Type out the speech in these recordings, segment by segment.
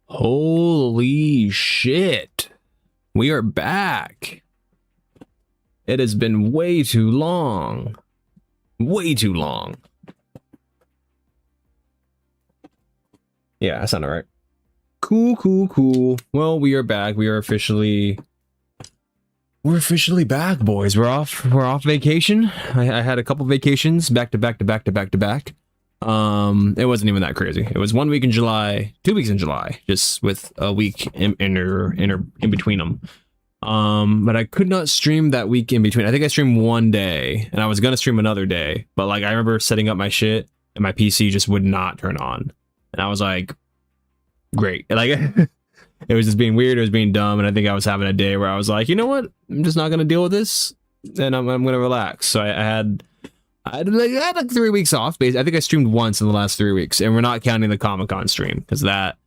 Holy shit. We are back. It has been way too long. Way too long. Yeah, that sounded right. Cool. Well, we are back. We're officially back, boys. We're off vacation. I had a couple vacations back to back. It wasn't even that crazy. It was 1 week in July, 2 weeks in July, just with a week in between them. But I could not stream that week in between. I think I streamed one day, and I was gonna stream another day, but like I remember setting up my shit, and my PC just would not turn on, and I was like, great. Like it was just being weird. It was being dumb, and I think I was having a day where I was like, you know what? I'm just not gonna deal with this, and I'm gonna relax. So I had like 3 weeks off. Basically, I think I streamed once in the last 3 weeks, and we're not counting the Comic-Con stream because that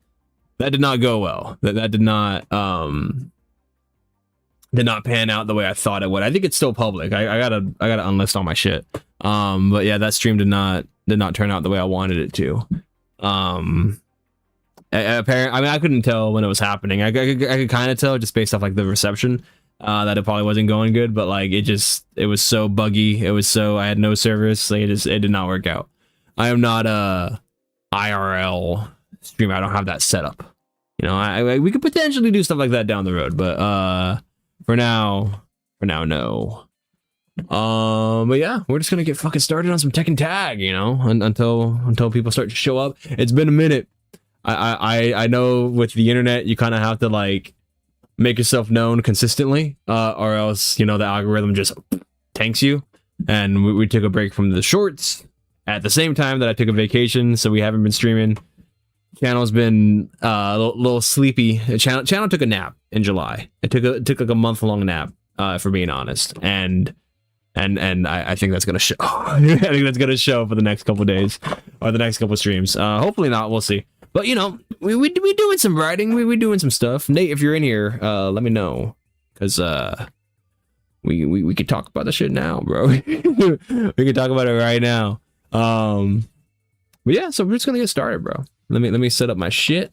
did not go well. That did not pan out the way I thought it would. I think it's still public. I gotta unlist all my shit. But yeah, that stream did not turn out the way I wanted it to. Apparently, I mean, I couldn't tell when it was happening. I could kind of tell just based off like the reception that it probably wasn't going good. But like it was so buggy. I had no service. Like it did not work out. I am not a IRL streamer. I don't have that set up. You know, we could potentially do stuff like that down the road, but for now, no. But yeah, we're just gonna get fucking started on some Tekken Tag, you know, until people start to show up. It's been a minute. I know with the internet you kind of have to like make yourself known consistently, or else you know the algorithm just tanks you. And we took a break from the shorts at the same time that I took a vacation, so we haven't been streaming. Channel's been a little sleepy. Channel took a nap in July. It took like a month-long nap, for being honest, and I think that's gonna show. I think that's gonna show for the next couple days or the next couple streams. Hopefully not. We'll see. But you know, we doing some writing. We doing some stuff. Nate, if you're in here, let me know, because we could talk about the shit now, bro. We could talk about it right now. But yeah, so we're just gonna get started, bro. Let me set up my shit.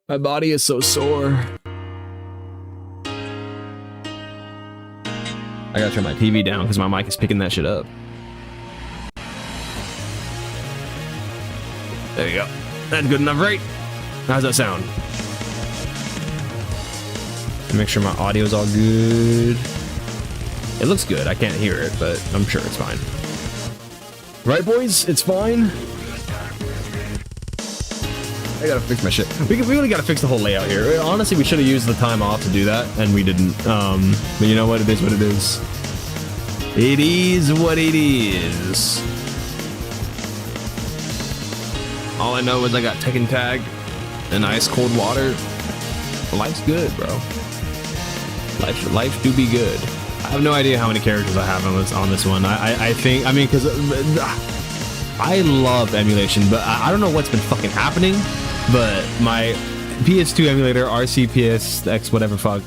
My body is so sore. I gotta turn my TV down because my mic is picking that shit up. There you go. That's good enough, right? How's that sound? Make sure my audio's all good. It looks good. I can't hear it, but I'm sure it's fine. Right, boys? It's fine. I gotta fix my shit. We really gotta fix the whole layout here. Honestly, we should have used the time off to do that, and we didn't. But you know what? It is what it is. It is what it is. All I know is I got Tekken Tag and ice cold water. Life's good, bro. Life do be good. I have no idea how many characters I have on this one. I think, I mean, because I love emulation, but I don't know what's been fucking happening. But my PS2 emulator, RCPSX, whatever fuck,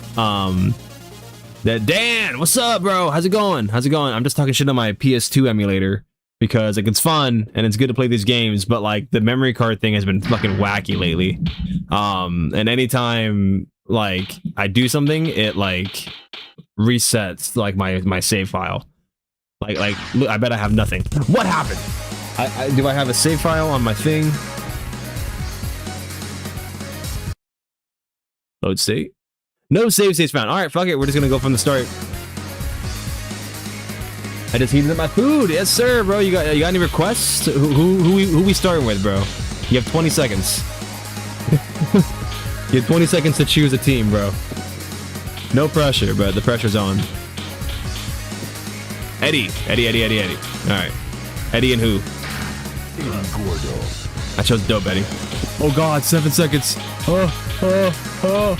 that Dan, what's up, bro? How's it going? How's it going? I'm just talking shit on my PS2 emulator because like it's fun and it's good to play these games, but like the memory card thing has been fucking wacky lately. And anytime like I do something, it like resets like my save file. Like look, I bet I have nothing. What happened? Do I have a save file on my thing? Load state. No save states found. All right, fuck it. We're just gonna go from the start. I just heated up my food. Yes, sir, bro. You got any requests? Who we starting with, bro? You have 20 seconds. You have 20 seconds to choose a team, bro. No pressure, but the pressure's on. Eddie. All right. Eddie and who? I chose Dope Eddie. Oh God, 7 seconds. Oh.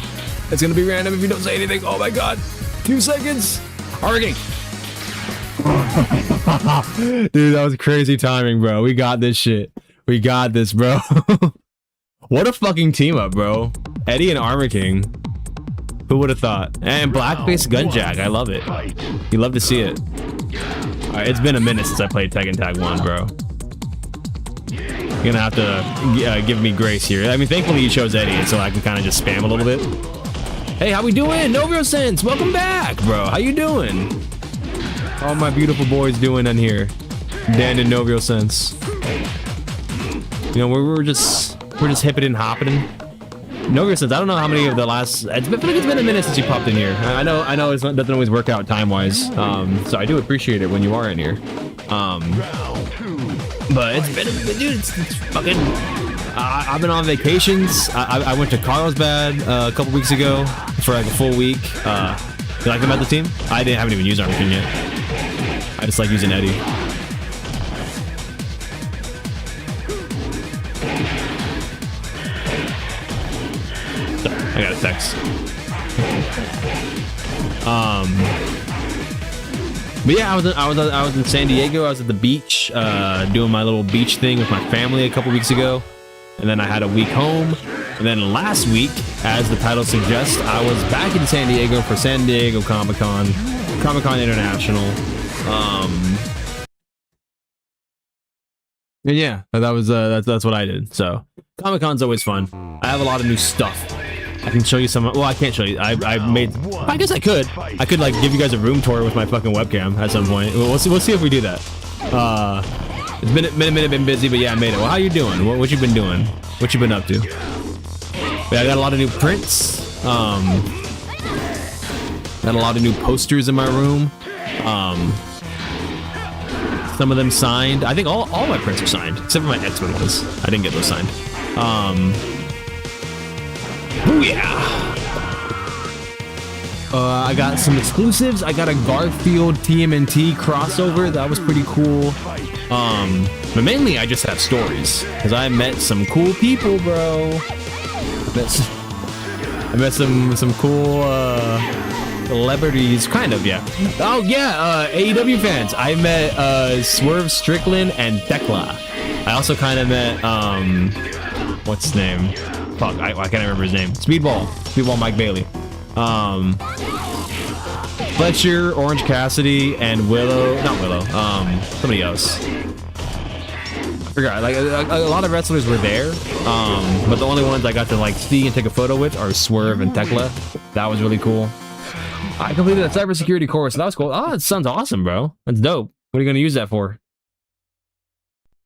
It's gonna be random if you don't say anything. Oh my God. 2 seconds. Already. Dude, that was crazy timing, bro. We got this shit. We got this, bro. What a fucking team up, bro. Eddie and Armor King. Who would have thought? And Black-Based Gunjack. I love it. You love to see it. Alright, it's been a minute since I played Tekken Tag 1, bro. You're gonna have to give me grace here. I mean, thankfully you chose Eddie, so I can kind of just spam a little bit. Hey, how we doing? No Real Sense, welcome back, bro. How you doing? All my beautiful boys doing in here. Dan and No Real Sense. You know, we're just hipping and hopping. No Real Sense. I don't know how many of the last. I feel like it's been a minute since you popped in here. I know it doesn't always work out time wise. So I do appreciate it when you are in here. But it's been, dude, it's fucking. I've been on vacations. I went to Carlsbad a couple weeks ago for like a full week. You like them at the team? I haven't even used Armor King yet. I just like using Eddie. I got a text. But yeah, I was in San Diego. I was at the beach, doing my little beach thing with my family a couple weeks ago, and then I had a week home. And then last week, as the title suggests, I was back in San Diego for San Diego Comic-Con International. And yeah, that's what I did. So Comic-Con's always fun. I have a lot of new stuff. I can show you some. Well, I can't show you. I guess I could like give you guys a room tour with my fucking webcam at some point. We'll see if we do that. It's been busy, but yeah, I made it. Well, how you doing? What you been doing? What you been up to? Yeah, I got a lot of new prints. Got a lot of new posters in my room. Some of them signed. I think all my prints are signed, except for my X-Men ones. I didn't get those signed. Oh yeah. I got some exclusives. I got a Garfield TMNT crossover. That was pretty cool. But mainly I just have stories because I met some cool people, bro. I met some cool celebrities, kind of, yeah. Oh yeah, AEW fans. I met Swerve Strickland and Tekla. I also kind of met what's his name? Fuck, I can't remember his name. Speedball Mike Bailey. Fletcher, Orange Cassidy, and somebody else. I forgot. Like a lot of wrestlers were there, but the only ones I got to like see and take a photo with are Swerve and Tekla. That was really cool. I completed a cybersecurity course. That was cool. Oh, that sounds awesome, bro. That's dope. What are you gonna use that for?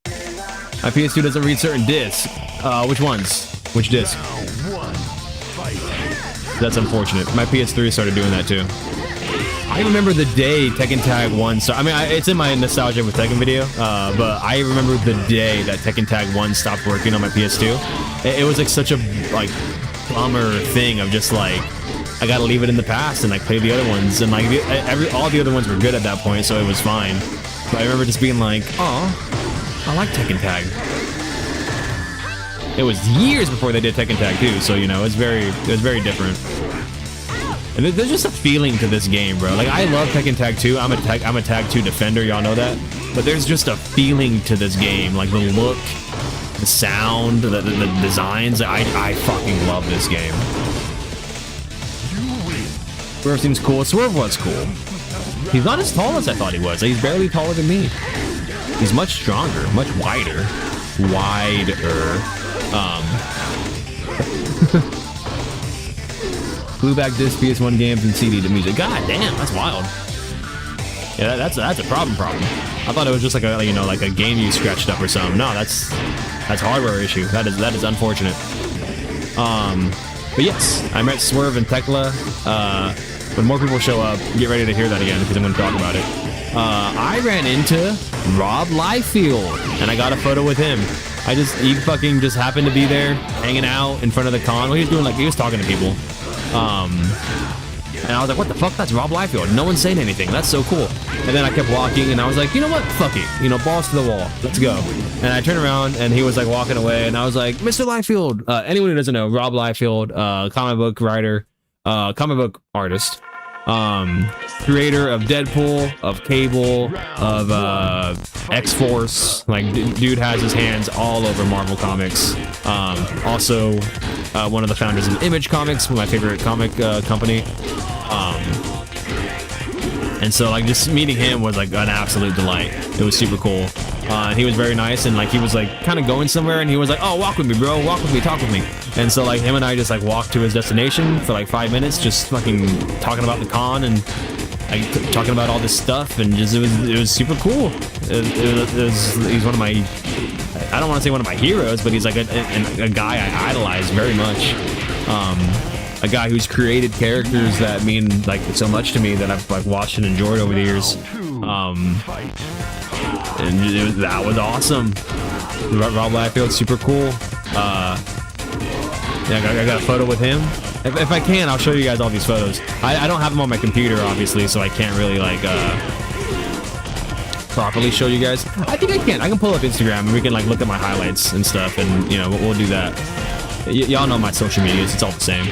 My PS2 doesn't read certain discs. Which ones? Which disc? That's unfortunate. My PS3 started doing that too. I remember the day Tekken Tag 1 started. I mean, it's in my nostalgia with Tekken video, but I remember the day that Tekken Tag 1 stopped working on my PS2. It was like such a like bummer thing of just like, I gotta leave it in the past and like play the other ones, and like all the other ones were good at that point, so it was fine. But I remember just being like, oh, I like Tekken Tag. It was years before they did Tekken Tag 2, so you know, it was very different. And there's just a feeling to this game, bro. Like, I love Tekken Tag 2. I'm a Tag 2 defender, y'all know that. But there's just a feeling to this game. Like, the look, the sound, the designs. I fucking love this game. Swerve seems cool. Swerve was cool. He's not as tall as I thought he was. He's barely taller than me. He's much stronger, much wider. Glue back disc, PS1 games, and CD to music. God damn, that's wild. Yeah, that's a problem. I thought it was just like a, you know, like a game you scratched up or something. No, that's hardware issue. That is unfortunate. But yes, I met Swerve and Tekla. When more people show up, get ready to hear that again because I'm going to talk about it. I ran into Rob Liefeld and I got a photo with him. He fucking just happened to be there, hanging out in front of the con. What he was doing, like, he was talking to people. And I was like, what the fuck? That's Rob Liefeld. No one's saying anything. That's so cool. And then I kept walking, and I was like, you know what? Fuck it. You know, balls to the wall. Let's go. And I turned around, and he was like walking away, and I was like, Mr. Liefeld. Anyone who doesn't know, Rob Liefeld, comic book writer, comic book artist, creator of Deadpool, of Cable, of X-Force. Like, dude has his hands all over Marvel Comics. Also, one of the founders of Image Comics, my favorite comic company. And so, like, just meeting him was like an absolute delight. It was super cool. And he was very nice, and like he was like kind of going somewhere, and he was like, oh, walk with me, bro, walk with me, talk with me. And so like him and I just like walked to his destination for like 5 minutes, just fucking talking about the con and like talking about all this stuff, and just it was super cool. He's one of my, I don't want to say one of my heroes, but he's like a guy I idolize very much. A guy who's created characters that mean like so much to me that I've like watched and enjoyed over the years. And that was awesome. Rob Liefeld, super cool. Yeah, I got a photo with him. If I can, I'll show you guys all these photos. I don't have them on my computer, obviously, so I can't really like properly show you guys. I think I can. I can pull up Instagram and we can like look at my highlights and stuff, and you know we'll do that. Y'all know my social medias; it's all the same.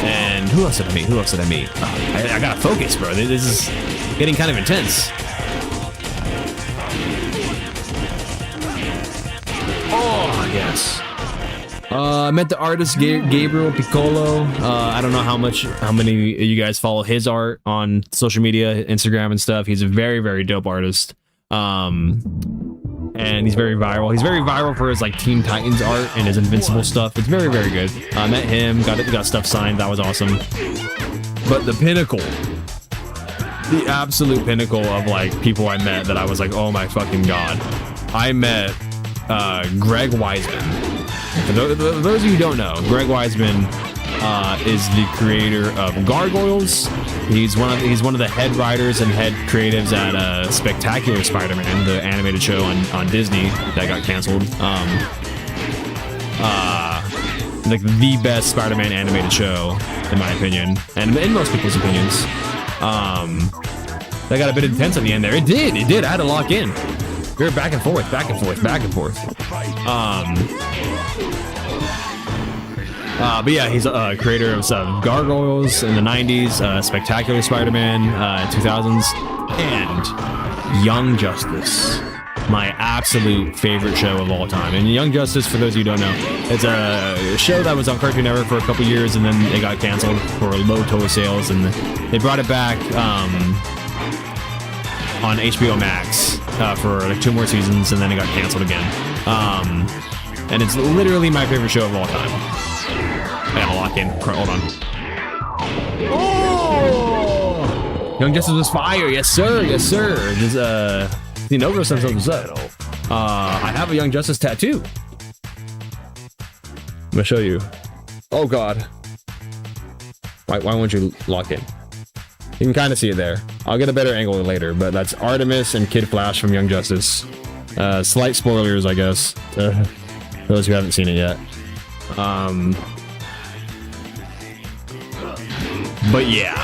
And who else did I meet? I gotta focus, bro. This is getting kind of intense. Oh, yes. I met the artist Gabriel Piccolo. I don't know how many of you guys follow his art on social media, Instagram and stuff. He's a very, very dope artist. And he's very viral. He's very viral for his like Teen Titans art and his Invincible stuff. It's very, very good. I met him, got stuff signed. That was awesome. But the pinnacle the absolute pinnacle of like people I met that I was like, oh my fucking god. I met Greg Weisman. For those of you who don't know, Greg Weisman is the creator of Gargoyles. He's one of the head writers and head creatives at Spectacular Spider-Man, the animated show on Disney that got canceled. Like the best Spider-Man animated show, in my opinion, and in most people's opinions. That got a bit intense at the end there. It did. I had to lock in. We were back and forth. But yeah, he's a creator of some Gargoyles in the 90s, Spectacular Spider-Man 2000s, and Young Justice, my absolute favorite show of all time. And Young Justice, for those of you who don't know, it's a show that was on Cartoon Network for a couple years, and then it got canceled for low total sales, and they brought it back on HBO Max for like 2 more seasons, and then it got canceled again. And it's literally my favorite show of all time. I gotta lock in. Hold on. Oh! Young Justice was fire. Yes, sir. Just, the Nova says what's up. I have a Young Justice tattoo. I'm gonna show you. Oh god. Why won't you lock in? You can kind of see it there. I'll get a better angle later, but that's Artemis and Kid Flash from Young Justice. Slight spoilers, I guess, to those who haven't seen it yet. But yeah,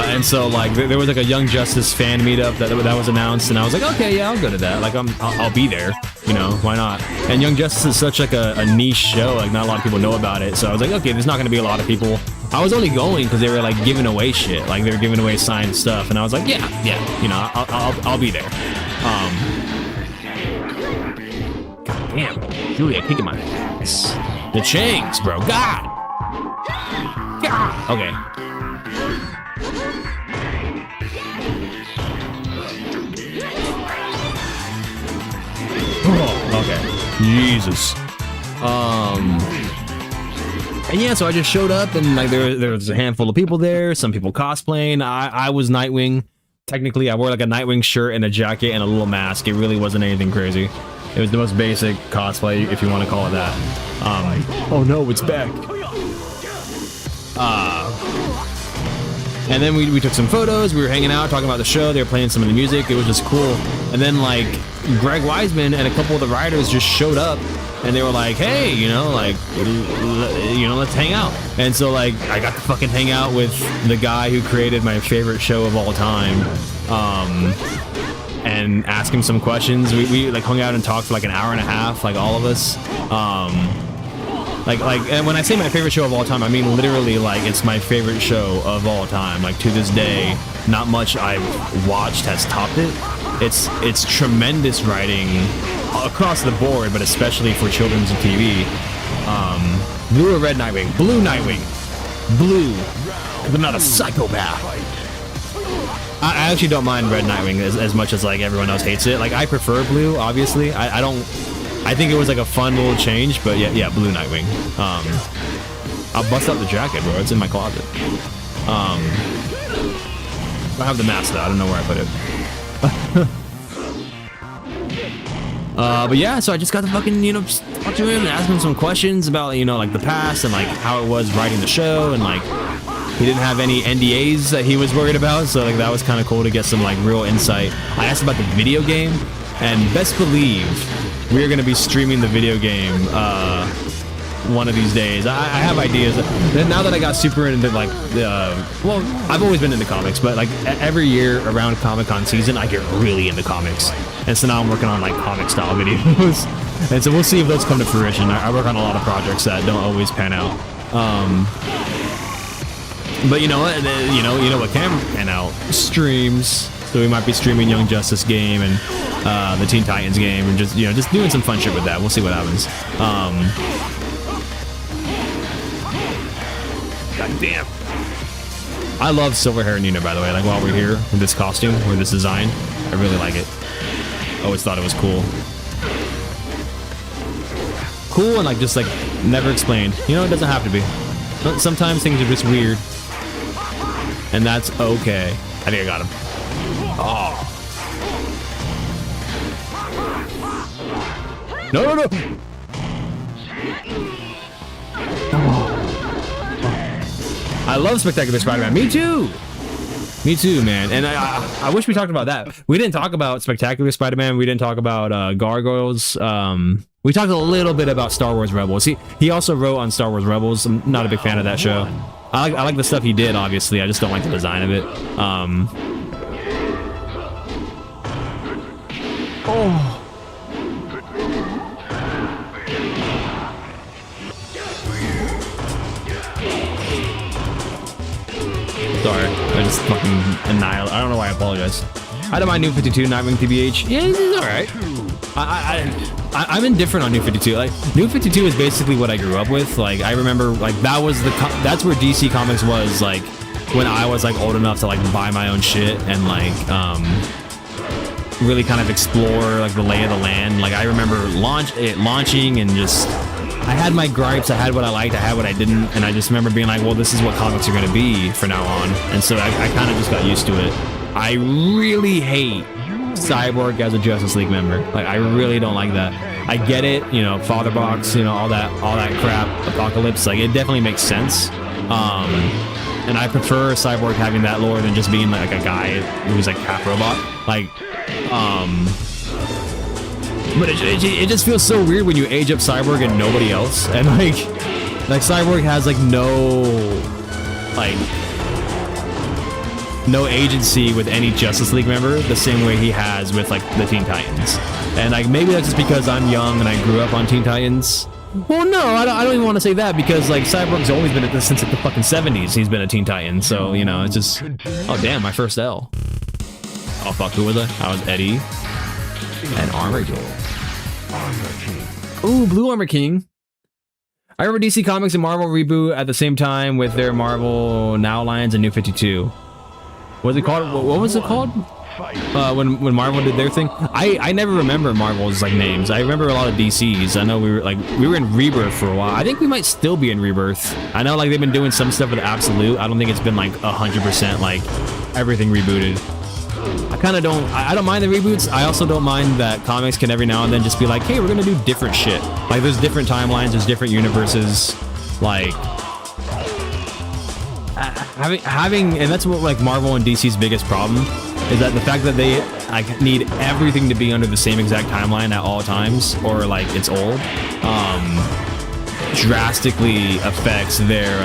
and so like there was like a Young Justice fan meetup that was announced, and I was like, okay, yeah, I'll go to that. Like I'll be there, you know, why not? And Young Justice is such like a niche show, like not a lot of people know about it. So I was like, okay, there's not going to be a lot of people. I was only going because they were like giving away shit, like they were giving away signed stuff, and I was like, yeah, you know, I'll be there. God damn, Julia kicking my ass. The Changs, bro. God. Okay. Oh, okay. Jesus. And yeah, so I just showed up, and like there was a handful of people there. Some people cosplaying. I was Nightwing. Technically, I wore like a Nightwing shirt and a jacket and a little mask. It really wasn't anything crazy. It was the most basic cosplay, if you want to call it that. Oh no, it's back. And then we took some photos. We were hanging out, talking about the show. They were playing some of the music. It was just cool. And then like Greg Weisman and a couple of the writers just showed up, and they were like, hey, you know, like, you know, let's hang out. And so like I got to fucking hang out with the guy who created my favorite show of all time, and ask him some questions. We like hung out and talked for like an hour and a half, like all of us. Like, and when I say my favorite show of all time, I mean literally like it's my favorite show of all time. Like to this day, not much I've watched has topped it. It's tremendous writing across the board, but especially for children's TV. Blue or red Nightwing? Blue Nightwing. Blue. Because I'm not a psychopath. I actually don't mind red Nightwing as much as like everyone else hates it. Like I prefer blue, obviously. I think it was like a fun little change, but yeah, blue Nightwing. I'll bust out the jacket, bro. It's in my closet. I have the mask though. I don't know where I put it. But yeah, so I just got to fucking, you know, talk to him and ask him some questions about, you know, like the past and like how it was writing the show, and like he didn't have any NDAs that he was worried about, so like that was kind of cool to get some like real insight. I asked about the video game, and best believe we're gonna be streaming the video game one of these days. I have ideas. Now that I got super into like, well, I've always been into comics, but like every year around Comic-Con season, I get really into comics. And so now I'm working on like comic style videos. And so we'll see if those come to fruition. I work on a lot of projects that don't always pan out. But you know what? You know what can pan out? Streams. So we might be streaming Young Justice game and the Teen Titans game, and just, you know, just doing some fun shit with that. We'll see what happens. God damn. I love silver hair Nina, by the way. Like while we're here with this costume, with this design, I really like it. Always thought it was cool. Cool and like just like never explained. You know, it doesn't have to be. Sometimes things are just weird, and that's okay. I think I got him. Oh. No, no, no. Oh. I love Spectacular Spider-Man. Me too. Me too, man. And I wish we talked about that. We didn't talk about Spectacular Spider-Man. We didn't talk about Gargoyles. We talked a little bit about Star Wars Rebels. He also wrote on Star Wars Rebels. I'm not a big fan of that show. I like the stuff he did, obviously. I just don't like the design of it. Oh. Sorry, I just fucking annihilate. I don't know why I apologize. I don't mind New 52, Nightwing TBH. Yeah, it's alright. I'm indifferent on New 52. Like, New 52 is basically what I grew up with. Like, I remember, like, that's where DC Comics was, like, when I was, like, old enough to, like, buy my own shit and, like, really kind of explore, like, the lay of the land. Like, I remember launching and just... I had my gripes, I had what I liked, I had what I didn't, and I just remember being like, well, this is what comics are going to be from now on. And so I kind of just got used to it. I really hate Cyborg as a Justice League member. Like, I really don't like that. I get it, you know, Father Box, you know, all that crap, Apocalypse, like, it definitely makes sense. And I prefer Cyborg having that lore than just being like a guy who's like half robot. Like, but it just feels so weird when you age up Cyborg and nobody else. And like Cyborg has like no agency with any Justice League member the same way he has with like the Teen Titans. And like maybe that's just because I'm young and I grew up on Teen Titans. Well, no, I don't even want to say that because like Cyborg's always been at this since like the fucking 70s. He's been a Teen Titan, so you know it's just. Oh damn, my first L. Oh fuck, who was I? I was Eddie. And Armor King. Ooh, Blue Armor King. I remember DC Comics and Marvel reboot at the same time with their Marvel Now Lines and New 52. What's it called? What was it called? When Marvel did their thing. I never remember Marvel's like names. I remember a lot of DC's. I know we were in Rebirth for a while. I think we might still be in Rebirth. I know like they've been doing some stuff with Absolute. I don't think it's been like 100% like everything rebooted. I don't mind the reboots. I also don't mind that comics can every now and then just be like, hey, we're gonna do different shit. Like there's different timelines, there's different universes. Like having and that's what like Marvel and DC's biggest problem is that the fact that they like need everything to be under the same exact timeline at all times or like it's old drastically affects their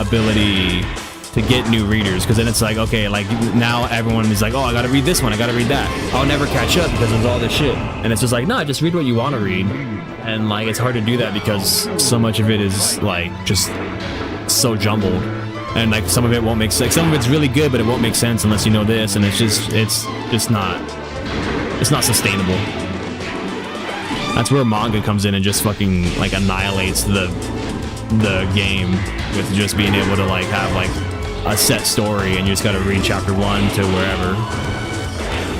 ability to get new readers, because then it's like, okay, like now everyone is like, oh, I gotta read this one, I gotta read that, I'll never catch up because there's all this shit. And it's just like, no, just read what you want to read. And like it's hard to do that because so much of it is like just so jumbled, and like some of it won't make sense. Like, some of it's really good, but it won't make sense unless you know this, and it's just not sustainable. That's where manga comes in and just fucking like annihilates the game with just being able to like have like a set story and you just gotta read chapter 1 to wherever,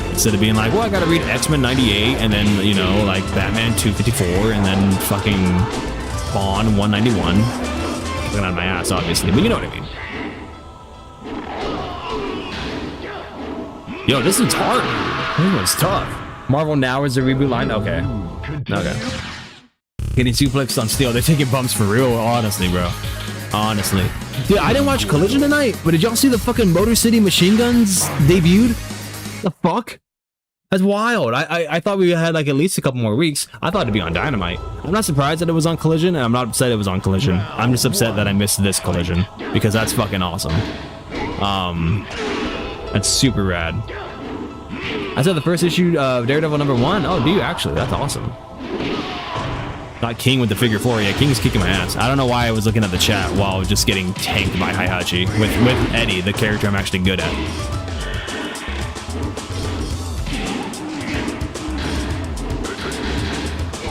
instead of being like, well, I gotta read X-Men 98 and then, you know, like Batman 254 and then fucking Spawn 191. Looking out of my ass, obviously, but you know what I mean. Yo, this one's hard. This one's tough. Marvel Now is the reboot line? Okay. Getting suplexed on steel. They're taking bumps for real, honestly, bro. Honestly. Dude, I didn't watch Collision tonight, but did y'all see the fucking Motor City Machine Guns debuted? The fuck? That's wild. I thought we had like at least a couple more weeks. I thought it'd be on Dynamite. I'm not surprised that it was on Collision, and I'm not upset it was on Collision. I'm just upset that I missed this Collision, because that's fucking awesome. That's super rad. I saw the first issue of Daredevil #1. Oh, do you actually? That's awesome. Not King with the figure 4. Yeah, King's kicking my ass. I don't know why I was looking at the chat while I was just getting tanked by Heihachi with Eddie, the character I'm actually good at.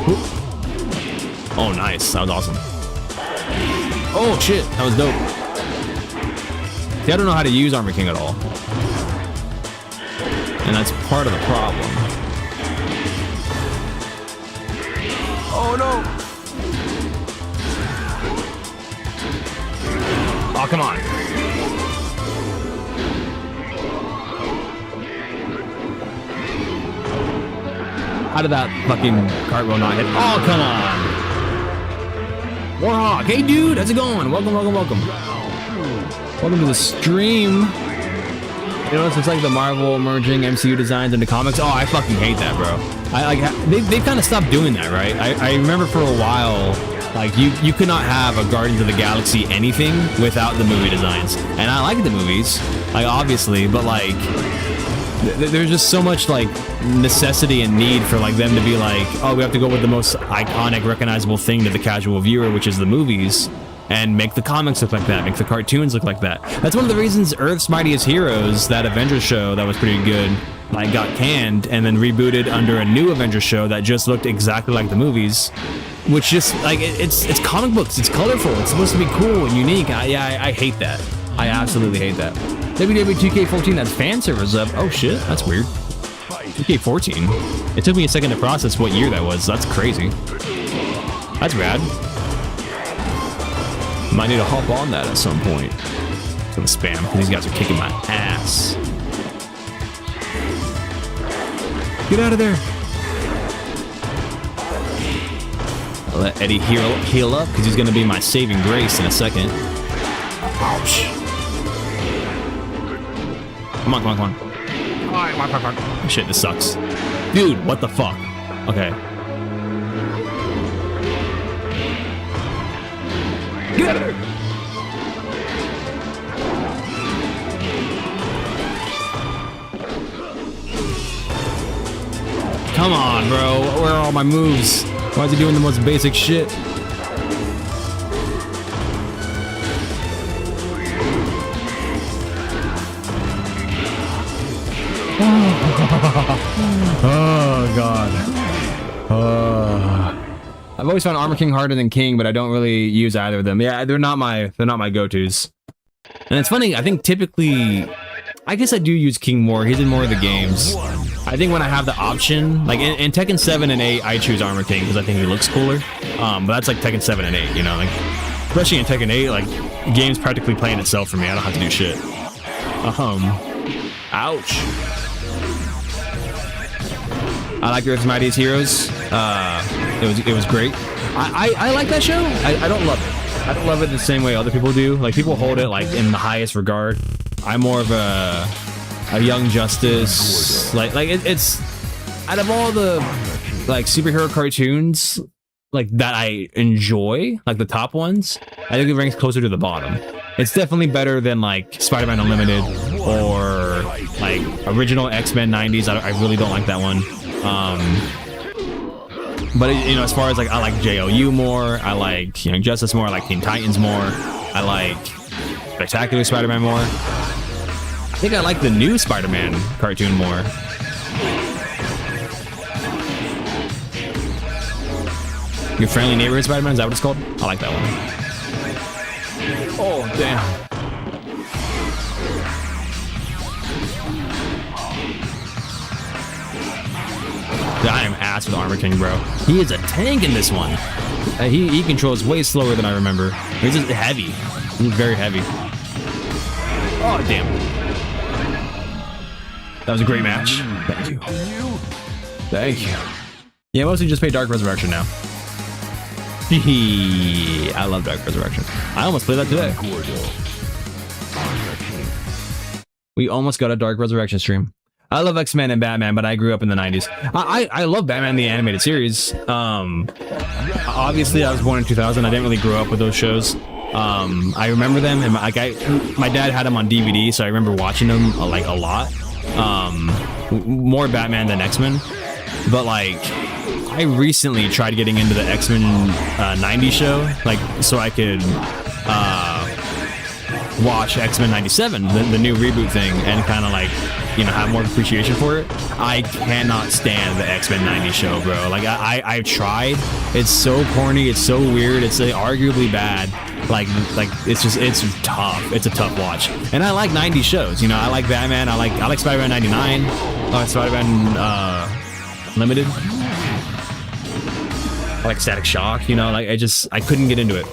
Ooh. Oh, nice. That was awesome. Oh, shit. That was dope. See, I don't know how to use Armor King at all. And that's part of the problem. Oh no! Oh, come on. How did that fucking cartwheel not hit? Oh, come on. Warhawk. Hey, dude. How's it going? Welcome. Welcome to the stream. You know, it's like the Marvel merging MCU designs into comics. Oh, I fucking hate that, bro. They've kind of stopped doing that, right? I remember for a while, like you could not have a Guardians of the Galaxy anything without the movie designs. And I like the movies, like obviously, but like there's just so much like necessity and need for like them to be like, oh, we have to go with the most iconic, recognizable thing to the casual viewer, which is the movies. And make the comics look like that, make the cartoons look like that. That's one of the reasons Earth's Mightiest Heroes, that Avengers show that was pretty good, like got canned and then rebooted under a new Avengers show that just looked exactly like the movies, which just like it's comic books, it's colorful, it's supposed to be cool and unique. I hate that. I absolutely hate that. WWE 2K14, that's fan servers up. Oh shit, that's weird. 2K14. It took me a second to process what year that was. That's crazy. That's rad. Might need to hop on that at some point. To the spam, because these guys are kicking my ass. Get out of there. I'll let Eddie heal up, because he's going to be my saving grace in a second. Ouch. Come on. Shit, this sucks. Dude, what the fuck? Okay. Get out of there! Come on, bro. Where are all my moves? Why is he doing the most basic shit? Oh, God. I've always found Armor King harder than King, but I don't really use either of them. Yeah, they're not my go-tos. And it's funny, I think typically, I guess I do use King more. He's in more of the games. I think when I have the option, like in Tekken 7 and 8, I choose Armor King because I think he looks cooler. But that's like Tekken 7 and 8, you know, like especially in Tekken 8, like the game's practically playing itself for me. I don't have to do shit. Ouch. I like Earth's Mightiest Heroes. It was great. I like that show. I don't love it. I don't love it the same way other people do. Like people hold it like in the highest regard. I'm more of a Young Justice. Like it's out of all the like superhero cartoons like that I enjoy, like the top ones, I think it ranks closer to the bottom. It's definitely better than like Spider-Man Unlimited or like original X-Men 90s. I really don't like that one. But you know, as far as like I like JLU more, I like Young Justice more, I like Teen Titans more, I like Spectacular Spider-Man more. I think I like the new Spider-Man cartoon more. Your Friendly Neighborhood Spider-Man, is that what it's called? I like that one. Oh, damn. I am ass with Armor King, bro. He is a tank in this one. He controls way slower than I remember. He's just heavy. He's very heavy. Oh, damn. That was a great match. Thank you. Thank you. Yeah, mostly just play Dark Resurrection now. I love Dark Resurrection. I almost played that today. We almost got a Dark Resurrection stream. I love X-Men and Batman, but I grew up in the 90s. I love Batman the animated series. Obviously, I was born in 2000. I didn't really grow up with those shows. I remember them, and my dad had them on DVD, so I remember watching them like a lot. More Batman than X-Men, but like I recently tried getting into the X-Men 90s show, like so I could watch X-Men 97, the new reboot thing, and kind of like, you know, have more appreciation for it. I cannot stand the X-Men 90s show, bro. Like I've tried. It's so corny. It's so weird. It's like, arguably bad. Like it's tough. It's a tough watch. And I like 90s shows. You know, I like Batman. I like Spider-Man 99. I like Spider-Man Limited. I like Static Shock. You know, like I couldn't get into it.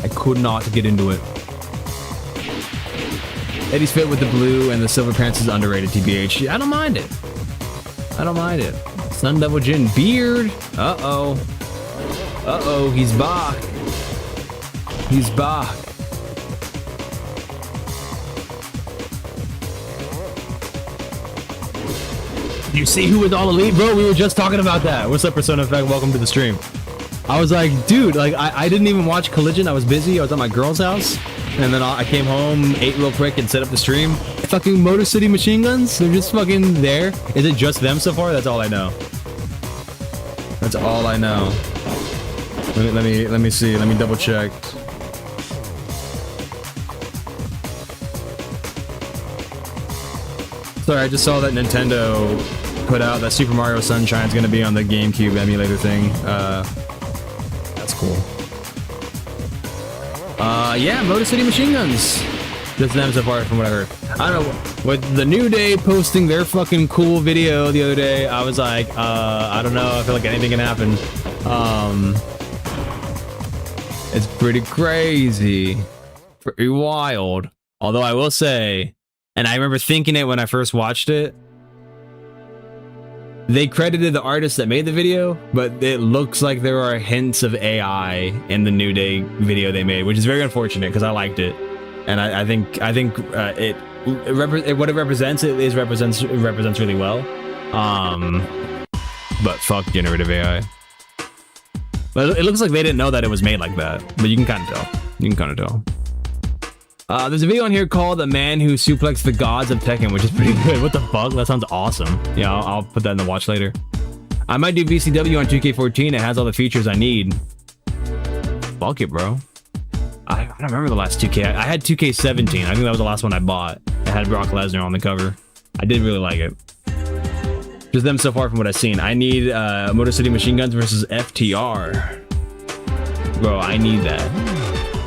I could not get into it. Eddie's fit with the blue and the silver pants is underrated, TBH. I don't mind it. I don't mind it. Sun Devil Jin beard. Uh-oh. Uh-oh, he's back. He's back. You see who was all elite? Bro, we were just talking about that. What's up, Persona Effect? Welcome to the stream. I was like, dude, like, I didn't even watch Collision. I was busy. I was at my girl's house. And then I came home, ate real quick, and set up the stream. Fucking Motor City Machine Guns? They're just fucking there. Is it just them so far? That's all I know. That's all I know. Let me see. Let me double check. Sorry, I just saw that Nintendo put out that Super Mario Sunshine is going to be on the GameCube emulator thing. That's cool. Yeah, Motor City Machine Guns. Just them so far from what I heard. I don't know. With the New Day posting their fucking cool video the other day, I was like, I don't know. I feel like anything can happen. It's pretty crazy. Pretty wild. Although I will say, and I remember thinking it when I first watched it, they credited the artist that made the video, but it looks like there are hints of AI in the New Day video they made, which is very unfortunate because I liked it, and I think what it represents represents really well. But fuck generative AI. But it looks like they didn't know that it was made like that, but you can kind of tell. You can kind of tell. There's a video on here called "The Man Who Suplexed the Gods of Tekken," which is pretty good. What the fuck? That sounds awesome. Yeah, I'll put that in the watch later. I might do VCW on 2K14. It has all the features I need. Fuck it, bro. I don't remember the last 2K. I had 2K17. I think that was the last one I bought. It had Brock Lesnar on the cover. I did really like it. Just them so far from what I've seen. I need Motor City Machine Guns versus FTR. Bro, I need that.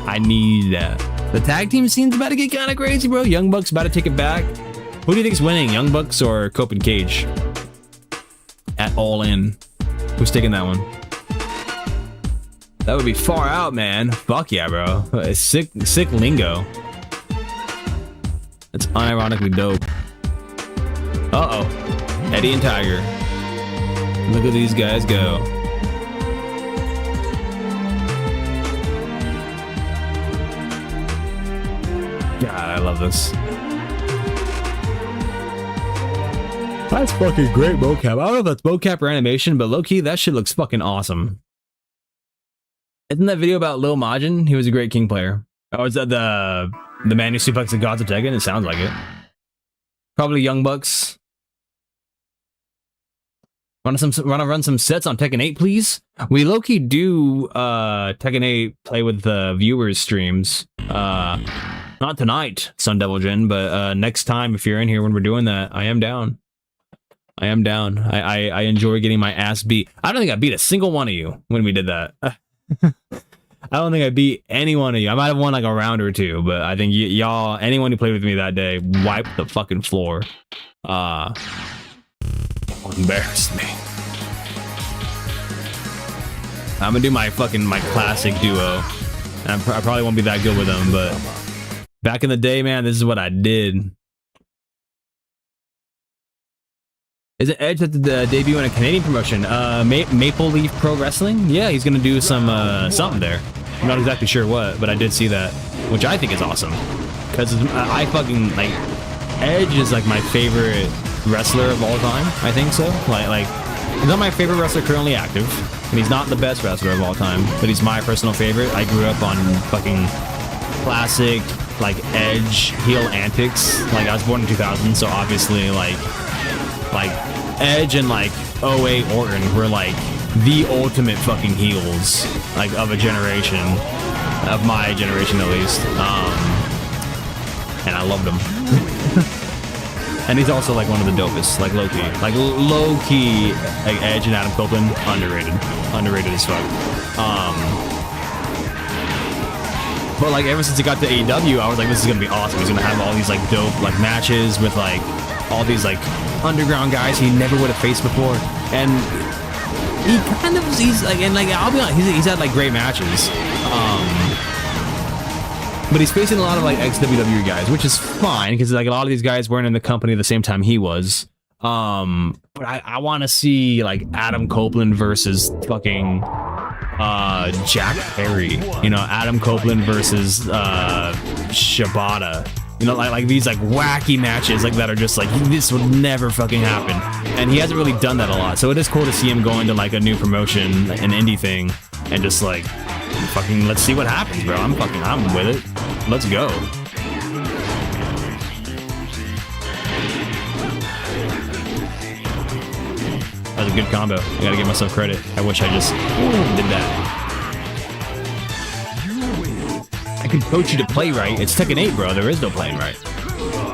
I need that. The tag team scene's about to get kind of crazy, bro. Young Bucks about to take it back. Who do you think's winning, Young Bucks or Cope and Cage? At All In. Who's taking that one? That would be far out, man. Fuck yeah, bro. Sick lingo. That's unironically dope. Uh-oh. Eddie and Tiger. Look at these guys go. God, I love this. That's fucking great mocap. I don't know if that's mocap or animation, but low-key, that shit looks fucking awesome. Isn't that video about Lil Majin? He was a great King player. Oh, is that the Man Who Suplexed the Gods of Tekken? It sounds like it. Probably Young Bucks. Wanna run some sets on Tekken 8, please? We low-key do Tekken 8 play with the viewers streams. Not tonight, Sun Devil Jin, but next time if you're in here when we're doing that, I am down. I am down. I enjoy getting my ass beat. I don't think I beat a single one of you when we did that. I don't think I beat any one of you. I might have won like a round or two, but I think y'all, anyone who played with me that day, wiped the fucking floor. Embarrassed me. I'm gonna do my classic duo. And I probably won't be that good with them, but back in the day, man, this is what I did. Is it Edge at the debut in a Canadian promotion? Maple Leaf Pro Wrestling? Yeah, he's gonna do some something there. I'm not exactly sure what, but I did see that, which I think is awesome. Because I fucking, like, Edge is like my favorite wrestler of all time. I think so. Like he's not my favorite wrestler currently active, and he's not the best wrestler of all time, but he's my personal favorite. I grew up on fucking classic, like, Edge heel antics. Like, I was born in 2000, so obviously, like Edge and like 08 Orton were like the ultimate fucking heels, like, of a generation, of my generation at least. And I loved him. And he's also like one of the dopest, like low-key, like Edge and Adam Copeland, underrated as fuck. But like ever since he got to AEW, I was like, this is gonna be awesome. He's gonna have all these like dope like matches with like all these like underground guys he never would have faced before, and he's like, and like, I'll be honest, he's had like great matches, but he's facing a lot of like ex-WWE guys, which is fine because like a lot of these guys weren't in the company at the same time he was. But I want to see like Adam Copeland versus fucking Jack Perry. You know, Adam Copeland versus Shibata. You know, like these like wacky matches like that are just like, this would never fucking happen. And he hasn't really done that a lot. So it is cool to see him go into like a new promotion, an indie thing, and just like fucking let's see what happens, bro. I'm with it. Let's go. That was a good combo. I gotta give myself credit. I wish I just did that. I can coach you to play right. It's Tekken 8, bro. There is no playing right.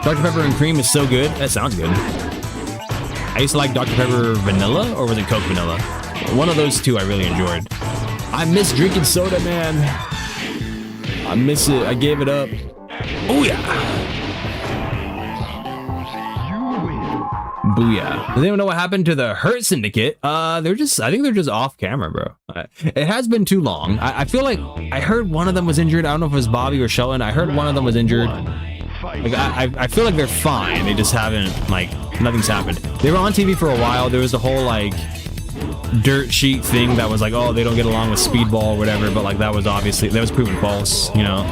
Dr. Pepper and cream is so good. That sounds good. I used to like Dr. Pepper vanilla, or was it Coke vanilla? One of those two I really enjoyed. I miss drinking soda, man. I miss it. I gave it up. Oh yeah. Booyah. Does anyone know what happened to the Hurt Syndicate? I think they're just off camera, bro. It has been too long. I feel like I heard one of them was injured. I don't know if it was Bobby or Shelton. I heard one of them was injured. Like, I feel like they're fine. They just haven't, like, nothing's happened. They were on TV for a while. There was a whole, like, dirt sheet thing that was like, oh, they don't get along with Speedball or whatever, but like that was proven false, you know.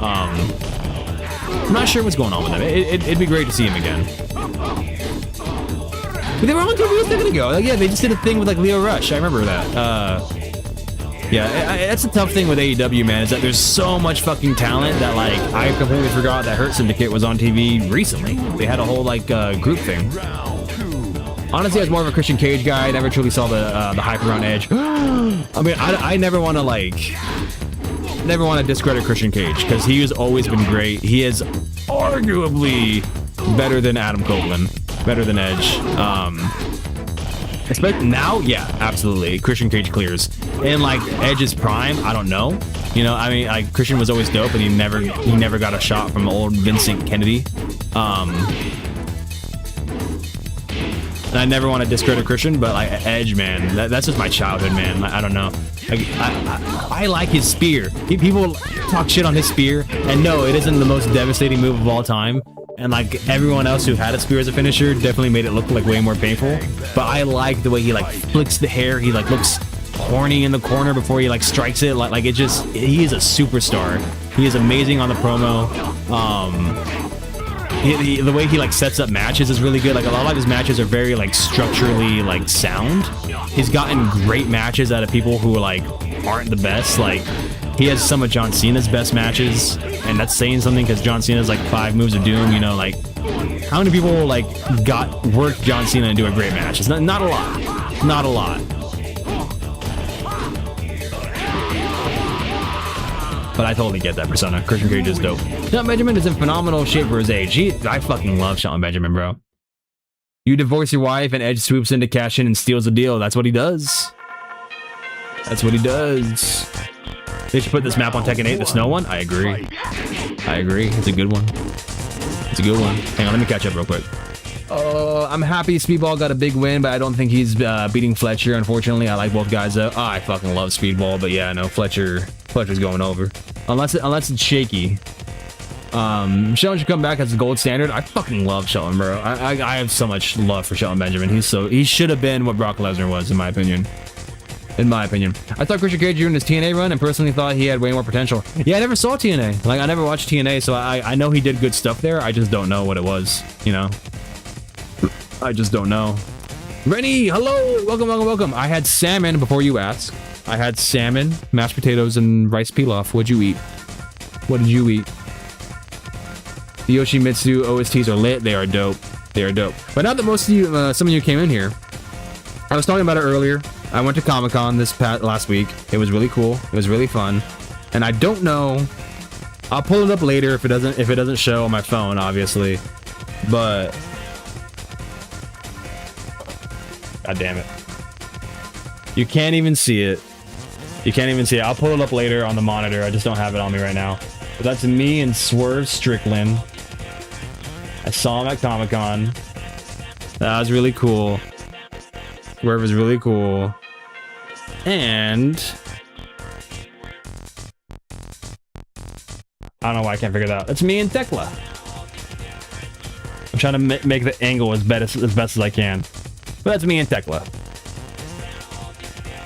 I'm not sure what's going on with them. It'd be great to see him again. But they were on TV a second ago. Like, yeah, they just did a thing with like Leo Rush. I remember that. Yeah, that's the tough thing with AEW, man, is that there's so much fucking talent that like I completely forgot that Hurt Syndicate was on TV recently. They had a whole like group thing. Honestly, I was more of a Christian Cage guy. I never truly saw the hype around Edge. I mean, I never want to discredit Christian Cage because he has always been great. He is arguably better than Adam Copeland, better than Edge. Especially now, yeah, absolutely. Christian Cage clears. In like Edge's prime, I don't know. You know, I mean, like Christian was always dope, and he never got a shot from old Vincent Kennedy. And I never want to discredit Christian, but like Edge, man, that's just my childhood, man. Like, I don't know. Like, I like his spear. People talk shit on his spear, and no, it isn't the most devastating move of all time. And like everyone else who had a spear as a finisher definitely made it look like way more painful. But I like the way he like flicks the hair. He like looks horny in the corner before he like strikes it. Like it just, he is a superstar. He is amazing on the promo. The way he like sets up matches is really good. Like a lot of his matches are very like structurally like sound. He's gotten great matches out of people who like aren't the best. Like he has some of John Cena's best matches, and that's saying something because John Cena's like 5 moves of doom. You know, like how many people like worked John Cena into a great match? It's not a lot. Not a lot. But I totally get that persona. Christian Cage is dope. Shelton Benjamin is in phenomenal shape for his age. I fucking love Shelton Benjamin, bro. You divorce your wife and Edge swoops in to cash in and steals the deal. That's what he does. That's what he does. They should put this map on Tekken 8, the snow one. I agree. I agree. It's a good one. It's a good one. Hang on, let me catch up real quick. I'm happy Speedball got a big win, but I don't think he's beating Fletcher, unfortunately. I like both guys though. I fucking love Speedball, but yeah, no, Fletcher's going over. Unless it's shaky. Shelton should come back as the gold standard. I fucking love Shelton, bro. I have so much love for Shelton Benjamin. He should have been what Brock Lesnar was, in my opinion. In my opinion. I thought Christian Cage during his TNA run and personally thought he had way more potential. Yeah, I never saw TNA. Like, I never watched TNA, so I know he did good stuff there. I just don't know what it was, you know? I just don't know. Rennie, hello! Welcome, welcome, welcome. I had salmon before you ask. I had salmon, mashed potatoes, and rice pilaf. What'd you eat? What did you eat? The Yoshimitsu OSTs are lit. They are dope. They are dope. But now that most of you, some of you came in here, I was talking about it earlier. I went to Comic-Con last week. It was really cool. It was really fun. And I don't know. I'll pull it up later if it doesn't show on my phone, obviously. But God damn it. You can't even see it. You can't even see it. I'll pull it up later on the monitor. I just don't have it on me right now. But that's me and Swerve Strickland. I saw him at Comic-Con. That was really cool. Swerve was really cool. And I don't know why I can't figure that out. That's me and Tekla. trying to make the angle as best as I can. But that's me and Tekla.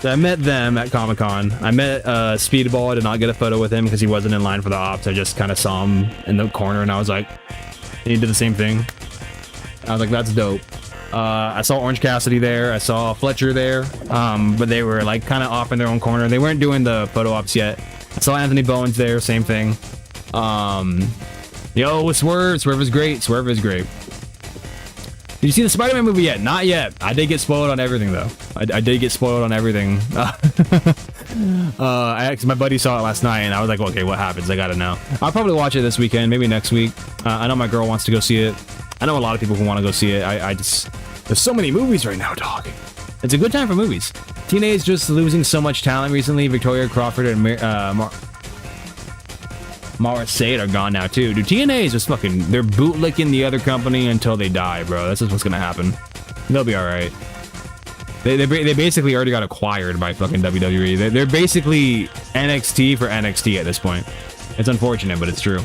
So I met them at Comic-Con. I met Speedball. I did not get a photo with him because he wasn't in line for the ops. I just kind of saw him in the corner, and I was like, and he did the same thing. I was like, that's dope. I saw Orange Cassidy there. I saw Fletcher there. But they were like kind of off in their own corner. They weren't doing the photo ops yet. I saw Anthony Bowens there. Same thing. Yo, Swerve. Swerve is great. Swerve is great. Did you see the Spider-Man movie yet? Not yet. I did get spoiled on everything, though. I did get spoiled on everything. My buddy saw it last night, and I was like, okay, what happens? I gotta know. I'll probably watch it this weekend, maybe next week. I know my girl wants to go see it. I know a lot of people who want to go see it. I just... There's so many movies right now, dog. It's a good time for movies. TNA is just losing so much talent recently. Victoria Crawford and Mara Sade are gone now too. Dude, TNA is just fucking... They're bootlicking the other company until they die, bro. That's just what's gonna happen. They'll be alright. They basically already got acquired by fucking WWE. They're basically NXT for NXT at this point. It's unfortunate, but it's true.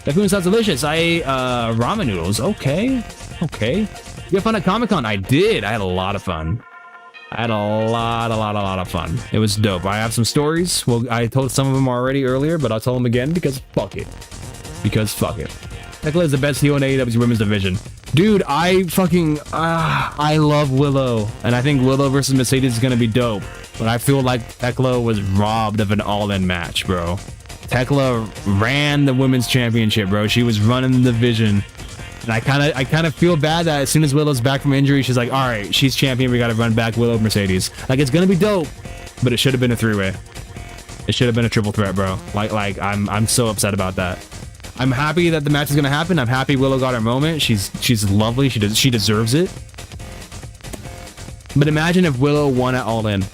That food sounds delicious. I ate ramen noodles. Okay. Okay. You had fun at Comic-Con? I did. I had a lot of fun. I had a lot of fun. It was dope. I have some stories. Well, I told some of them already earlier, but I'll tell them again because fuck it. Because fuck it. Tekla is the best heel in AEW's women's division. Dude, I fucking... I love Willow. And I think Willow versus Mercedes is going to be dope. But I feel like Tekla was robbed of an all-in match, bro. Tekla ran the women's championship, bro. She was running the division. And I kind of feel bad that as soon as Willow's back from injury, she's like, all right, she's champion. We got to run back Willow Mercedes. Like, it's going to be dope, but it should have been a three-way. It should have been a triple threat, bro. Like I'm so upset about that. I'm happy that the match is going to happen. I'm happy Willow got her moment. She's lovely. She deserves it. But imagine if Willow won at All In.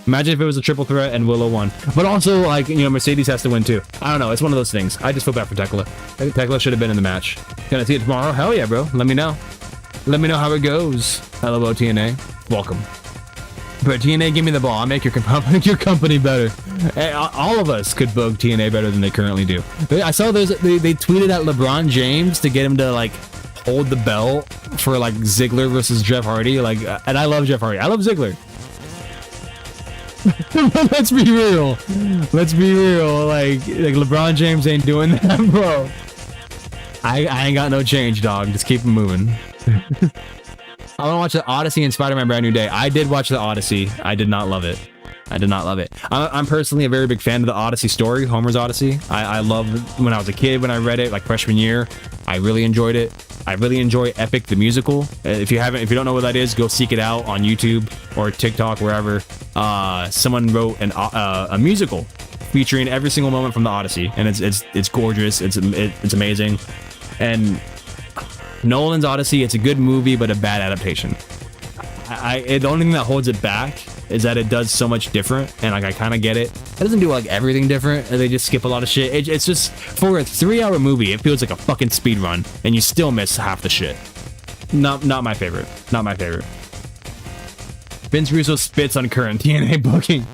Imagine if it was a triple threat and Willow won. But also, like, you know, Mercedes has to win too. I don't know. It's one of those things. I just feel bad for Tekla. Tekla should have been in the match. Can I see it tomorrow? Hell yeah, bro. Let me know. Let me know how it goes. LOL TNA. Welcome. But TNA, give me the ball. I'll make your company better. Hey, all of us could book TNA better than they currently do. I saw they tweeted at LeBron James to get him to, like, hold the belt for, like, Ziggler versus Jeff Hardy. Like, and I love Jeff Hardy. I love Ziggler. Let's be real. Let's be real. Like LeBron James ain't doing that, bro. I ain't got no change, dog. Just keep it moving. I want to watch the Odyssey and Spider-Man Brand New Day. I did watch the Odyssey. I did not love it. I did not love it. I'm personally a very big fan of the Odyssey story, Homer's Odyssey. I loved when I was a kid when I read it, like freshman year. I really enjoyed it. I really enjoy Epic the Musical. If you don't know what that is, go seek it out on YouTube or TikTok, wherever. Someone wrote a musical featuring every single moment from the Odyssey, and it's gorgeous. It's amazing. And Nolan's Odyssey, it's a good movie, but a bad adaptation. The only thing that holds it back is that it does so much different, and like I kind of get it. It doesn't do like everything different, and they just skip a lot of shit. It's just, for a 3-hour movie, it feels like a fucking speed run, and you still miss half the shit. Not my favorite. Not my favorite. Vince Russo spits on current TNA booking,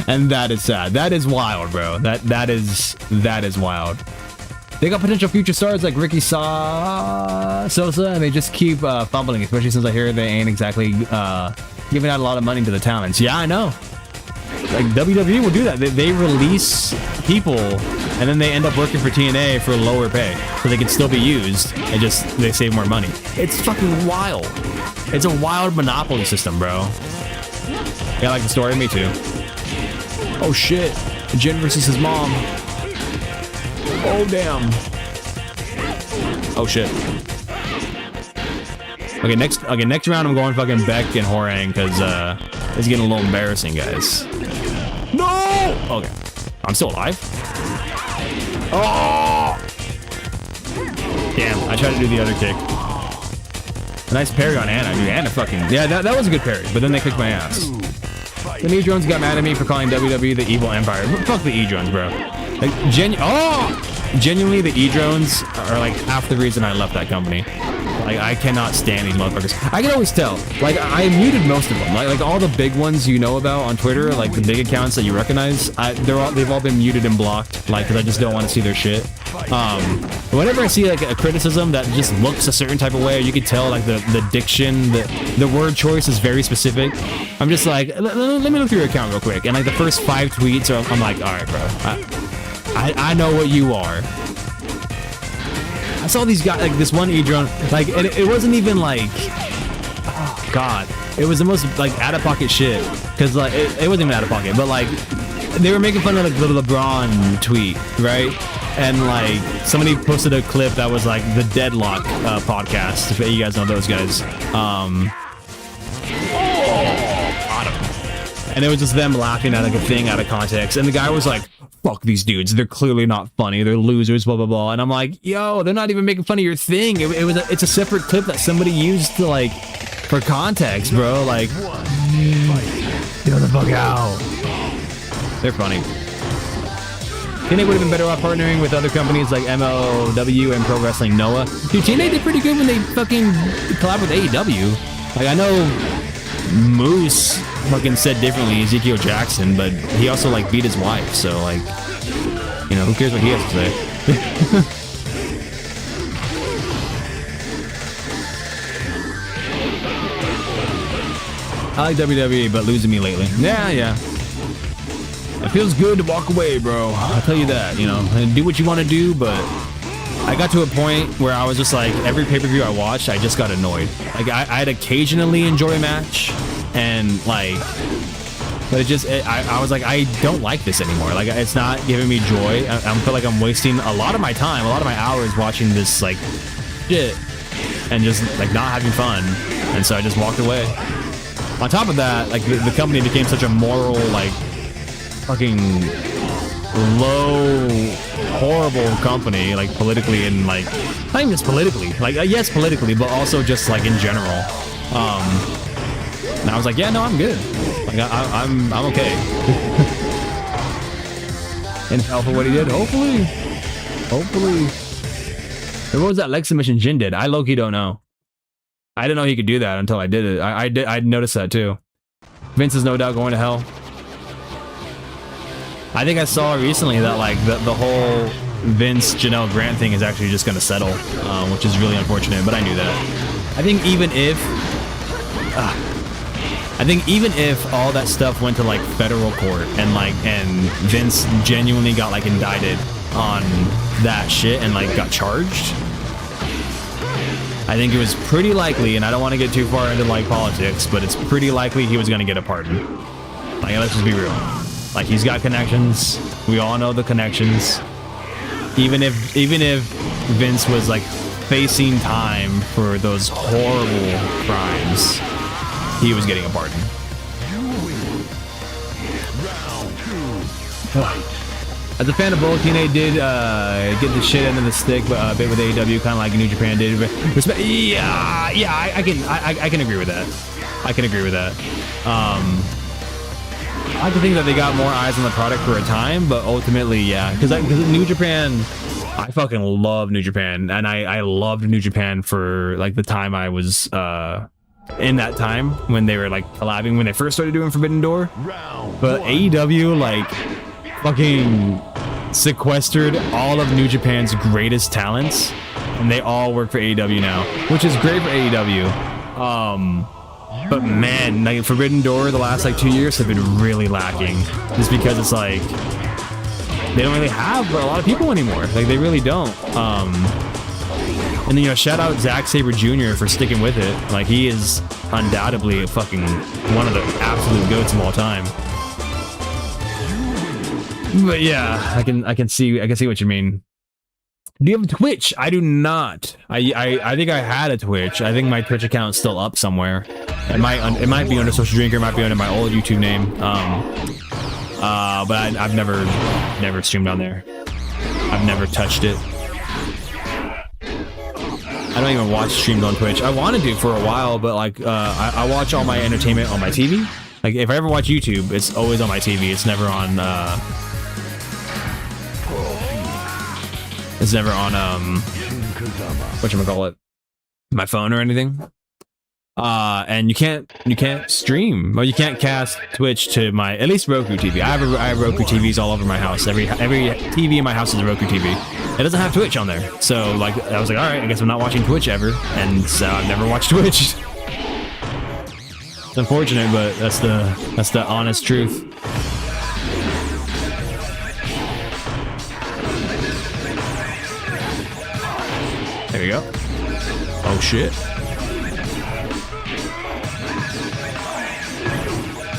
and that is sad. That is wild, bro. That is wild. They got potential future stars like Ricky Sosa, and they just keep fumbling, especially since I hear they ain't exactly giving out a lot of money to the talents. Yeah, I know. Like, WWE will do that. They release people, and then they end up working for TNA for lower pay, so they can still be used, and just, they save more money. It's fucking wild. It's a wild monopoly system, bro. Yeah, like the story? Me too. Oh, shit. Jen versus his mom. Oh, damn. Oh, shit. Okay, next round I'm going fucking Beck and Horang, because it's getting a little embarrassing, guys. No! Okay. I'm still alive? Oh! Damn, I tried to do the other kick. A nice parry on Anna, dude. Anna fucking... Yeah, that was a good parry, but then they kicked my ass. The E-Drones got mad at me for calling WWE the evil empire. Fuck the E-Drones, bro. Like, genuinely, the E-Drones are like half the reason I left that company. Like, I cannot stand these motherfuckers. I can always tell. Like, I muted most of them. Like all the big ones you know about on Twitter, like the big accounts that you recognize, they've all been muted and blocked. Like, because I just don't want to see their shit. Whenever I see like a criticism that just looks a certain type of way, you can tell like the diction, the word choice is very specific. I'm just like, let me look through your account real quick. And like the first 5 tweets, I'm like, all right, bro, I know what you are. I saw these guys, like this one E-drone, like it wasn't even like, oh god, it was the most like out of pocket shit. Cause like it wasn't even out of pocket, but like they were making fun of like the LeBron tweet, right? And like somebody posted a clip that was like the Deadlock podcast. If you guys know those guys, and it was just them laughing at like a thing out of context, and the guy was like, fuck these dudes, they're clearly not funny, they're losers, blah blah blah. And I'm like, yo, they're not even making fun of your thing. It's a separate clip that somebody used to like for context, bro. Like, get the fuck out. They're funny. TNA would have been better off partnering with other companies like MLW and Pro Wrestling Noah. Dude, TNA did pretty good when they fucking collabed with AEW. Like, I know Moose fucking said differently, Ezekiel Jackson, but he also like beat his wife, so like, you know, who cares what he has to say? I like WWE, but losing me lately. Yeah. It feels good to walk away, bro. I'll tell you that, you know, and do what you want to do, but I got to a point where I was just like, every pay-per-view I watched, I just got annoyed. Like, I'd occasionally enjoy a match, and like, but I was like, I don't like this anymore. Like, it's not giving me joy. I feel like I'm wasting a lot of my time, a lot of my hours watching this like shit, and just like not having fun. And so I just walked away. On top of that, like the company became such a moral, like, fucking low, horrible company, like politically, and like not even just politically, like yes, politically, but also just like in general. And I was like, yeah, no, I'm good. Like I'm okay. And hell for what he did, hopefully. And what was that Lex submission Jin did? I low-key don't know. I didn't know he could do that until I did it. I noticed that too. Vince is no doubt going to hell. I think I saw recently that like the whole Vince Janelle Grant thing is actually just going to settle, which is really unfortunate, but I knew that. I think even if all that stuff went to like federal court and Vince genuinely got like indicted on that shit and like got charged, I think it was pretty likely, and I don't want to get too far into like politics, but it's pretty likely he was going to get a pardon. Like, let's just be real. Like, he's got connections. We all know the connections. Even if Vince was like facing time for those horrible crimes, he was getting a pardon. As a fan of both, TNA did get the shit end of the stick, but bit with AEW, kind of like New Japan did. I can agree with that. I like to think that they got more eyes on the product for a time, but ultimately, yeah, because New Japan, I fucking love New Japan, and I loved New Japan for like the time I was in that time when they were like collabing when they first started doing Forbidden Door. But AEW like fucking sequestered all of New Japan's greatest talents, and they all work for AEW now, which is great for AEW. But man, like Forbidden Door, the last like 2 years have been really lacking, just because it's like they don't really have a lot of people anymore. Like, they really don't. And then, you know, shout out Zack Sabre Jr. for sticking with it. Like, he is undoubtedly fucking one of the absolute goats of all time. But yeah, I can see what you mean. Do you have a Twitch? I do not. I think I had a Twitch. I think my Twitch account is still up somewhere. It might be under Social Drinker. It might be under my old YouTube name. But I've never streamed on there. I've never touched it. I don't even watch streams on Twitch. I wanted to for a while, but like I watch all my entertainment on my TV. Like, if I ever watch YouTube, it's always on my TV. It's never on whatchamacallit. my phone or anything. And you can't stream, or you can't cast Twitch to my, at least Roku TV. I have Roku TVs all over my house. Every TV in my house is a Roku TV. It doesn't have Twitch on there. So like, I was like, all right, I guess I'm not watching Twitch ever. And so I've never watched Twitch. It's unfortunate, but that's the honest truth. There you go. Oh shit.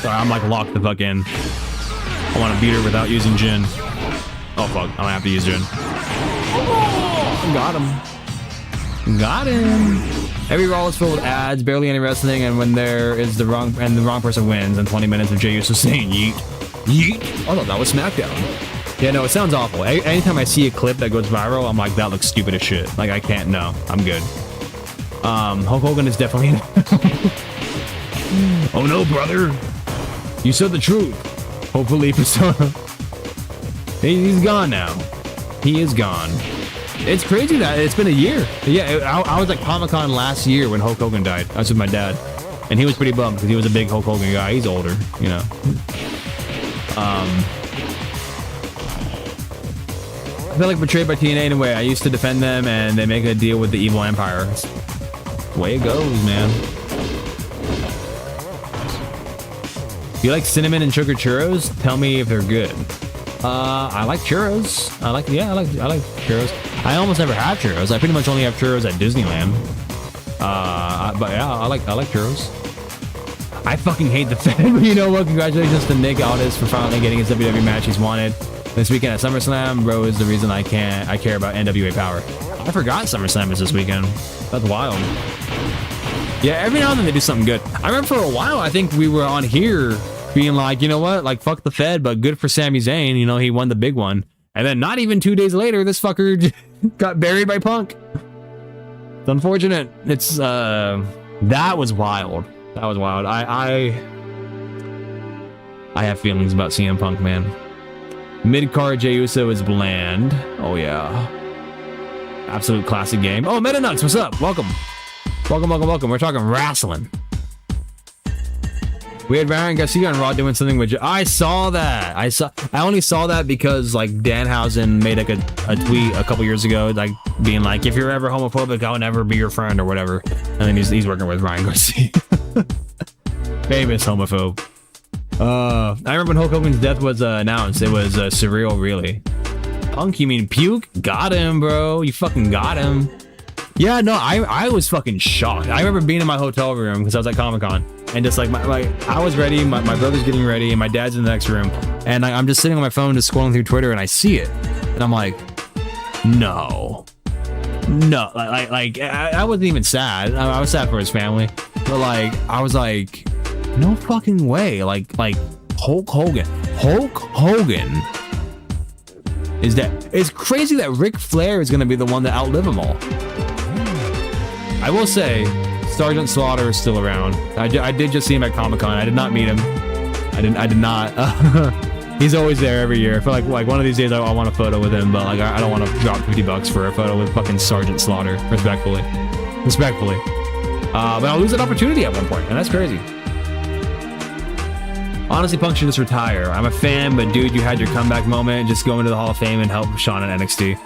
Sorry, I'm like locked the fuck in. I want to beat her without using Jin. Oh fuck, I'm gonna have to use Jin. Oh, got him. Got him. Every Raw is filled with ads, barely any wrestling, and when there is the wrong person wins, and 20 minutes of Jey Uso saying yeet. Yeet. Oh no, that was SmackDown. Yeah, no, it sounds awful. Anytime I see a clip that goes viral, I'm like, that looks stupid as shit. Like, I can't, no, I'm good. Hulk Hogan is definitely... Oh no, brother. You said the truth. Hopefully, Persona. He's gone now. He is gone. It's crazy that it's been a year. Yeah, I was at Comic-Con last year when Hulk Hogan died. I was with my dad. And he was pretty bummed because he was a big Hulk Hogan guy. He's older, you know. I feel like betrayed by TNA in a way. I used to defend them and they make a deal with the evil empire. It's the way it goes, man. Do you like cinnamon and sugar churros? Tell me if they're good. I like churros. I like churros. I almost never have churros. I pretty much only have churros at Disneyland. But yeah, I like churros. I fucking hate the Fed, but you know what? Congratulations to Nick Aldis for finally getting his WWE match he's wanted this weekend at SummerSlam. Bro is the reason I care about NWA Power. I forgot SummerSlam is this weekend. That's wild. Yeah, every now and then they do something good. I remember for a while, I think we were on here being like, you know what, like fuck the Fed, but good for Sami Zayn. You know, he won the big one. And then not even 2 days later, this fucker got buried by Punk. It's unfortunate. It's, that was wild. That was wild. I have feelings about CM Punk, man. Mid-card Jey Uso is bland. Oh yeah. Absolute classic game. Oh, Meta Nuts, what's up? Welcome. Welcome. We're talking wrestling. We had Ryan Garcia on Raw doing something with... I saw that. I only saw that because like Danhausen made like a tweet a couple years ago, like being like, if you're ever homophobic, I'll never be your friend or whatever. And then he's working with Ryan Garcia. Famous homophobe. I remember when Hulk Hogan's death was announced. It was surreal, really. Punk, you mean puke? Got him, bro. You fucking got him. Yeah, no, I was fucking shocked. I remember being in my hotel room because I was at Comic-Con and just like I was ready, my brother's getting ready, and my dad's in the next room, and I'm just sitting on my phone just scrolling through Twitter, and I see it, and I'm like, no, I wasn't even sad. I was sad for his family, but like I was like, no fucking way, like Hulk Hogan is that? It's crazy that Ric Flair is gonna be the one to outlive them all. I will say, Sergeant Slaughter is still around. I did just see him at Comic-Con. I did not meet him. I did not. He's always there every year. I feel like one of these days I want a photo with him, but like I don't want to drop $50 for a photo with fucking Sergeant Slaughter. Respectfully. But I'll lose that opportunity at one point, and that's crazy. Honestly, Punk should just retire. I'm a fan, but dude, you had your comeback moment. Just go into the Hall of Fame and help Shawn at NXT.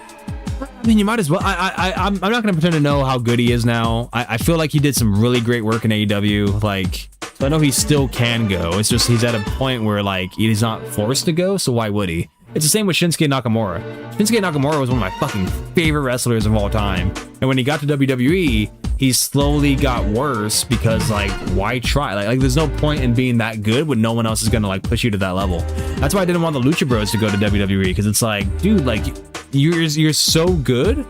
I mean, you might as well. I'm not going to pretend to know how good he is now. I feel like he did some really great work in AEW. Like, so I know he still can go. It's just he's at a point where like he's not forced to go, so why would he? It's the same with Shinsuke Nakamura. Shinsuke Nakamura was one of my fucking favorite wrestlers of all time. And when he got to WWE, he slowly got worse because like, why try? Like there's no point in being that good when no one else is going to like push you to that level. That's why I didn't want the Lucha Bros to go to WWE, because it's like, dude, like you're so good.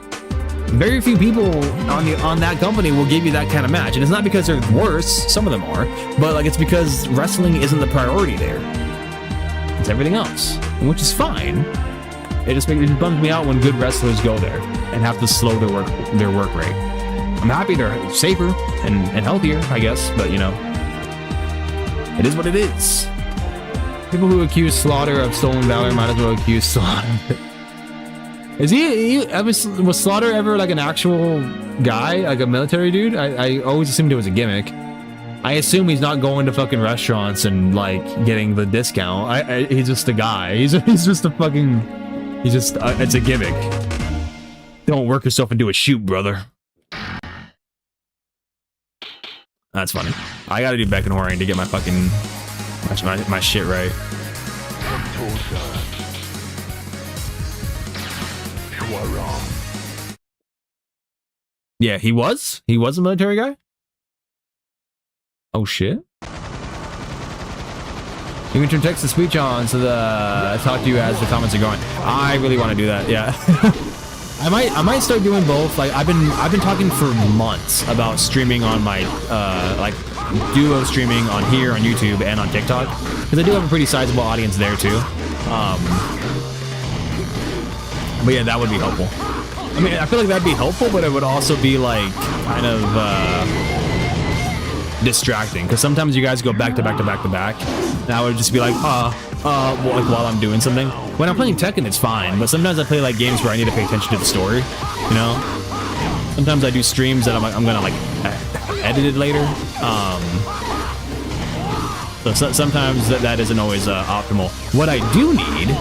Very few people on that company will give you that kind of match. And it's not because they're worse, some of them are, but like it's because wrestling isn't the priority there. It's everything else, which is fine. It bums me out when good wrestlers go there and have to slow their work rate. I'm happy they're safer and healthier, I guess, but you know, it is what it is. People who accuse Slaughter of stolen valor might as well accuse Slaughter. Is was Slaughter ever like an actual guy, like a military dude? I always assumed it was a gimmick. I assume he's not going to fucking restaurants and like getting the discount. He's just a guy. He's just a fucking. He's just. It's a gimmick. Don't work yourself into a shoot, brother. That's funny. I gotta do Beckenhorring to get my fucking my shit right. You are wrong. Yeah, he was a military guy. Oh shit. You can turn text to speech on so I talk to you as the comments are going. I really want to do that. Yeah. I might start doing both. Like I've been talking for months about streaming on my like duo streaming on here on YouTube and on TikTok because I do have a pretty sizable audience there too. But yeah, that would be helpful. I mean, I feel like that'd be helpful, but it would also be like kind of distracting because sometimes you guys go back to back to back to back. And I would just be like, like while I'm doing something. When I'm playing Tekken, it's fine, but sometimes I play like games where I need to pay attention to the story. You know, sometimes I do streams that I'm gonna like edit it later. So sometimes that isn't always optimal. What I do need.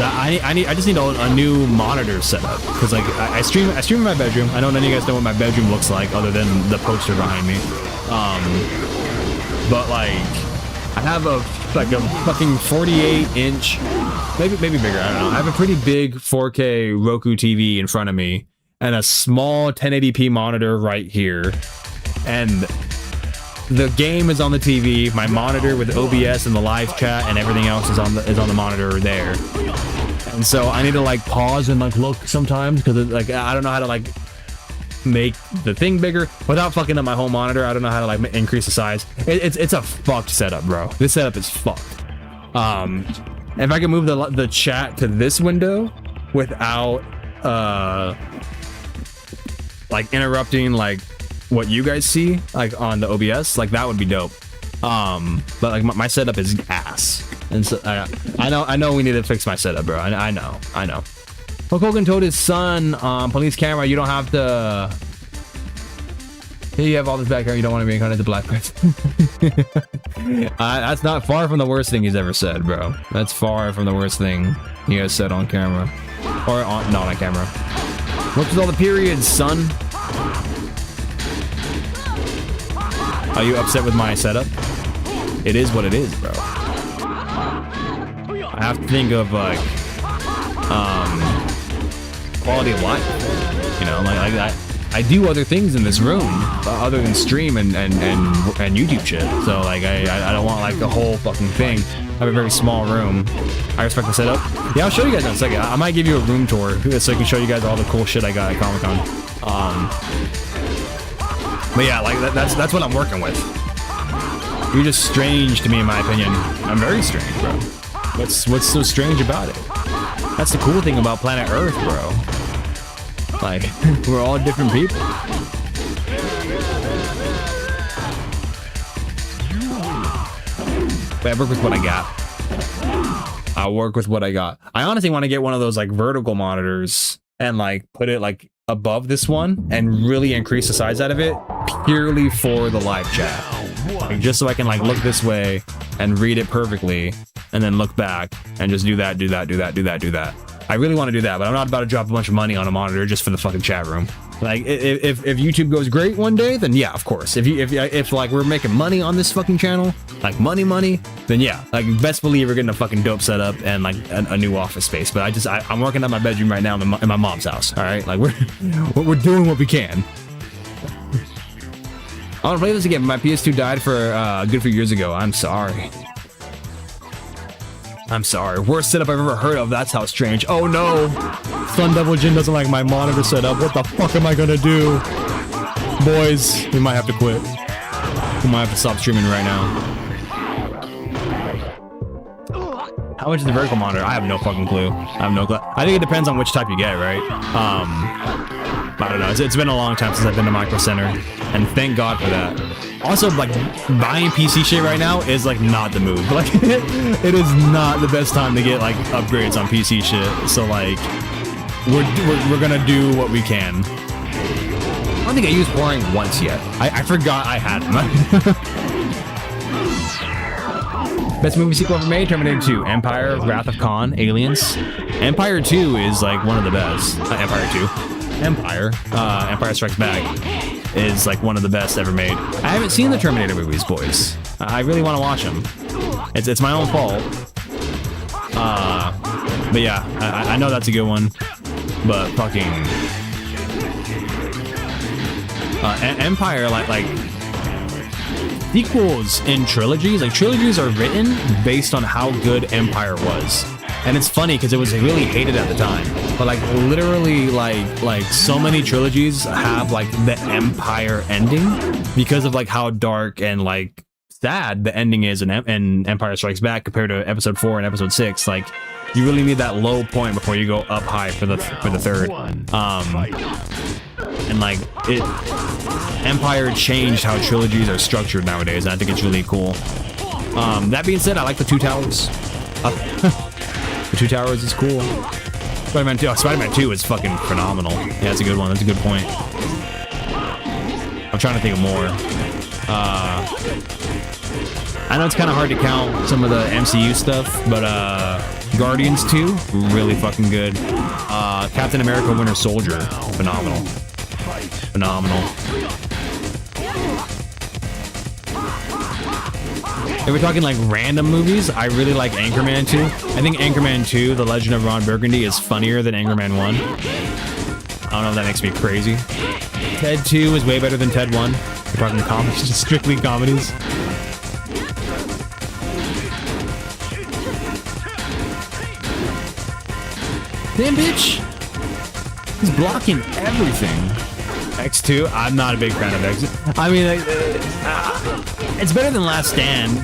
I just need a new monitor setup because like I stream in my bedroom. I know none of you guys know what my bedroom looks like other than the poster behind me. But like I have a fucking 48-inch, maybe bigger. I don't know. I have a pretty big 4K Roku TV in front of me and a small 1080p monitor right here, and the game is on the TV. My monitor with OBS and the live chat and everything else is on the monitor there. And so I need to like pause and like look sometimes because like I don't know how to like make the thing bigger without fucking up my whole monitor. I don't know how to like increase the size. It's a fucked setup, bro. This setup is fucked. If I can move the chat to this window without like interrupting like what you guys see like on the OBS, like that would be dope. But like my setup is ass, and so I know we need to fix my setup, bro. I know. Hulk Hogan told his son police camera, you don't have to. Here you have all this background, you don't want to be incarnated to black person. That's not far from the worst thing he's ever said, bro. That's far from the worst thing he has said on camera, or not on camera. What's with all the periods, son? Are you upset with my setup? It is what it is, bro. I have to think of like quality of life. You know, like I do other things in this room other than stream and YouTube shit. So like I don't want like the whole fucking thing. I have a very small room. I respect the setup. Yeah, I'll show you guys in a second. I might give you a room tour so I can show you guys all the cool shit I got at Comic-Con. But yeah, like that's what I'm working with. You're just strange to me, in my opinion. I'm very strange, bro. What's so strange about it? That's the cool thing about planet Earth, bro. Like, we're all different people. But I work with what I got. I work with what I got. I honestly want to get one of those like vertical monitors and like put it like above this one and really increase the size out of it purely for the live chat. Like, just so I can like look this way and read it perfectly and then look back and just do that. I really want to do that, but I'm not about to drop a bunch of money on a monitor just for the fucking chat room. Like, if YouTube goes great one day, then yeah, of course. If like we're making money on this fucking channel, like money, then yeah, like best believe we're getting a fucking dope setup and like a new office space. But I'm working on my bedroom right now in my mom's house. All right, like we're doing what we can. I want to play this again. My PS2 died for a good few years ago. I'm sorry. Worst setup I've ever heard of. That's how strange. Oh no! Sun Devil Jin doesn't like my monitor setup. What the fuck am I gonna do? Boys, we might have to quit. We might have to stop streaming right now. How much is the vertical monitor? I have no fucking clue. I think it depends on which type you get, right? I don't know. It's been a long time since I've been to Micro Center, and thank God for that. Also, like, buying PC shit right now is like not the move. Like, it is not the best time to get like upgrades on PC shit. So like, we're gonna do what we can. I don't think I used pouring once yet. I forgot I had them. Best movie sequel ever made: Terminator 2, Empire, Wrath of Khan, Aliens. Empire 2 is like one of the best. Empire 2. Empire Strikes Back is like one of the best ever made. I haven't seen the Terminator movies, boys. I really want to watch them. It's my own fault. But yeah, I know that's a good one. But fucking Empire, like sequels in trilogies, like trilogies are written based on how good Empire was. And it's funny because it was really hated at the time, but like literally like so many trilogies have like the Empire ending because of like how dark and like sad the ending is in Empire Strikes Back compared to episode 4 and episode 6. Like you really need that low point before you go up high for the third. And like Empire changed how trilogies are structured nowadays, and I think it's really cool. That being said, I like the Two Towers. The Two Towers is cool. Spider-Man 2. Oh, Spider-Man 2 is fucking phenomenal. Yeah, that's a good one. That's a good point. I'm trying to think of more. I know it's kind of hard to count some of the MCU stuff, but Guardians 2, really fucking good. Captain America Winter Soldier, phenomenal. Phenomenal. If we're talking like random movies, I really like Anchorman 2. I think Anchorman 2, The Legend of Ron Burgundy, is funnier than Anchorman 1. I don't know if that makes me crazy. Ted 2 is way better than Ted 1. We're talking comedies, just strictly comedies. Damn, bitch! He's blocking everything. X2, I'm not a big fan of X. I mean, it's better than Last Stand.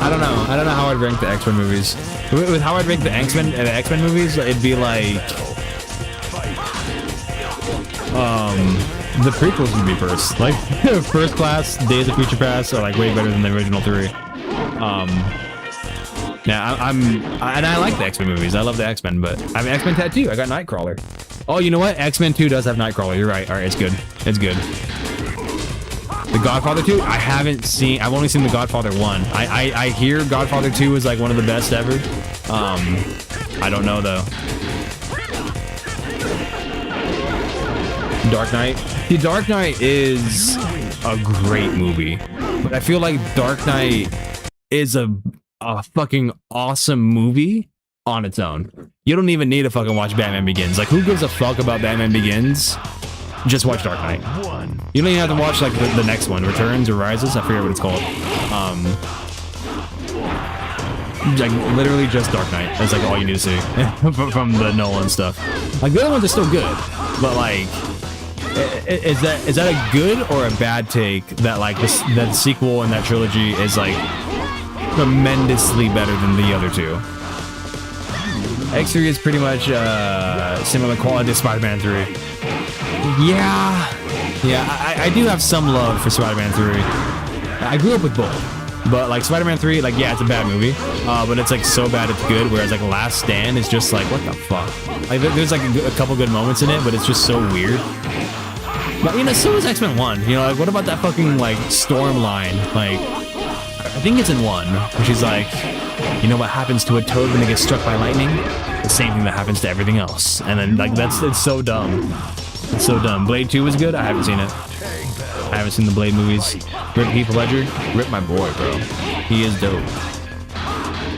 I don't know how I'd rank the X-Men movies. With how I'd rank the X-Men movies, it'd be like the prequels would be first. Like First Class, Days of Future Past are like way better than the original 3. Yeah, and I like the X-Men movies. I love the X-Men, but I have an X-Men tattoo. I got Nightcrawler. Oh, you know what? X-Men 2 does have Nightcrawler. You're right. All right, it's good. It's good. The Godfather 2, I haven't seen. I've only seen The Godfather 1. I hear Godfather 2 is like one of the best ever. I don't know though. Dark Knight. The Dark Knight is a great movie, but I feel like Dark Knight is a fucking awesome movie on its own. You don't even need to fucking watch Batman Begins. Like, who gives a fuck about Batman Begins? Just watch Dark Knight. You don't even have to watch like the next one, Returns or Rises. I forget what it's called. Like literally just Dark Knight. That's like all you need to see from the Nolan stuff. Like the other ones are still good, but like, is that a good or a bad take that like that sequel and that trilogy is like tremendously better than the other two? X3 is pretty much similar quality to Spider-Man 3. Yeah, I do have some love for Spider-Man 3. I grew up with both, but like Spider-Man 3, like yeah, it's a bad movie, but it's like so bad it's good. Whereas like Last Stand is just like, what the fuck? Like there's like a couple good moments in it, but it's just so weird. But you know, so is X-Men 1. You know, like what about that fucking like Storm line? Like I think it's in 1, where she's like, you know what happens to a toad when it gets struck by lightning? The same thing that happens to everything else. And then like it's so dumb. It's so dumb. Blade 2 is good. I haven't seen it. I haven't seen the Blade movies. Rip Heath Ledger. Rip my boy, bro. He is dope.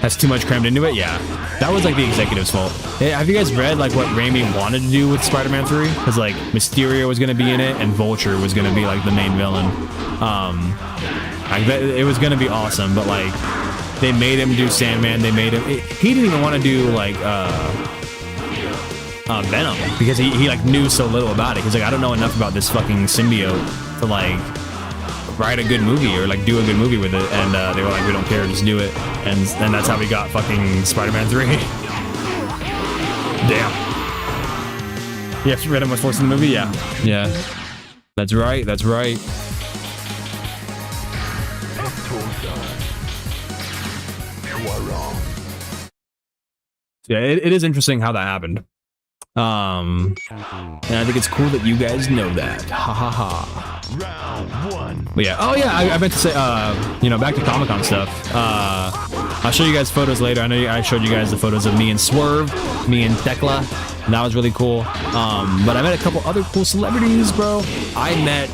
Has too much crammed into it? Yeah. That was like the executive's fault. Hey, have you guys read like what Raimi wanted to do with Spider-Man 3? Because like Mysterio was going to be in it and Vulture was going to be like the main villain. It was going to be awesome, but like they made him do Sandman. They made him. He didn't even want to do like Venom because he like knew so little about it. He's like, I don't know enough about this fucking symbiote to like write a good movie or like do a good movie with it. And they were like, we don't care, just do it. And that's how we got fucking Spider-Man 3. Damn. Yeah, Venom was forced in the movie. Yeah. That's right. That's right. Yeah, it is interesting how that happened. And I think it's cool that you guys know that. Ha ha ha. Round one. But yeah, oh yeah, I meant to say, you know, back to Comic-Con stuff. I'll show you guys photos later. I know I showed you guys the photos of me and Swerve, me and Tekla, and that was really cool. But I met a couple other cool celebrities, bro. I met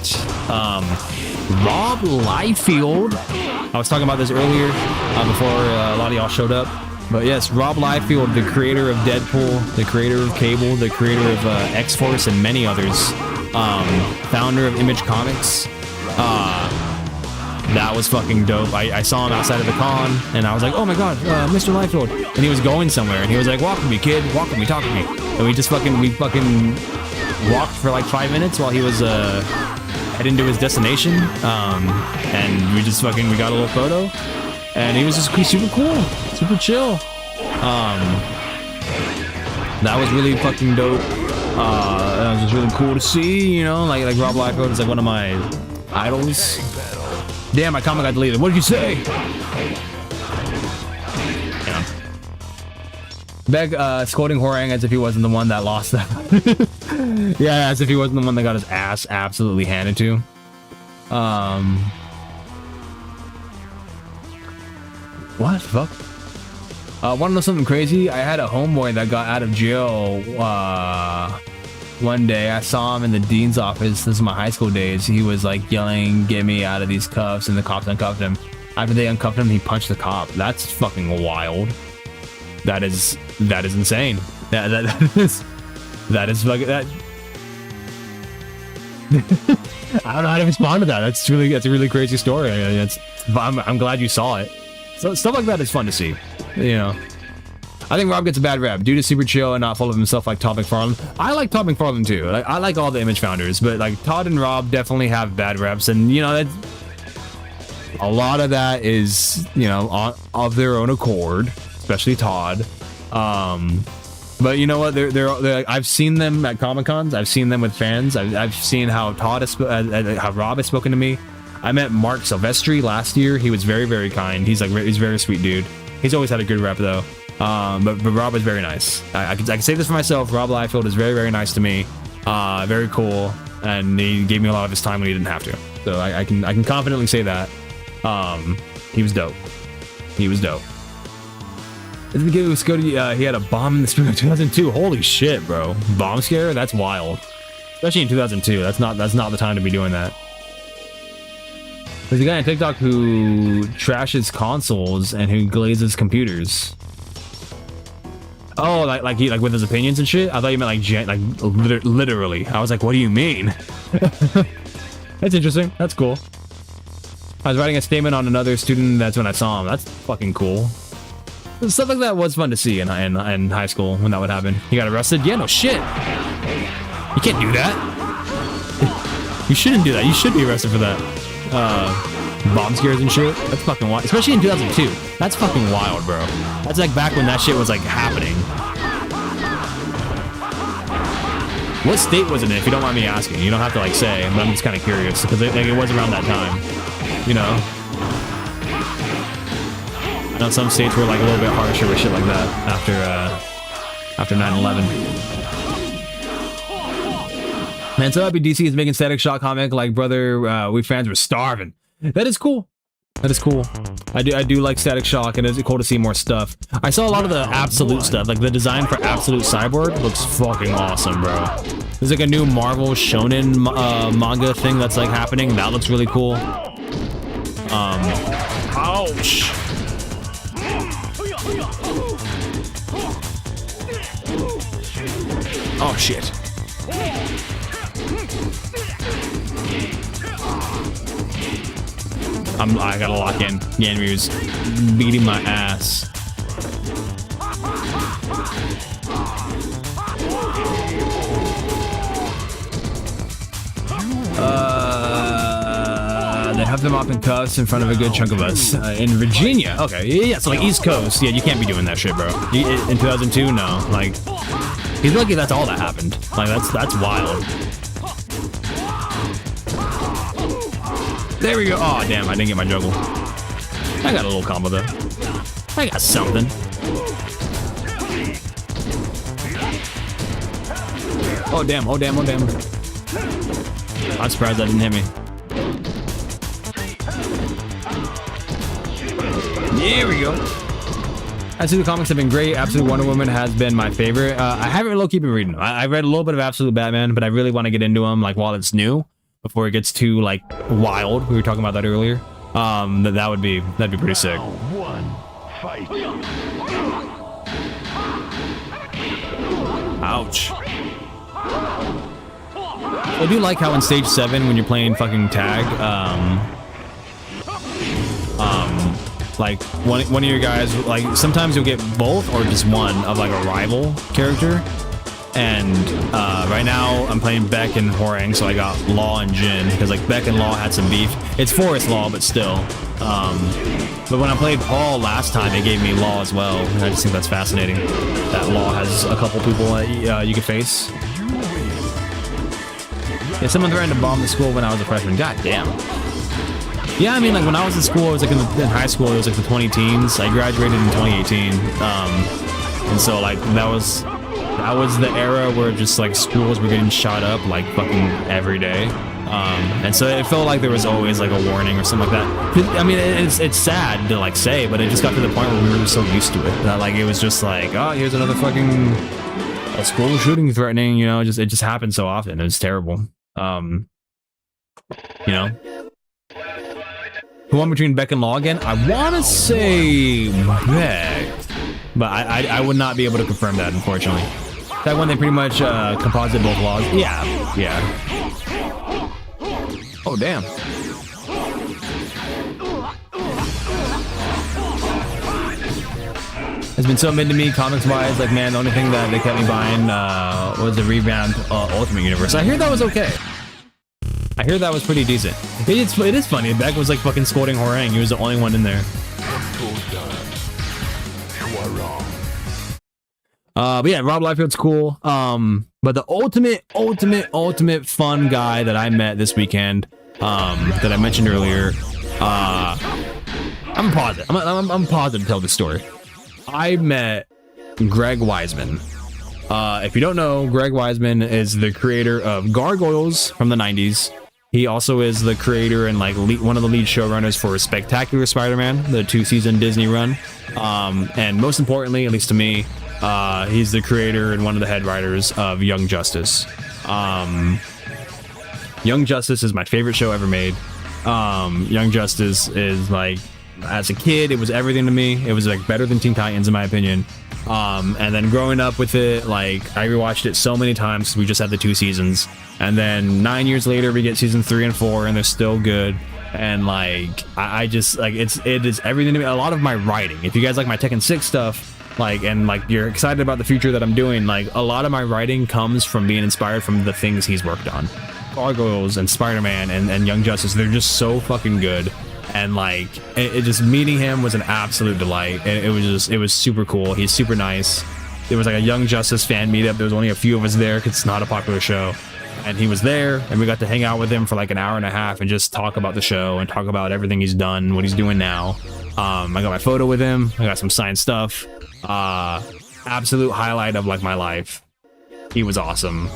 Rob Liefeld. I was talking about this earlier before a lot of y'all showed up. But yes, Rob Liefeld, the creator of Deadpool, the creator of Cable, the creator of X-Force, and many others. Founder of Image Comics. That was fucking dope. I saw him outside of the con, and I was like, oh my god, Mr. Liefeld. And he was going somewhere, and he was like, walk with me, kid. Walk with me, talk with me. And we fucking walked for like 5 minutes while he was heading to his destination. And we got a little photo. And he was just super cool, super chill. That was really fucking dope. That was just really cool to see, you know, like Rob Liefeld is like one of my idols. Damn, my comment got deleted. What did you say? Yeah. Beck scolding Horang as if he wasn't the one that lost that. Yeah, as if he wasn't the one that got his ass absolutely handed to. What the fuck? Want to know something crazy? I had a homeboy that got out of jail one day. I saw him in the dean's office. This is my high school days. He was like yelling, get me out of these cuffs, and the cops uncuffed him. After they uncuffed him, he punched the cop. That's fucking wild. That is insane. That is fucking that. I don't know how to respond to that. That's a really crazy story. I'm glad you saw it. So stuff like that is fun to see, you know. I think Rob gets a bad rap. Dude is super chill and not full of himself like Todd McFarlane. I like Todd McFarlane too. Like, I like all the Image founders, but like Todd and Rob definitely have bad reps, and you know, a lot of that is, you know, of their own accord, especially Todd. But you know what? They're I've seen them at Comic Cons. I've seen them with fans. I've seen how how Rob has spoken to me. I met Mark Silvestri last year. He was very, very kind. He's a very sweet dude. He's always had a good rep though. But Rob was very nice. I can say this for myself. Rob Liefeld is very, very nice to me. Very cool, and he gave me a lot of his time when he didn't have to. So I can confidently say that. He was dope. He was dope. At the beginning of Scotty, he had a bomb in the spring of 2002. Holy shit, bro! Bomb scare? That's wild. Especially in 2002. That's not the time to be doing that. There's a guy on TikTok who trashes consoles and who glazes computers. Oh, like with his opinions and shit. I thought you meant literally. I was like, what do you mean? That's interesting. That's cool. I was writing a statement on another student. That's when I saw him. That's fucking cool. Stuff like that was fun to see in high school when that would happen. You got arrested? Yeah, no shit. You can't do that. You shouldn't do that. You should be arrested for that. Bomb scares and shit. That's fucking wild. Especially in 2002. That's fucking wild, bro. That's like back when that shit was like happening. What state was it in, if you don't mind me asking? You don't have to like say, but I'm just kind of curious because it was around that time. You know? I know some states were like a little bit harsher with shit like that after 9/11. Man, so happy DC is making Static Shock comic like, brother, we fans were starving. That is cool. That is cool. I do like Static Shock, and it's cool to see more stuff. I saw a lot of the Absolute stuff, like the design for Absolute Cyborg looks fucking awesome, bro. There's like a new Marvel Shonen manga thing that's like happening. That looks really cool. Ouch. Oh shit. I gotta lock in. Ganryu's beating my ass. They have them up in cuffs in front of a good chunk of us. In Virginia. Okay, yeah, so like East Coast. Yeah, you can't be doing that shit, bro. In 2002, no. Like, he's lucky that's all that happened. Like, that's wild. There we go. Oh, damn, I didn't get my juggle. I got a little combo, though. I got something. Oh damn, oh damn, oh damn. I'm surprised that didn't hit me. There we go. Absolute Comics have been great. Absolute Wonder Woman has been my favorite. I haven't low-key been reading them. I read a little bit of Absolute Batman, but I really want to get into them like while it's new, before it gets too like wild. We were talking about that earlier. That'd be pretty sick. One fight. Ouch. I do like how in stage 7 when you're playing fucking tag, like one of your guys, like sometimes you'll get both or just one of like a rival character. And right now I'm playing Beck and Horang, so I got Law and Jin because like Beck and Law had some beef. It's Forest Law, but still. But when I played Paul last time, it gave me Law as well. And I just think that's fascinating. That Law has a couple people that you can face. Yeah, someone threatened to bomb the school when I was a freshman. God damn. Yeah, I mean, like when I was in school, it was like in high school, it was like the 20 teens. I graduated in 2018, and so like that was the era where just like schools were getting shot up like fucking every day. And so it felt like there was always like a warning or something like that. I mean, it's sad to like say, but it just got to the point where we were just so used to it that like it was just like, oh, here's another fucking a school shooting threatening. You know, it just happened so often. It was terrible. You know. Who won between Beck and Law again? I want to say Beck, but I would not be able to confirm that, unfortunately. That one they pretty much composite both laws. Yeah. Oh damn. It's been so mid to me comics wise. Like man, the only thing that they kept me buying was the revamped Ultimate Universe. I hear that was okay. I hear that was pretty decent. It is funny. Beck was like fucking scolding Horang. He was the only one in there. But yeah, Rob Liefeld's cool. But the ultimate fun guy that I met this weekend, that I mentioned earlier, I'm positive. I'm positive to tell this story. I met Greg Weisman. If you don't know, Greg Weisman is the creator of Gargoyles from the 90s. He also is the creator and like one of the lead showrunners for Spectacular Spider-Man, the 2-season Disney run. And most importantly, at least to me, he's the creator and one of the head writers of Young Justice. Young Justice is my favorite show ever made. Young Justice is like, as a kid, it was everything to me. It was like better than Teen Titans in my opinion. And then growing up with it, like I rewatched it so many times. We just had the 2 seasons, and then 9 years later we get season 3 and 4, and they're still good. And like I just like it is everything to me. A lot of my writing, if you guys like my Tekken 6 stuff, like and like you're excited about the future that I'm doing, like a lot of my writing comes from being inspired from the things he's worked on. Gargoyles and Spider-Man and Young Justice, they're just so fucking good. And like it just meeting him was an absolute delight. It was super cool. He's super nice. There was like a Young Justice fan meetup. There was only a few of us there because it's not a popular show, and he was there, and we got to hang out with him for like an hour and a half and just talk about the show and talk about everything he's done, what he's doing now. I got my photo with him. I got some signed stuff. Absolute highlight of like my life. He was awesome.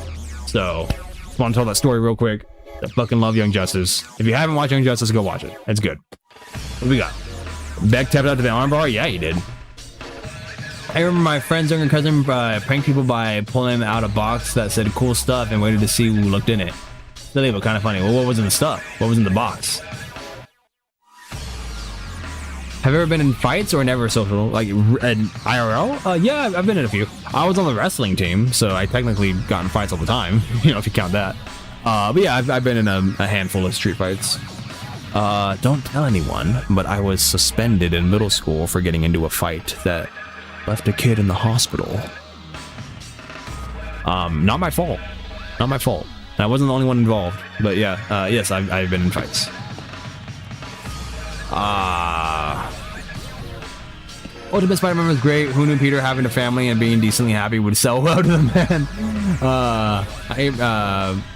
So just want to tell that story real quick. I fucking love Young Justice. If you haven't watched Young Justice, go watch it. It's good. What do we got? Beck tapped out to the armbar? Yeah, he did. I remember my friend's younger cousin pranked people by pulling out a box that said cool stuff and waited to see who looked in it. Silly, but kind of funny. Well, what was in the stuff? What was in the box? Have you ever been in fights or never social? Like an IRL? Yeah, I've been in a few. I was on the wrestling team, so I technically got in fights all the time, you know, if you count that. But yeah, I've been in a handful of street fights. Don't tell anyone, but I was suspended in middle school for getting into a fight that left a kid in the hospital. Not my fault. Not my fault. And I wasn't the only one involved. But yeah, yes, I've been in fights. Ultimate Spider-Man was great. Who knew Peter having a family and being decently happy would sell well to the man?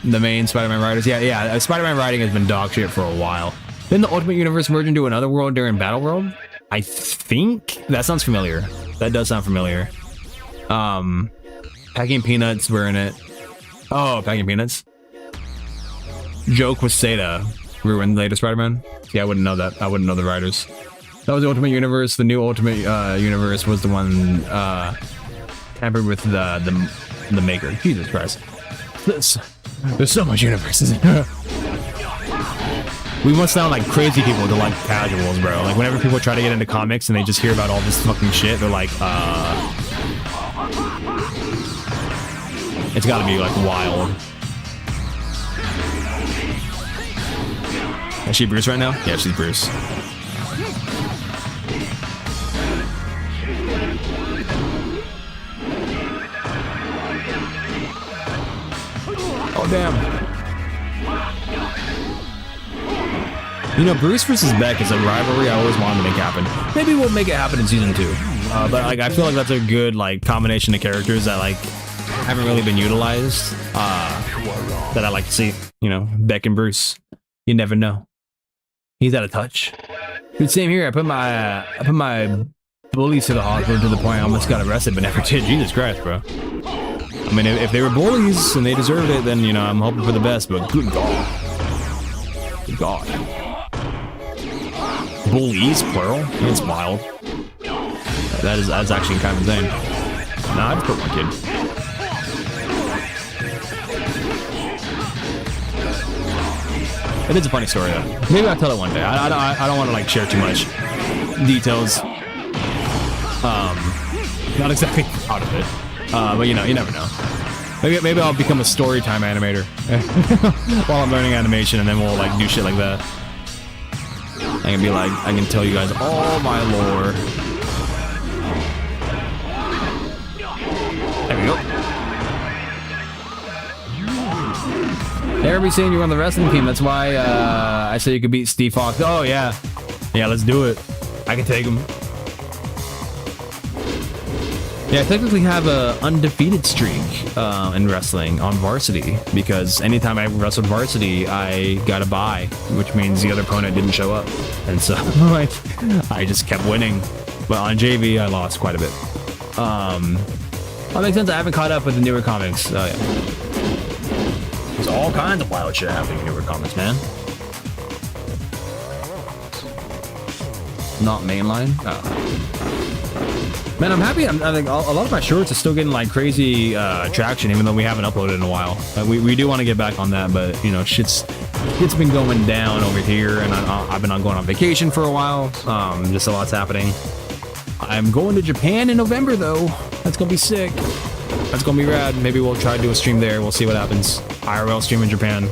The main Spider-Man writers. Yeah. Spider-Man writing has been dog shit for a while. Then the Ultimate Universe merged into another world during Battle World? I think that sounds familiar. That does sound familiar. Packing Peanuts were in it. Oh, packing peanuts. Joke with Seda ruined the latest Spider-Man. Yeah, I wouldn't know that. I wouldn't know the writers. That was the Ultimate Universe. The new Ultimate Universe was the one tampered with the maker. Jesus Christ. There's so much universes. We must sound like crazy people to like casuals, bro. Like whenever people try to get into comics and they just hear about all this fucking shit, they're like, it's gotta be like wild. Is she Bruce right now? Yeah, she's Bruce. Oh, damn. You know, Bruce versus Beck is a rivalry I always wanted to make happen. Maybe we'll make it happen in season 2. But like, I feel like that's a good like combination of characters that like haven't really been utilized. That I like to see. You know, Beck and Bruce. You never know. He's out of touch. Dude, same here. I put my bullies to the hospital to the point I almost got arrested, but never did. Jesus Christ, bro. I mean, if they were bullies and they deserved it, then you know I'm hoping for the best. But good God, good God. Bullies, plural. It's wild. That's actually kind of insane. Nah, I just put one kid. It is a funny story though. Maybe I'll tell it one day. I don't want to like share too much details. Not exactly out of it. But you know, you never know. Maybe I'll become a story time animator while I'm learning animation, and then we'll like do shit like that. I can be like, I can tell you guys all my lore. There we go. Everybody saying you're on the wrestling team. That's why I said you could beat Steve Fox. Oh yeah, yeah, let's do it. I can take him. Yeah, I technically have a undefeated streak in wrestling on varsity because anytime I wrestled varsity, I got a bye, which means the other opponent didn't show up, and so like I just kept winning. But on JV, I lost quite a bit. That makes sense. I haven't caught up with the newer comics. Oh yeah, there's all kinds of wild shit happening in newer comics, man. Not mainline. Man, I'm happy. I think a lot of my shorts are still getting like crazy traction, even though we haven't uploaded in a while. We do want to get back on that, but you know, shit's been going down over here, and I've been going on vacation for a while. Just a lot's happening. I'm going to Japan in November, though. That's gonna be sick. That's gonna be rad. Maybe we'll try to do a stream there. We'll see what happens. IRL stream in Japan.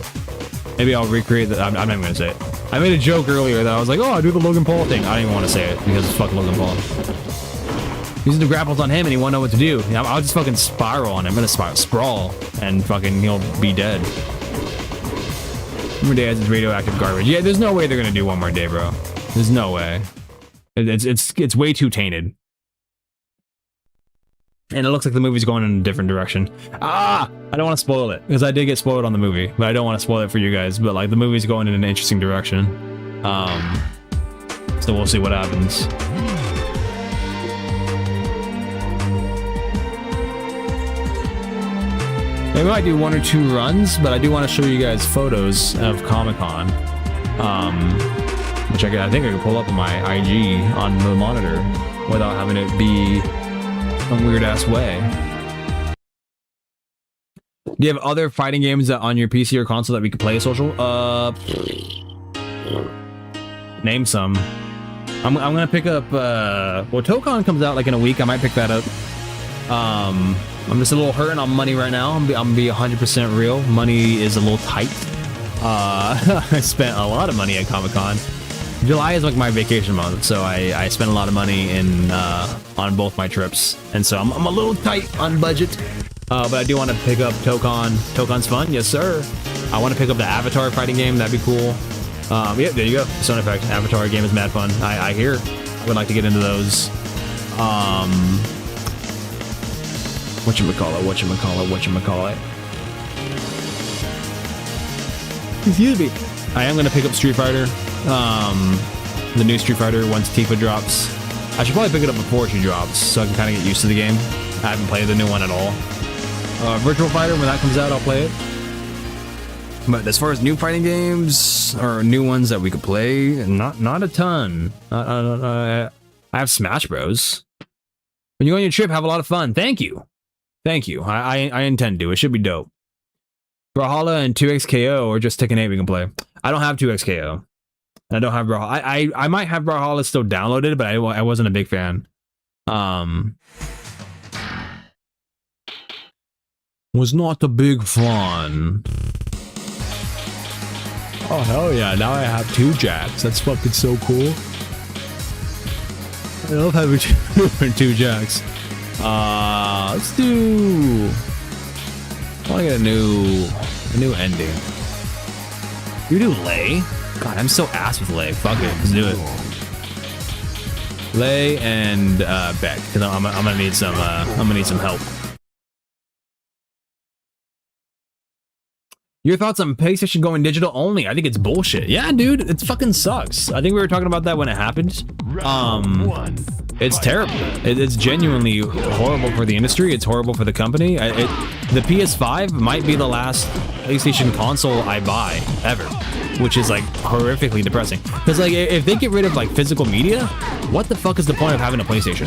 Maybe I'll recreate that. I'm not even gonna say it. I made a joke earlier that I was like, oh, I do the Logan Paul thing. I didn't even want to say it because it's fucking Logan Paul. Using the grapples on him and he won't know what to do. I'll just fucking spiral on him. I'm gonna sprawl and fucking he'll be dead. One more day as it's radioactive garbage. Yeah, there's no way they're gonna do one more day, bro. There's no way. It's way too tainted. And it looks like the movie's going in a different direction. I don't want to spoil it because I did get spoiled on the movie, but I don't want to spoil it for you guys. But like the movie's going in an interesting direction. So we'll see what happens. Maybe I might do 1 or 2 runs, but I do want to show you guys photos of Comic-Con, which I think I can pull up on my IG on the monitor without having it be some weird ass way. Do you have other fighting games that on your PC or console that we could play social? Name some. I'm gonna pick up. Well, Tekken comes out like in a week. I might pick that up. I'm just a little hurting on money right now. I'm gonna be 100% real. Money is a little tight. I spent a lot of money at Comic-Con. July is like my vacation month, so I spent a lot of money in on both my trips, and so I'm a little tight on budget. But I do want to pick up Tekken. Tekken's fun, yes sir. I want to pick up the Avatar fighting game. That'd be cool. Yeah, there you go. Sound effect. Avatar game is mad fun. I hear. I would like to get into those. Whatchamacallit. Excuse me. I am gonna pick up Street Fighter. The new Street Fighter once Tifa drops. I should probably pick it up before she drops so I can kind of get used to the game. I haven't played the new one at all. Virtual Fighter, when that comes out, I'll play it. But as far as new fighting games or new ones that we could play, not a ton. I have Smash Bros. When you go on your trip, have a lot of fun. Thank you. Thank you. I intend to. It should be dope. Brawlhalla and 2XKO or just Tekken 8 we can play. I don't have 2XKO. I don't have Brawlhalla. I might have Brawlhalla still downloaded, but I wasn't a big fan. Was not a big fan. Oh hell yeah, now I have 2 jacks. That's fucking so cool. I love having 2 jacks. Let's do... I wanna get a new ending. You do Lay? God, I'm so ass with Lay. Fuck it, let's do it. Lay and Beck, because I'm gonna need some help. Your thoughts on PlayStation going digital only? I think it's bullshit. Yeah, dude, it fucking sucks. I think we were talking about that when it happened. It's terrible. It's genuinely horrible for the industry. It's horrible for the company. The PS5 might be the last PlayStation console I buy ever, which is like horrifically depressing. Because like if they get rid of like physical media, what the fuck is the point of having a PlayStation?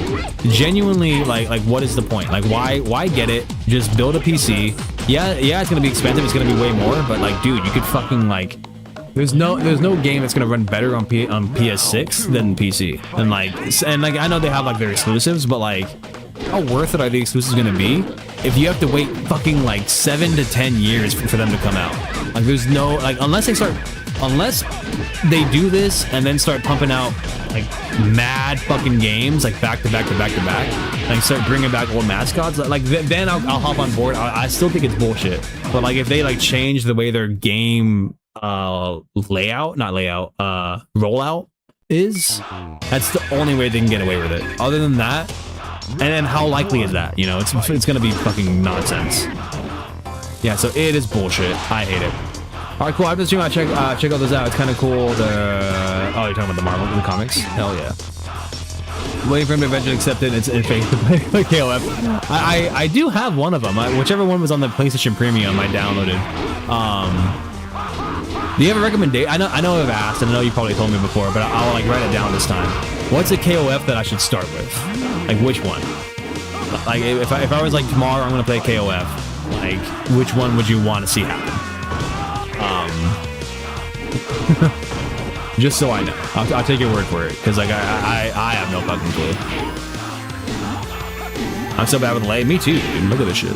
Genuinely, like what is the point? Like why get it? Just build a PC. Yeah, it's gonna be expensive. It's gonna be way more. But like, dude, you could fucking like. There's no game that's gonna run better on PS6 than PC. And like I know they have like their exclusives, but like, how worth it are the exclusives gonna be if you have to wait fucking like 7 to 10 years for them to come out? Like, there's no like unless they do this and then start pumping out like mad fucking games like back to back, like start bringing back old mascots. Like then I'll hop on board. I still think it's bullshit. But like if they like change the way their game rollout is, that's the only way they can get away with it. Other than that, and then how likely is that? You know, it's gonna be fucking nonsense. Yeah, so it is bullshit. I hate it. All right, cool. After the stream, I check all those out. It's kind of cool. Oh, you're talking about the Marvel, the comics? Hell yeah. Waiting for him to eventually accept it. It's fake to play KOF. I do have one of them. Whichever one was on the PlayStation Premium, I downloaded. Do you have a recommendation? I know I've asked, and I know you probably told me before, but I'll like write it down this time. What's a KOF that I should start with? Like which one? Like if I was like tomorrow I'm gonna play KOF, like which one would you want to see happen? Just so I know. I'll take your word for it, because like I have no fucking clue. I'm so bad with Lay. Me too, dude. Look at this shit.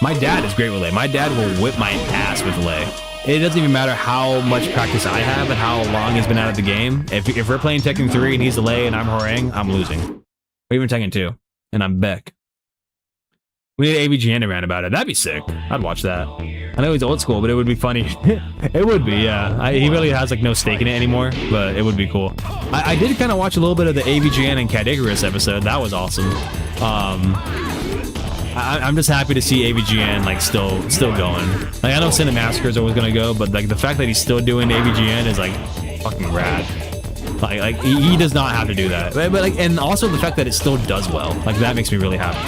My dad is great with Lay. My dad will whip my ass with Lay. It doesn't even matter how much practice I have and how long he's been out of the game. If we're playing Tekken 3 and he's a Lay and I'm Horang, I'm losing. Or even Tekken 2 and I'm Beck. We need AVGN around about it. That'd be sick. I'd watch that. I know he's old school, but it would be funny. It would be, yeah. He really has like no stake in it anymore, but it would be cool. I did kind of watch a little bit of the AVGN and Cadigarus episode. That was awesome. I'm just happy to see AVGN like still going. Like I know Cinemassacre is always gonna go, but like the fact that he's still doing AVGN is like fucking rad. Like he does not have to do that. But like, and also the fact that it still does well. Like that makes me really happy.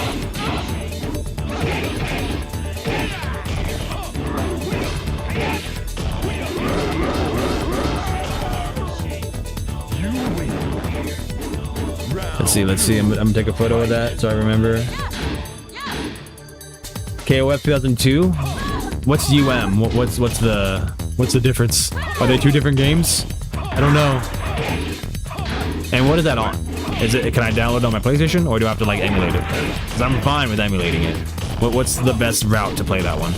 Let's see. I'm gonna take a photo of that so I remember. KOF 2002. What's UM? What's the difference? Are they 2 different games? I don't know. And what is that on? Can I download it on my PlayStation, or do I have to like emulate it? Because I'm fine with emulating it. What's the best route to play that one?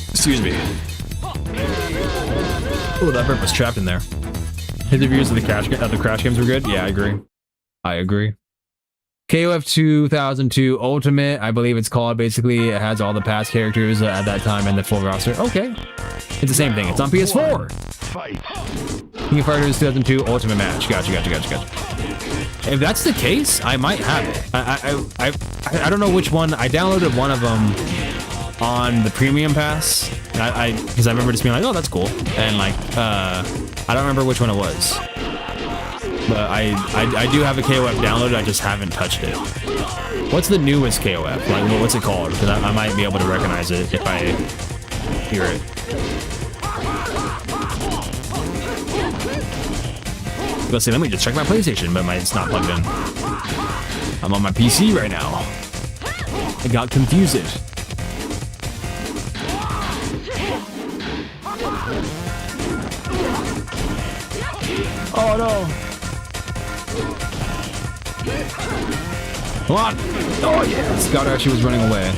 Excuse me. Oh, that bird was trapped in there. His reviews of the Crash games were good. Yeah, I agree. KOF 2002 Ultimate, I believe it's called. Basically, it has all the past characters at that time and the full roster. Okay, it's the same thing. It's on PS4. King of Fighters 2002 Ultimate Match. Gotcha. If that's the case, I might have it. I don't know which one. I downloaded one of them on the Premium Pass, because I remember just being like, oh, that's cool, and like I don't remember which one it was. But I do have a KOF downloaded. I just haven't touched it. What's the newest KOF? Like, what's it called? Because I might be able to recognize it if I hear it. Let's see. Let me just check my PlayStation, but it's not plugged in. I'm on my PC right now. I got confused. Oh no! Come on! Oh yeah! Scout actually was running away.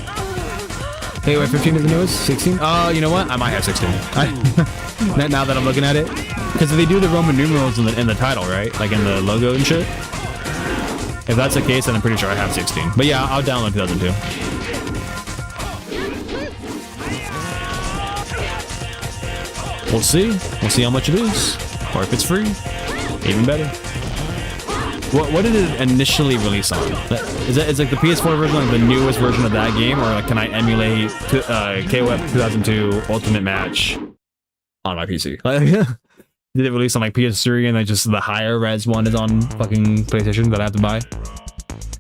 Hey, wait, 15 is the newest? 16? Oh, you know what? I might have 16. Now that I'm looking at it. Because they do the Roman numerals in the title, right? Like in the logo and shit. If that's the case, then I'm pretty sure I have 16. But yeah, I'll download 2002. We'll see. We'll see how much it is. Or if it's free. Even better. What did it initially release on? Is like the PS4 version, like the newest version of that game, or like can I emulate KOF 2002 Ultimate Match on my PC? Did it release on like PS3 and like just the higher res one is on fucking PlayStation that I have to buy?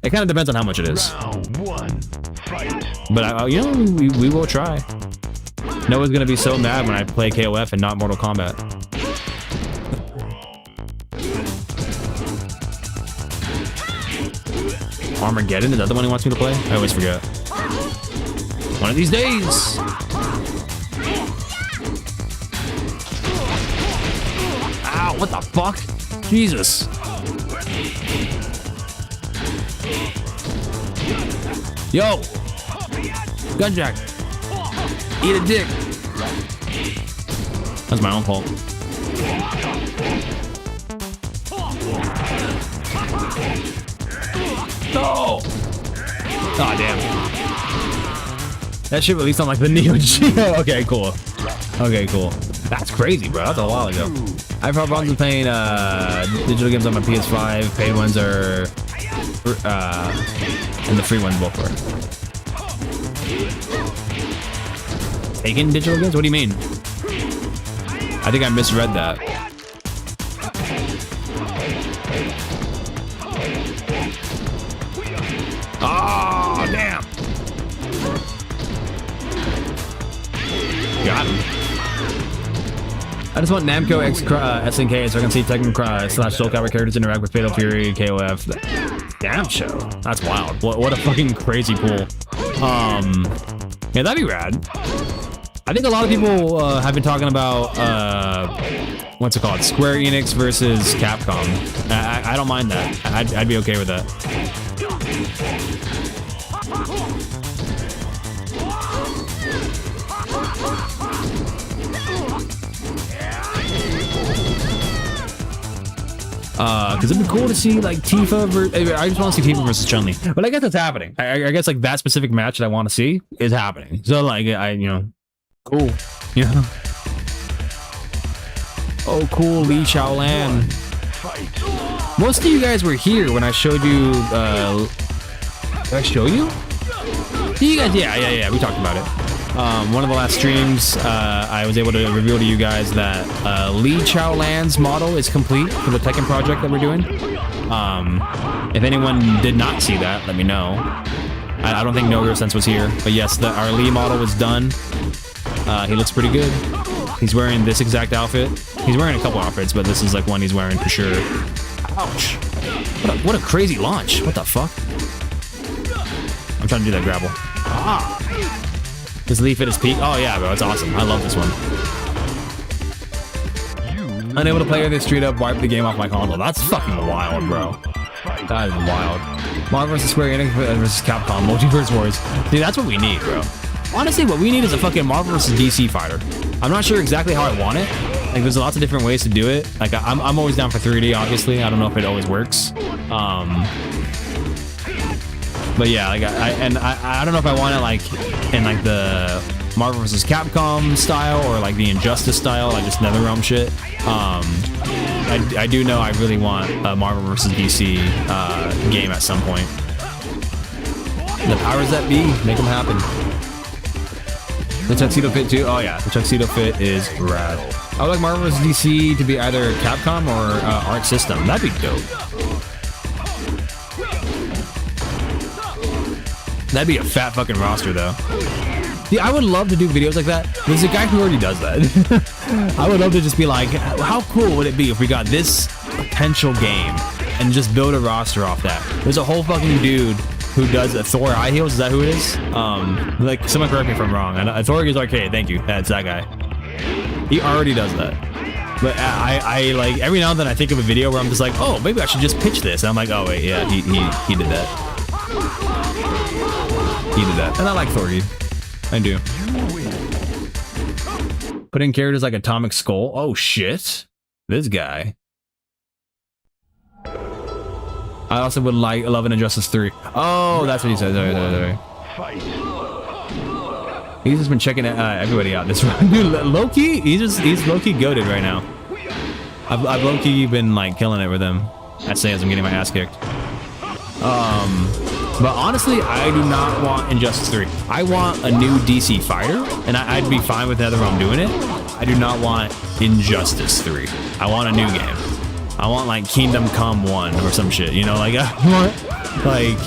It kind of depends on how much it is. Round 1, fight. But you know, we will try. Noah's gonna be so mad when I play KOF and not Mortal Kombat. Armageddon, is that the one he wants me to play? I always forget. One of these days! Ow, what the fuck? Jesus. Yo! Gunjack! Eat a dick! That's my own fault. No! Oh, damn. That shit released on like the Neo Geo. Okay, cool. Okay, cool. That's crazy, bro. That's a while ago. I've had problems with playing digital games on my PS5. Paid ones are... and the free ones both are. Taken digital games? What do you mean? I think I misread that. Oh, damn. Got him. I just want Namco X SNK so I can see Tekken / Soul Calibur characters interact with Fatal Fury, KOF. Damn show. That's wild. What a fucking crazy pool. Yeah, that'd be rad. I think a lot of people have been talking about what's it called? Square Enix versus Capcom. I don't mind that. I'd be okay with that. Because it'd be cool to see like Tifa. I just want to see Tifa versus Chun-Li, but I guess it's happening. I guess like that specific match that I want to see is happening. So like cool. Yeah. Oh, cool, Lee Shaolan. Most of you guys were here when I showed you. Did I show you? You guys, yeah. We talked about it. One of the last streams, I was able to reveal to you guys that Lee Chaolan's model is complete for the Tekken project that we're doing. If anyone did not see that, let me know. I don't think No Real Sense was here, but yes, our Lee model was done. He looks pretty good. He's wearing this exact outfit. He's wearing a couple outfits, but this is like one he's wearing for sure. Ouch. What a crazy launch. What the fuck? I'm trying to do that grapple. Ah. Does Leaf at his peak? Oh yeah, bro, it's awesome. I love this one. Unable to play this straight up wipe the game off my console. That's fucking wild, bro. That is wild. Marvel vs. Square Enix versus Capcom Multiverse Wars. Dude, that's what we need, bro. Honestly, what we need is a fucking Marvel vs. DC fighter. I'm not sure exactly how I want it. Like, there's lots of different ways to do it. Like, I'm always down for 3D, obviously. I don't know if it always works. But yeah, like I don't know if I want it like in like the Marvel vs. Capcom style or like the Injustice style, like just NetherRealm shit. I do know I really want a Marvel vs. DC game at some point. The powers that be, make them happen. The tuxedo fit too. Oh yeah, the tuxedo fit is rad. I would like Marvel vs. DC to be either Capcom or Arc System. That'd be dope. That'd be a fat fucking roster, though. Yeah, I would love to do videos like that. There's a guy who already does that. I would love to just be like, how cool would it be if we got this potential game and just build a roster off that? There's a whole fucking dude who does Thor High Heels. Is that who it is? Like, someone correct me if I'm wrong. Thor Gears Arcade. Thank you. That's that guy. He already does that. But I like every now and then I think of a video where I'm just like, oh, maybe I should just pitch this. And I'm like, oh wait, yeah, he did that. He did that. And I like Thorgy. I do. Put in characters like Atomic Skull. Oh shit. This guy. I also would love an Injustice 3. Oh, that's what he said. Sorry. He's just been checking everybody out this run. Dude, low-key, he's low-key goated right now. I've low-key been like killing it with him. I say as I'm getting my ass kicked. But honestly, I do not want Injustice 3. I want a new DC fighter, and I'd be fine with NetherRealm doing it. I do not want Injustice 3. I want a new game. I want like Kingdom Come 1 or some shit, you know, like I want, like,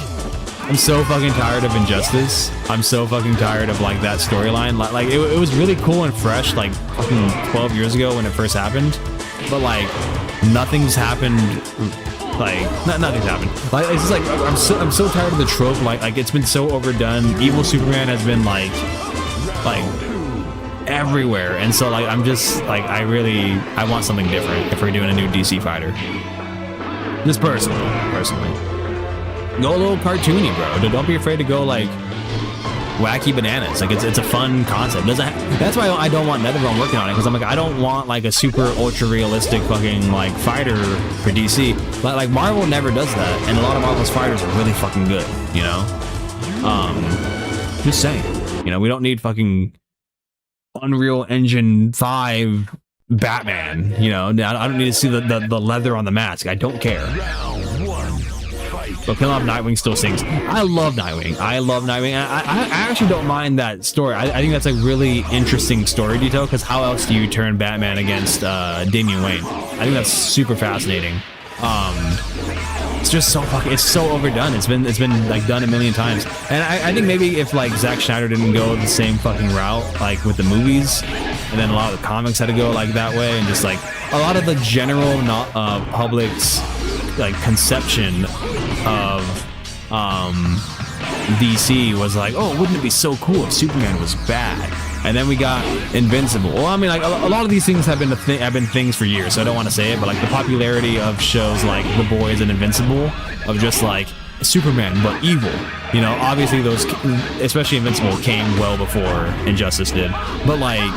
I'm so fucking tired of Injustice. I'm so fucking tired of like that storyline. Like it was really cool and fresh like fucking 12 years ago when it first happened, but like nothing's happened. Like nothing's happened. Like it's just like I'm so tired of the trope. Like it's been so overdone. Evil Superman has been like everywhere, and so like I'm just like I want something different if we're doing a new DC fighter. Just personally. Go a little cartoony, bro. Don't be afraid to go like wacky bananas. Like it's a fun concept. That's why I don't want NetherRealm working on it, because I'm like I don't want like a super ultra realistic fucking like fighter for DC. But like Marvel never does that, and a lot of Marvel's fighters are really fucking good. You know, just saying. You know, we don't need fucking Unreal Engine 5 Batman. You know, I don't need to see the leather on the mask. I don't care. But Killing Off Nightwing still sings. I love Nightwing. I actually don't mind that story. I think that's a really interesting story detail, because how else do you turn Batman against Damian Wayne? I think that's super fascinating. It's just so fucking, it's so overdone. It's been like done a million times. And I think maybe if like Zack Snyder didn't go the same fucking route like with the movies, and then a lot of the comics had to go like that way, and just like a lot of the general public's like conception of DC was like, oh, wouldn't it be so cool if Superman was bad? And then we got Invincible. Well, I mean, like a lot of these things have been things for years, so I don't want to say it, but like the popularity of shows like The Boys and Invincible, of just like Superman but evil. You know, obviously those, especially Invincible, came well before Injustice did. But like,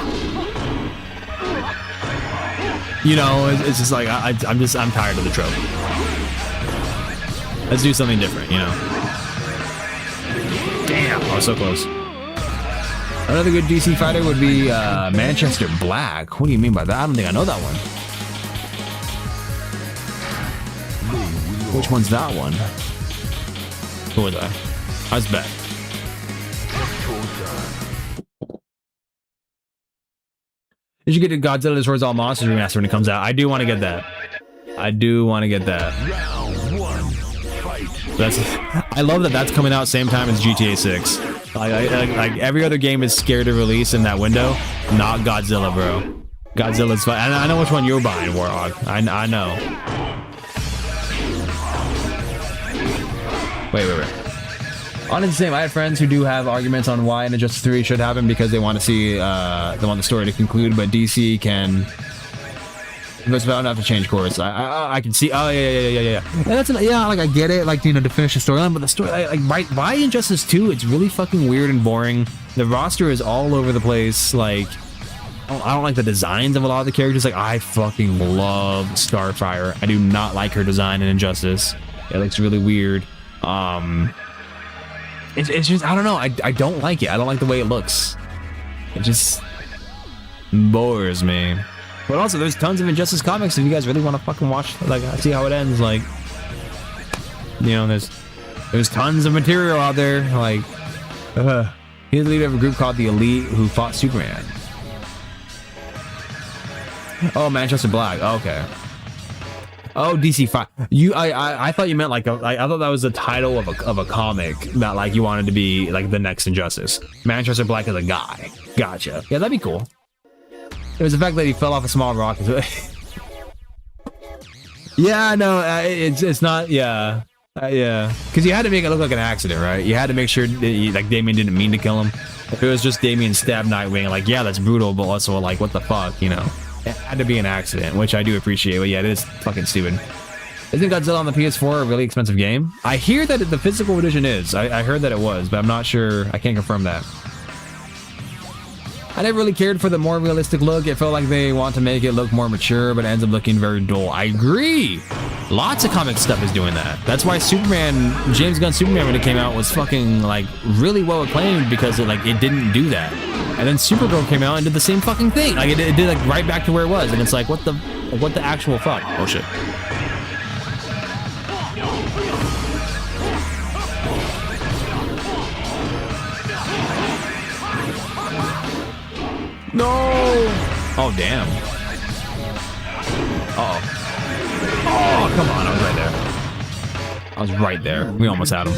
you know, it's just like I'm tired of the trope. Let's do something different, you know. Damn, I was so close. Another good DC fighter would be Manchester Black. What do you mean by that? I don't think I know that one. Which one's that one? Who was I? I was Bet. You should get a Godzilla Destroys All Monsters remaster when it comes out. I do want to get that. I love that that's coming out same time as GTA 6. Like every other game is scared to release in that window. Not Godzilla, bro. Godzilla's fine. I know which one you're buying, Warhawk. I know. Wait. On the same, I had friends who do have arguments on why Injustice 3 should happen, because they want to see they want the story to conclude, but DC can. But I don't have to change course. I can see. Oh yeah. And that's like I get it. Like, you know, to finish the storyline, but the story like by Injustice 2, it's really fucking weird and boring. The roster is all over the place. Like, I don't like the designs of a lot of the characters. Like, I fucking love Starfire. I do not like her design in Injustice. It looks really weird. It's just, I don't know. I don't like it. I don't like the way it looks. It just bores me. But also, there's tons of Injustice comics if you guys really want to fucking watch, like, see how it ends. Like, you know, there's tons of material out there. Like, he's the leader of a group called the Elite who fought Superman. Oh, Manchester Black. Okay. Oh, DC 5. I thought you meant like I thought that was the title of a comic that like you wanted to be like the next Injustice. Manchester Black is a guy. Gotcha. Yeah, that'd be cool. It was the fact that he fell off a small rock. Yeah, no, it's not. Yeah, yeah. Because you had to make it look like an accident, right? You had to make sure that like Damien didn't mean to kill him. If it was just Damien stabbed Nightwing, like yeah, that's brutal, but also like what the fuck, you know? It had to be an accident, which I do appreciate. But yeah, it is fucking stupid. Isn't Godzilla on the PS4 a really expensive game? I hear that the physical edition is. I heard that it was, but I'm not sure. I can't confirm that. I never really cared for the more realistic look. It felt like they want to make it look more mature, but it ends up looking very dull. I agree. Lots of comic stuff is doing that. That's why Superman, James Gunn's Superman when it came out was fucking like really well acclaimed because it didn't do that. And then Supergirl came out and did the same fucking thing. Like it did like right back to where it was. And it's like what the actual fuck? Oh shit. No! Oh, damn. Uh-oh. Oh, come on. I was right there. I was right there. We almost had him.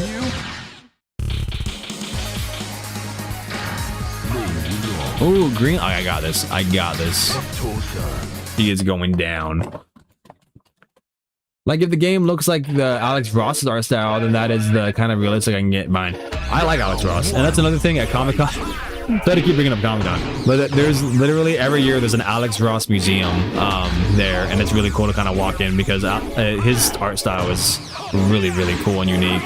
Ooh, green. Oh, I got this. I got this. He is going down. Like, if the game looks like the Alex Ross's art style, then that is the kind of realistic I can get mine. I like Alex Ross. And that's another thing at Comic-Con. Glad to keep bringing up Comic-Con, but there's literally every year there's an Alex Ross museum there, and it's really cool to kind of walk in because his art style is really, really cool and unique.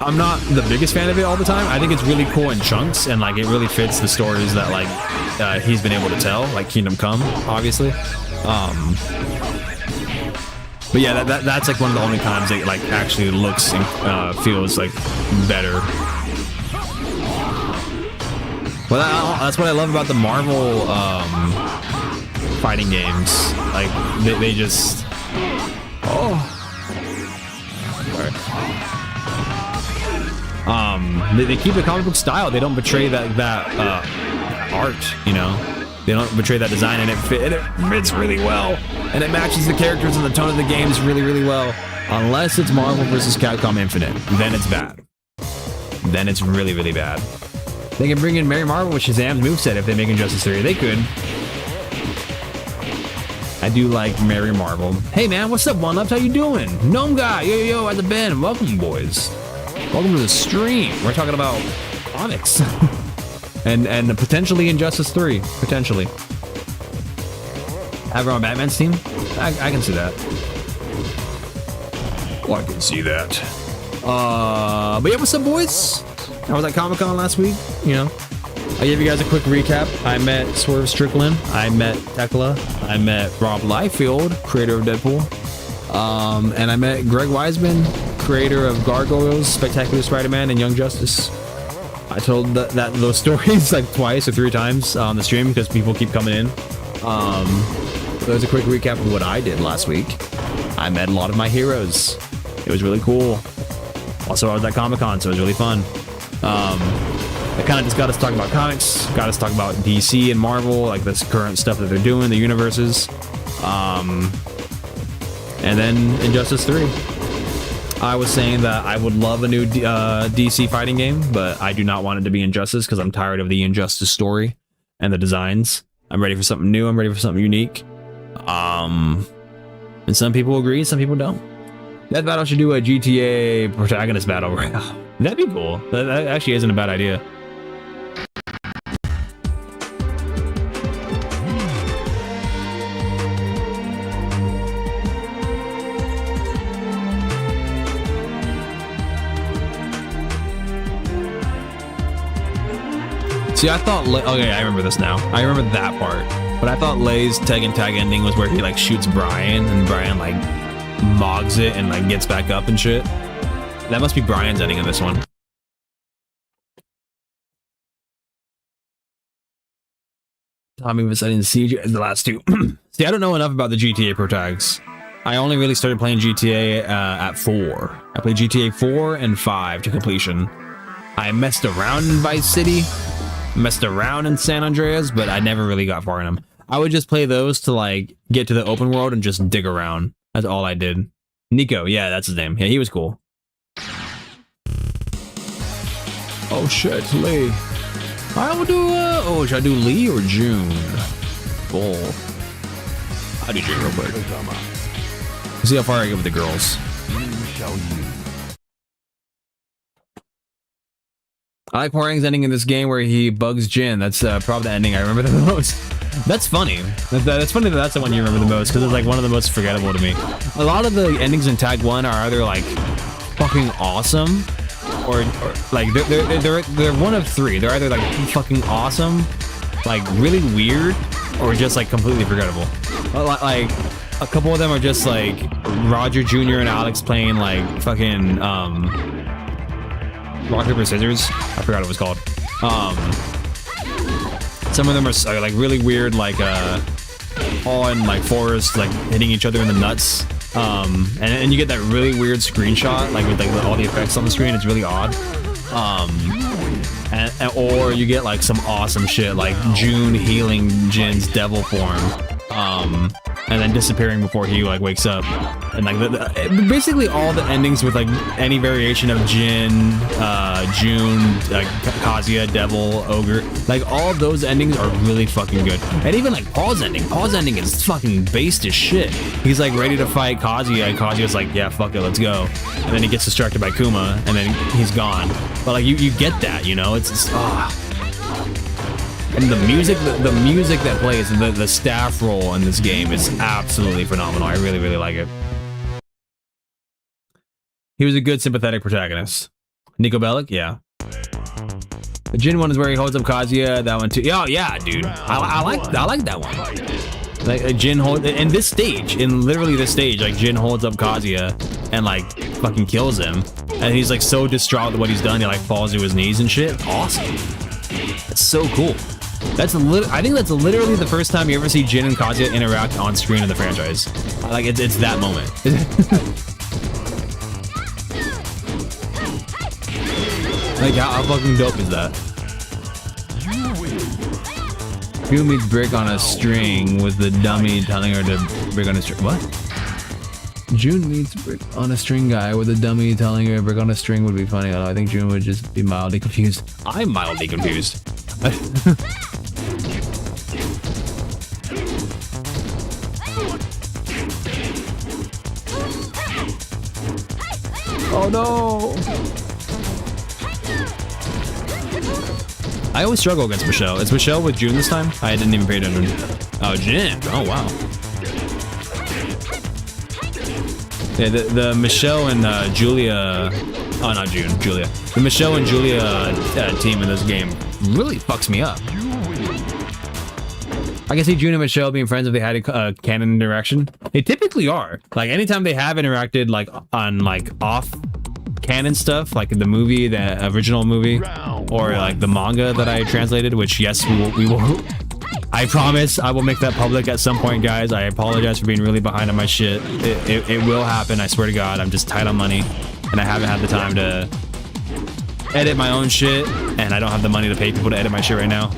I'm not the biggest fan of it all the time. I think it's really cool in chunks, and like it really fits the stories that like he's been able to tell, like Kingdom Come, obviously. But yeah, that's like one of the only times it like actually looks and feels like better. Well, that's what I love about the Marvel fighting games. Like they just they keep the comic book style. They don't betray that art, you know. They don't betray that design, and it fits really well, and it matches the characters and the tone of the games really, really well. Unless it's Marvel vs. Capcom Infinite, then it's bad. Then it's really, really bad. They can bring in Mary Marvel with Shazam's moveset if they make Injustice 3. They could. I do like Mary Marvel. Hey man, what's up, One Up? How you doing? Gnome Guy, yo, at the bend. Welcome, boys. Welcome to the stream. We're talking about comics. and potentially Injustice 3. Potentially. Have her on Batman's team? I can see that. Well, I can see that. But yeah, what's up, boys? I was at Comic-Con last week, you know. I gave you guys a quick recap. I met Swerve Strickland. I met Tekla. I met Rob Liefeld, creator of Deadpool. And I met Greg Weisman, creator of Gargoyles, Spectacular Spider-Man, and Young Justice. I told those stories like twice or 3 times on the stream because people keep coming in. There's a quick recap of what I did last week. I met a lot of my heroes. It was really cool. Also, I was at Comic-Con, so it was really fun. It kind of just got us talking about comics, got us talking about DC and Marvel, like this current stuff that they're doing, the universes. And then Injustice 3. I was saying that I would love a new DC fighting game, but I do not want it to be Injustice because I'm tired of the Injustice story and the designs. I'm ready for something new. I'm ready for something unique. And some people agree, some people don't. Death Battle should do a GTA protagonist battle royale. That'd be cool. That actually isn't a bad idea. See, I thought... Okay, I remember this now. I remember that part. But I thought Lay's Tekken tag ending was where he, like, shoots Brian, and Brian, like, mogs it and, like, gets back up and shit. That must be Brian's ending in this one. Tommy was setting the siege in the last 2. See, I don't know enough about the GTA Pro tags. I only really started playing GTA at 4. I played GTA 4 and 5 to completion. I messed around in Vice City, messed around in San Andreas, but I never really got far in them. I would just play those to like get to the open world and just dig around. That's all I did. Nico, yeah, that's his name. Yeah, he was cool. Oh shit, Lee. I will do should I do Lee or June? Bull. I'll do June real quick. See how far I get with the girls. I like Hwoarang's ending in this game where he bugs Jin. That's probably the ending I remember the most. That's funny. That's funny that that's the one you remember the most because it's like one of the most forgettable to me. A lot of the endings in Tag 1 are either like fucking awesome or like they're one of three. They're either like fucking awesome, like really weird, or just like completely forgettable. Like a couple of them are just like Roger Jr. and Alex playing like fucking rock paper scissors. I forgot what it was called. Some of them are like really weird, like all in like forest, like hitting each other in the nuts. And you get that really weird screenshot, like with like all the effects on the screen. It's really odd. Or you get like some awesome shit, like June healing Jin's devil form, and then disappearing before he like wakes up. And like basically all the endings with like any variation of Jin, June, like Kazuya, devil, ogre, like all of those endings are really fucking good. And even like Paul's ending is fucking based as shit. He's like ready to fight Kazuya, and Kazuya's like, yeah, fuck it, let's go. And then he gets distracted by Kuma, and then he's gone. But like you get that, you know, it's just, and the music that plays, and the staff roll in this game is absolutely phenomenal. I really, really like it. He was a good sympathetic protagonist. Nico Bellic, yeah. The Jin one is where he holds up Kazuya. That one too. Oh yeah, dude. I like that one. Like Jin in this stage, in literally this stage, like Jin holds up Kazuya and like fucking kills him, and he's like so distraught with what he's done. He like falls to his knees and shit. Awesome. That's so cool. I think that's literally the first time you ever see Jin and Kazuya interact on screen in the franchise. Like it's that moment. Like how fucking dope is that? June meets Brick on a string with the dummy telling her to Brick on a string. What? June meets Brick on a string guy with a dummy telling her Brick on a string would be funny. Although I think June would just be mildly confused. I'm mildly confused. Oh no! I always struggle against Michelle. Is Michelle with June this time? I didn't even pay attention. Oh, Jin. Oh, wow. Yeah, the Michelle and Julia... Oh, not June. Julia. The Michelle and Julia team in this game really fucks me up. I can see June and Michelle being friends if they had a canon interaction. They typically are. Like, anytime they have interacted, like, on, like, off canon stuff, like the movie, the original movie, or like the manga that I translated, which yes, we will. I promise I will make that public at some point, guys. I apologize for being really behind on my shit. It will happen. I swear to God. I'm just tight on money, and I haven't had the time to edit my own shit, and I don't have the money to pay people to edit my shit right now.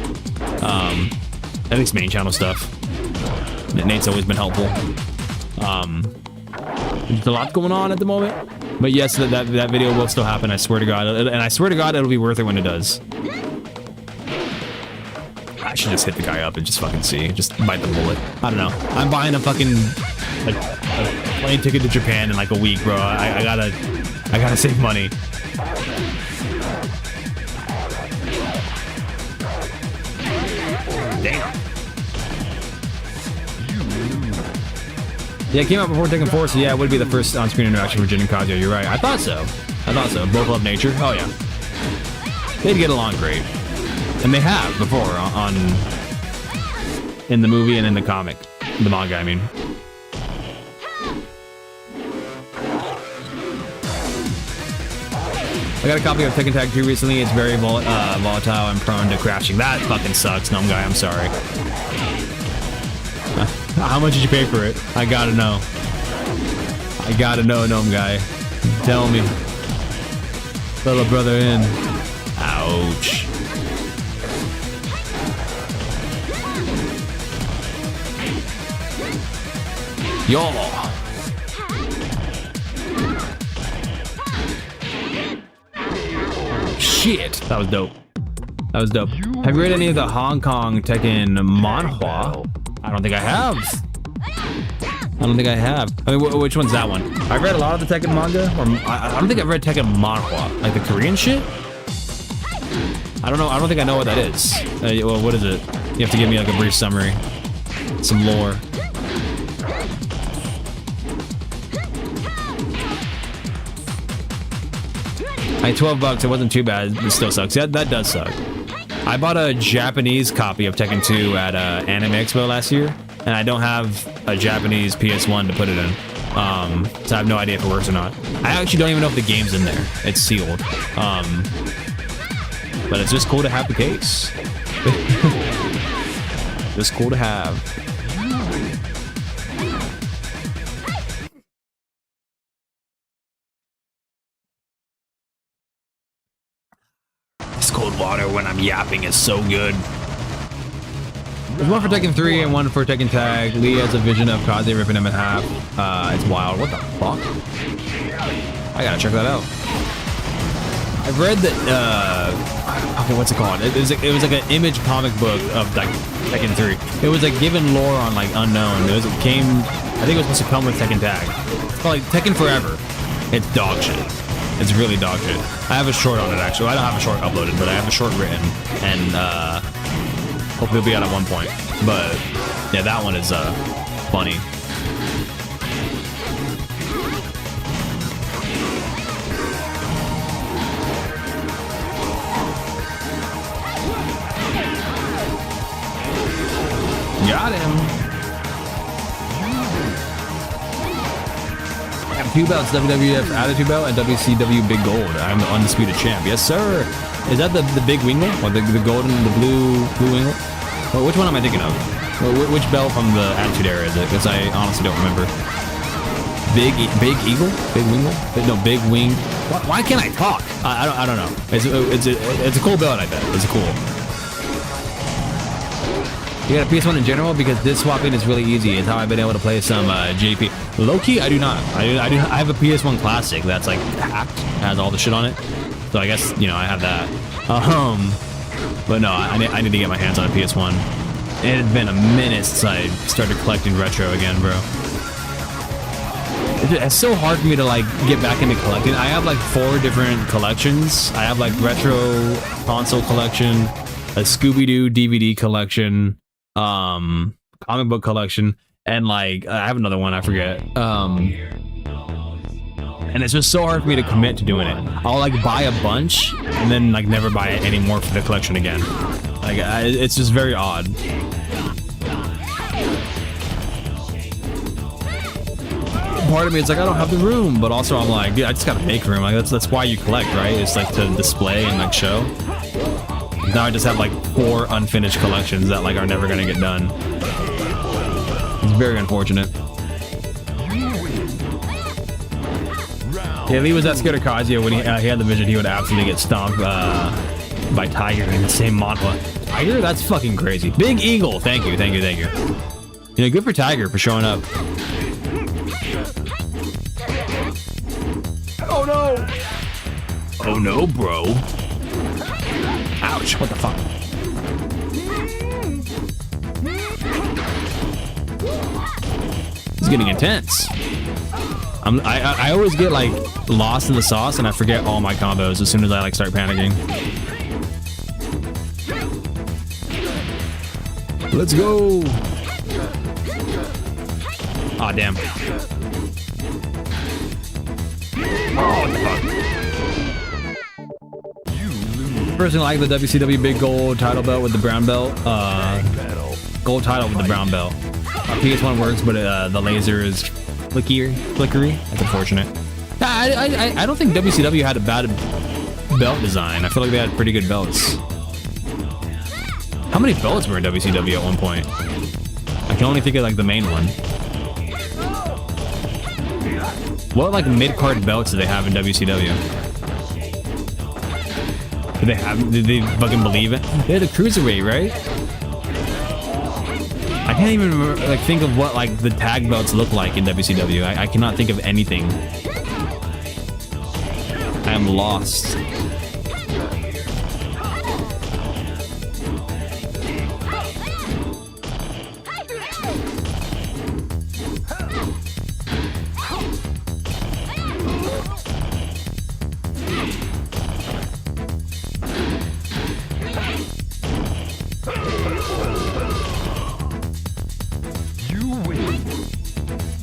At least main channel stuff. Nate's always been helpful. There's a lot going on at the moment. But yes, that video will still happen, I swear to God. And I swear to God, it'll be worth it when it does. I should just hit the guy up and just fucking see. Just bite the bullet. I don't know. I'm buying a fucking a plane ticket to Japan in like a week, bro. I gotta save money. Damn. Yeah, it came out before Tekken 4, so yeah, it would be the first on-screen interaction with Jin and Kazuya. You're right. I thought so. Both love nature. Oh, yeah. They'd get along great. And they have before in the movie and in the comic. The manga, I mean. I got a copy of Tekken Tag 2 recently. It's very volatile and prone to crashing. That fucking sucks, Gnome Guy. I'm sorry. How much did you pay for it? I gotta know. I gotta know, Gnome Guy. Tell me. Little brother in. Ouch. Yo. Shit, that was dope. That was dope. Have you read any of the Hong Kong Tekken manhwa? I don't think I have. I don't think I have. I mean, which one's that one? I've read a lot of the Tekken manga. Or I don't think I've read Tekken manhwa, like the Korean shit. I don't know. I don't think I know what that is. Well, what is it? You have to give me like a brief summary, some lore. Like $12, it wasn't too bad. It still sucks. That does suck. I bought a Japanese copy of Tekken 2 at Anime Expo last year, and I don't have a Japanese PS1 to put it in. So I have no idea if it works or not. I actually don't even know if the game's in there. It's sealed. But it's just cool to have the case. Just cool to have. This cold water when I'm yapping is so good. There's one for Tekken 3 and one for Tekken Tag. Lee has a vision of Kaze ripping him in half. It's wild. What the fuck? I gotta check that out. I've read that, okay, what's it called? It was like an image comic book of like Tekken 3. It was like given lore on like Unknown. I think it was supposed to come with Tekken Tag. It's called like Tekken Forever. It's dog shit. It's really dog shit. I have a short on it actually. I don't have a short uploaded, but I have a short written, and hopefully it'll be out at one point. But yeah, that one is funny. Got him. I have 2 belts, WWF Attitude Belt and WCW Big Gold. I'm the undisputed champ. Yes, sir. Is that the big winglet? Or the golden, the blue winglet? Well, which one am I thinking of? Which belt from the Attitude Era is it? Because I honestly don't remember. Big eagle? Big winglet? No, big wing. Why can't I talk? I don't know. It's a cool belt, I bet. It's cool. You got a PS1 in general? Because disc swapping is really easy. It's how I've been able to play some JP. Low-key, I do not. I have a PS1 Classic that's like hacked, has all the shit on it. So I guess, you know, I have that. But no, I need to get my hands on a PS1. It had been a minute since I started collecting retro again, bro. It's so hard for me to like get back into collecting. I have like 4 different collections. I have like retro console collection, a Scooby-Doo DVD collection, comic book collection, and like I have another one I forget. And it's just so hard for me to commit to doing it. I'll like buy a bunch and then like never buy it anymore for the collection again. Like it's just very odd. Part of me it's like I don't have the room, but also I'm like, dude, I just gotta make room. Like that's why you collect, right? It's like to display and like show. Now I just have like 4 unfinished collections that like are never gonna get done. It's very unfortunate. Yeah, if he was that scared of Kazuya when he had the vision, he would absolutely get stomped by Tiger in the same manhwa. Tiger? That's fucking crazy. Big Eagle. Thank you. You know, good for Tiger for showing up. Oh no! Oh no, bro. Ouch, what the fuck? It's getting intense. I always get like lost in the sauce and I forget all my combos as soon as I like start panicking. Let's go. Aw, damn. Oh, what the fuck? Personally, like the WCW Big Gold title belt with the brown belt. Gold title with the brown belt. PS1 works, but the laser is flickery. That's unfortunate. I don't think WCW had a bad belt design. I feel like they had pretty good belts. How many belts were in WCW at one point? I can only think of like the main one. What like mid-card belts do they have in WCW? Did they fucking believe it? They had a cruiserweight, right? I can't even remember, like think of what like the tag belts look like in WCW. I cannot think of anything. I am lost.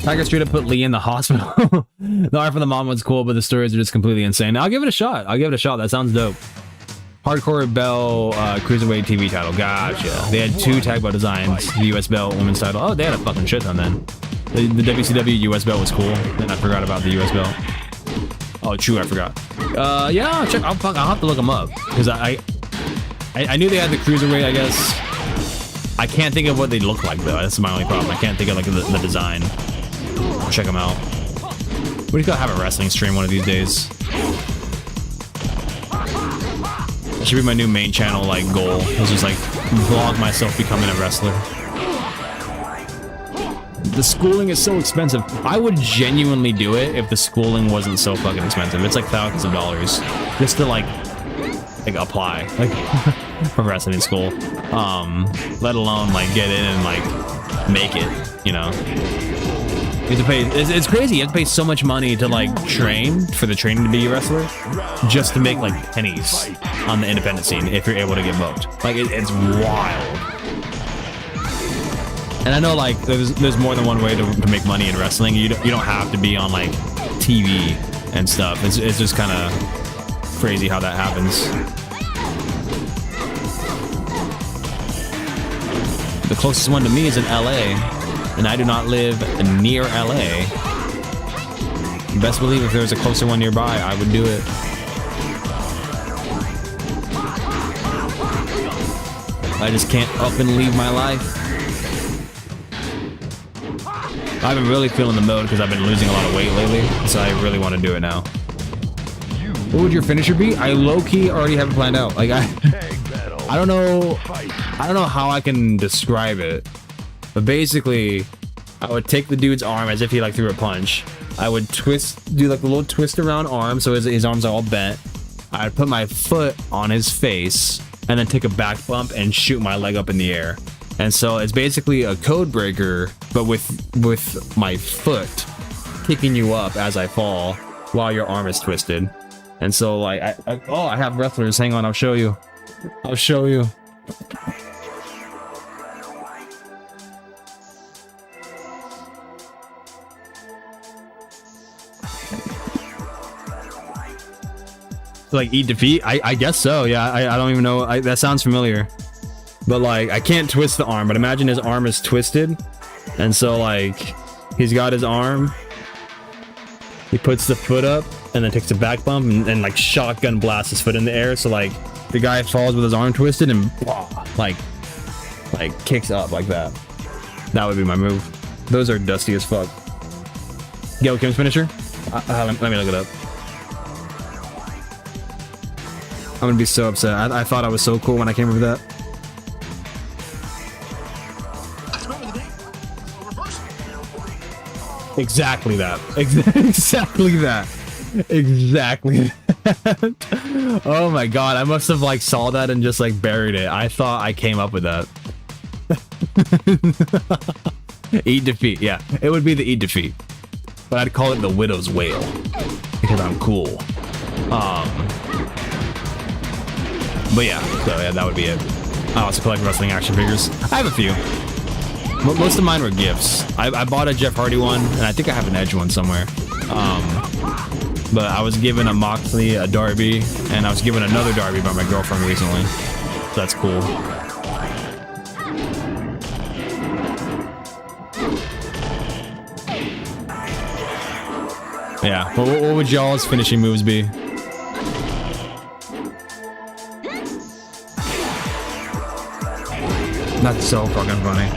Tiger straight up put Lee in the hospital. The art for the mom was cool, but the stories are just completely insane. I'll give it a shot. That sounds dope. Hardcore Bell Cruiserweight TV title. Gotcha. They had 2 tag belt designs. The US Belt Women's title. Oh, they had a fucking shit ton then. The WCW US Belt was cool. Then I forgot about the US Belt. Oh, true, I forgot. Yeah, I'll check. I'll have to look them up because I knew they had the Cruiserweight, I guess. I can't think of what they look like though. That's my only problem. I can't think of like the design. I'll check them out. We just gotta have a wrestling stream one of these days. That should be my new main channel like goal. Is just like vlog myself becoming a wrestler. The schooling is so expensive. I would genuinely do it if the schooling wasn't so fucking expensive. It's like thousands of dollars just to like apply like for wrestling school. Let alone like get in and like make it, you know. You have to pay, it's crazy. You have to pay so much money to like train for the training to be a wrestler just to make like pennies on the independent scene if you're able to get booked. Like it's wild. And I know like there's more than one way to make money in wrestling. You don't have to be on like TV and stuff. It's just kind of crazy how that happens. The closest one to me is in LA. And I do not live near LA. Best believe if there was a closer one nearby, I would do it. I just can't up and leave my life. I've been really feeling the mode because I've been losing a lot of weight lately, so I really want to do it now. What would your finisher be? I low-key already have it planned out. Like I don't know how I can describe it. But basically, I would take the dude's arm as if he like threw a punch. I would do like a little twist around arm so his arms are all bent. I'd put my foot on his face and then take a back bump and shoot my leg up in the air. And so it's basically a code breaker, but with my foot kicking you up as I fall while your arm is twisted. And so like, I have wrestlers. Hang on, I'll show you. Like eat defeat? I guess so. Yeah, I don't even know. That sounds familiar. But like I can't twist the arm, but imagine his arm is twisted. And so like he's got his arm. He puts the foot up and then takes a back bump and like shotgun blasts his foot in the air. So like the guy falls with his arm twisted and like kicks up like that. That would be my move. Those are dusty as fuck. Gail Kim's finisher? Let me look it up. I'm gonna be so upset. I thought I was so cool when I came up with that. Exactly that. Exactly that. Exactly that. Oh my god, I must have like saw that and just like buried it. I thought I came up with that. Eat defeat, yeah. It would be the eat defeat. But I'd call it the Widow's Wail. Because I'm cool. But yeah, so yeah, that would be it. I also collect wrestling action figures. I have a few. Most of mine were gifts. I bought a Jeff Hardy one, and I think I have an Edge one somewhere. But I was given a Moxley, a Darby, and I was given another Darby by my girlfriend recently. So that's cool. Yeah, what would y'all's finishing moves be? That's so fucking funny.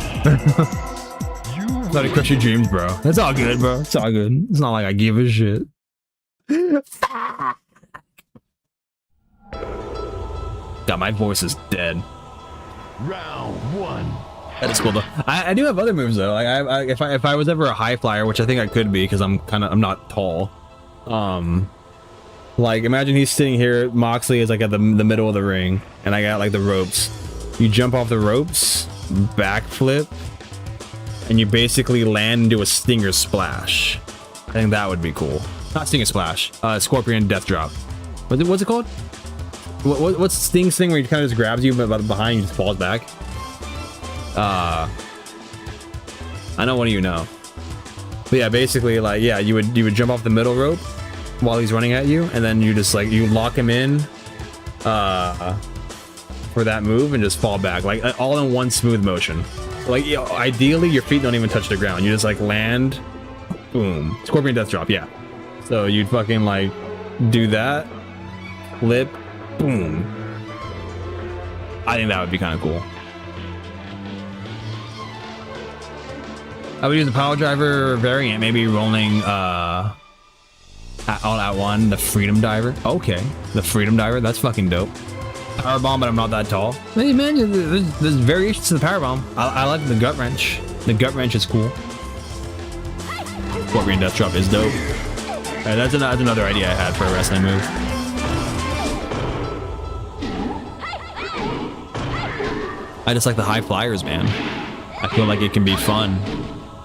Let it crush your dreams, bro. That's all good, bro. It's all good. It's not like I give a shit. God, my voice is dead. Round 1, That is cool though. I do have other moves though. Like if I was ever a high flyer, which I think I could be because I'm not tall. Like imagine he's sitting here. Moxley is like at the middle of the ring, and I got like the ropes. You jump off the ropes, backflip, and you basically land into a stinger splash. I think that would be cool. Not stinger splash. Scorpion death drop. What's it called? What's Sting's thing where he kind of just grabs you but behind you just falls back? I know one of you know. But yeah, basically like yeah, you would jump off the middle rope while he's running at you, and then you just like you lock him in for that move and just fall back like all in one smooth motion. Like you know, ideally your feet don't even touch the ground. You just like land, boom, Scorpion death drop. Yeah. So you'd fucking like do that, flip, boom. I think that would be kind of cool. I would use the power driver variant, maybe rolling all at one, the freedom diver. Okay, the freedom diver, that's fucking dope. Power bomb, but I'm not that tall. Hey man, there's variations to the power bomb. I like the gut wrench. The gut wrench is cool. Scorpion death drop is dope. Right, that's another idea I had for a wrestling move. I just like the high flyers, man. I feel like it can be fun.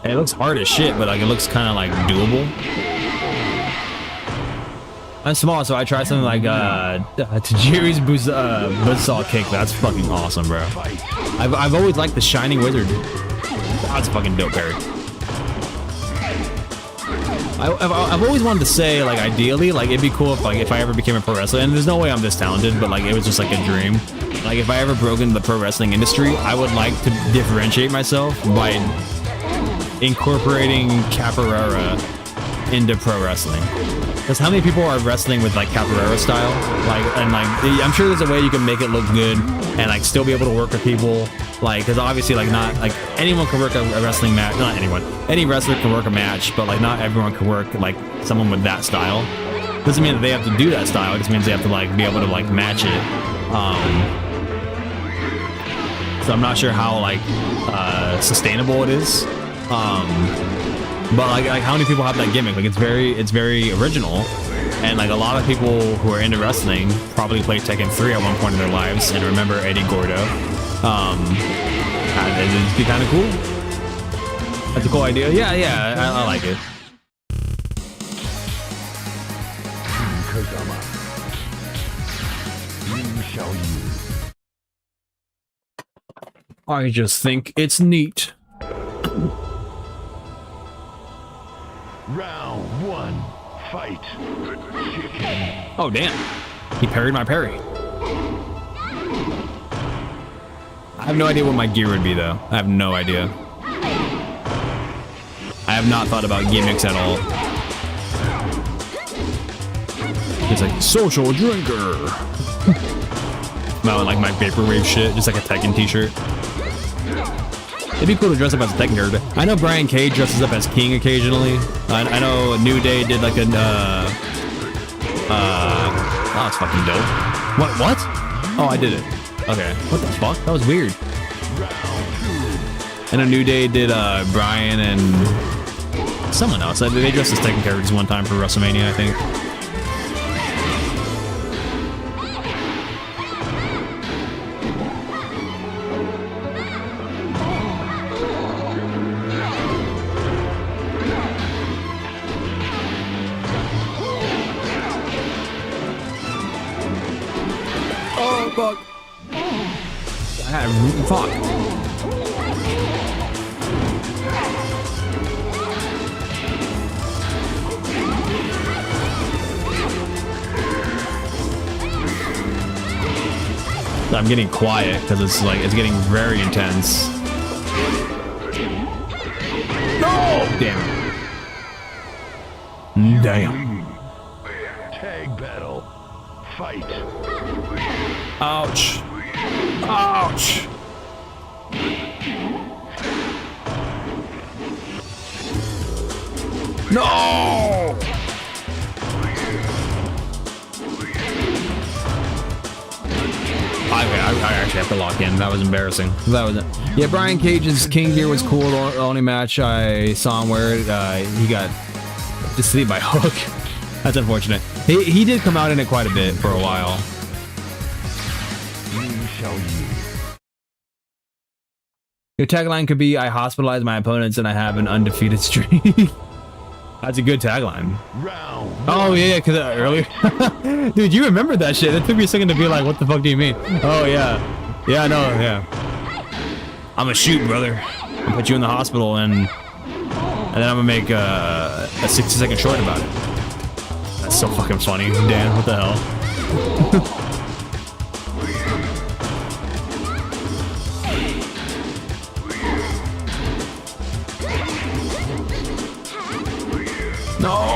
And it looks hard as shit, but like it looks kind of like doable. I'm small, so I tried something like Tajiri's buzzsaw kick. That's fucking awesome, bro. I've always liked the Shining Wizard. That's fucking dope, Perry. I've always wanted to say like ideally like it'd be cool if I ever became a pro wrestler, and there's no way I'm this talented, but like it was just like a dream. Like if I ever broke into the pro wrestling industry, I would like to differentiate myself by incorporating capoeira into pro wrestling. Because how many people are wrestling with like capoeira style? I'm sure there's a way you can make it look good and like still be able to work with people. Like, because obviously like not like anyone can work a wrestling match. Not anyone. Any wrestler can work a match, but like not everyone can work like someone with that style. Doesn't mean that they have to do that style. It just means they have to like be able to like match it. So I'm not sure how like sustainable it is. But like how many people have that gimmick? Like it's very original, and like a lot of people who are into wrestling probably played Tekken 3 at one point in their lives and remember Eddie Gordo. And it'd be kind of cool. That's a cool idea. Yeah, I like it. I just think it's neat. Round one, fight. Oh damn, he parried my parry. I have no idea what my gear would be though. I have no idea. I have not thought about gimmicks at all. It's like social drinker. Not like my vaporwave shit, just like a Tekken t-shirt. It'd be cool to dress up as a Tekken character. I know Brian Cage dresses up as King occasionally. I know New Day did like a oh, it's fucking dope. What? Oh, I did it. Okay. What the fuck? That was weird. I know New Day did Brian and someone else. They dressed as Tekken characters one time for WrestleMania, I think. Fuck. Fuck. I'm getting quiet because it's getting very intense. No! Damn. Damn. Tag battle. Fight. Ouch. Ouch. No! I Okay, I actually have to lock in. That was embarrassing. That was it. Yeah, Brian Cage's King Gear was cool. The only match I saw him where he got deceived by Hook. That's unfortunate. He did come out in it quite a bit for a while. Your tagline could be, I hospitalize my opponents and I have an undefeated streak. That's a good tagline. Oh, yeah, because earlier... Dude, you remembered that shit. It took me a second to be like, what the fuck do you mean? Oh, yeah. Yeah, no, yeah. I'm gonna shoot, brother. I'll put you in the hospital and then I'm gonna make a 60-second short about it. That's so fucking funny. Dan, what the hell? No!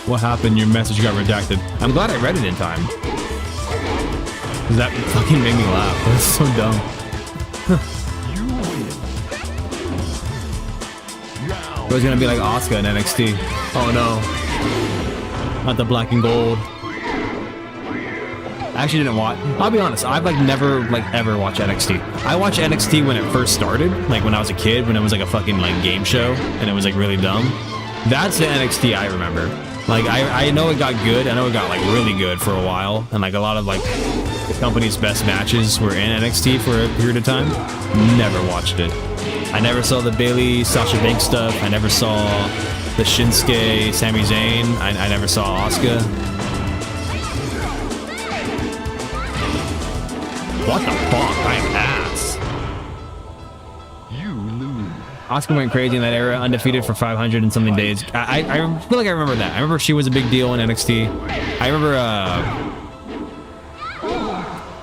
What happened? Your message got redacted. I'm glad I read it in time. That fucking made me laugh. That's so dumb. It was gonna be like Asuka in NXT. Oh no. Not the black and gold. I actually didn't watch. I'll be honest, I've like never like ever watched NXT. I watched NXT when it first started, like when I was a kid, when it was like a fucking like game show and it was like really dumb. That's the NXT I remember. Like I know it got good. I know it got like really good for a while, and like a lot of like the company's best matches were in NXT for a period of time. Never watched it. I never saw the Bailey Sasha Banks stuff. I never saw the Shinsuke Sami Zayn. I never saw Asuka. What the fuck? I'm ass. You lose. Asuka went crazy in that era, undefeated for 500 and something days. I feel like I remember that. I remember she was a big deal in NXT. I remember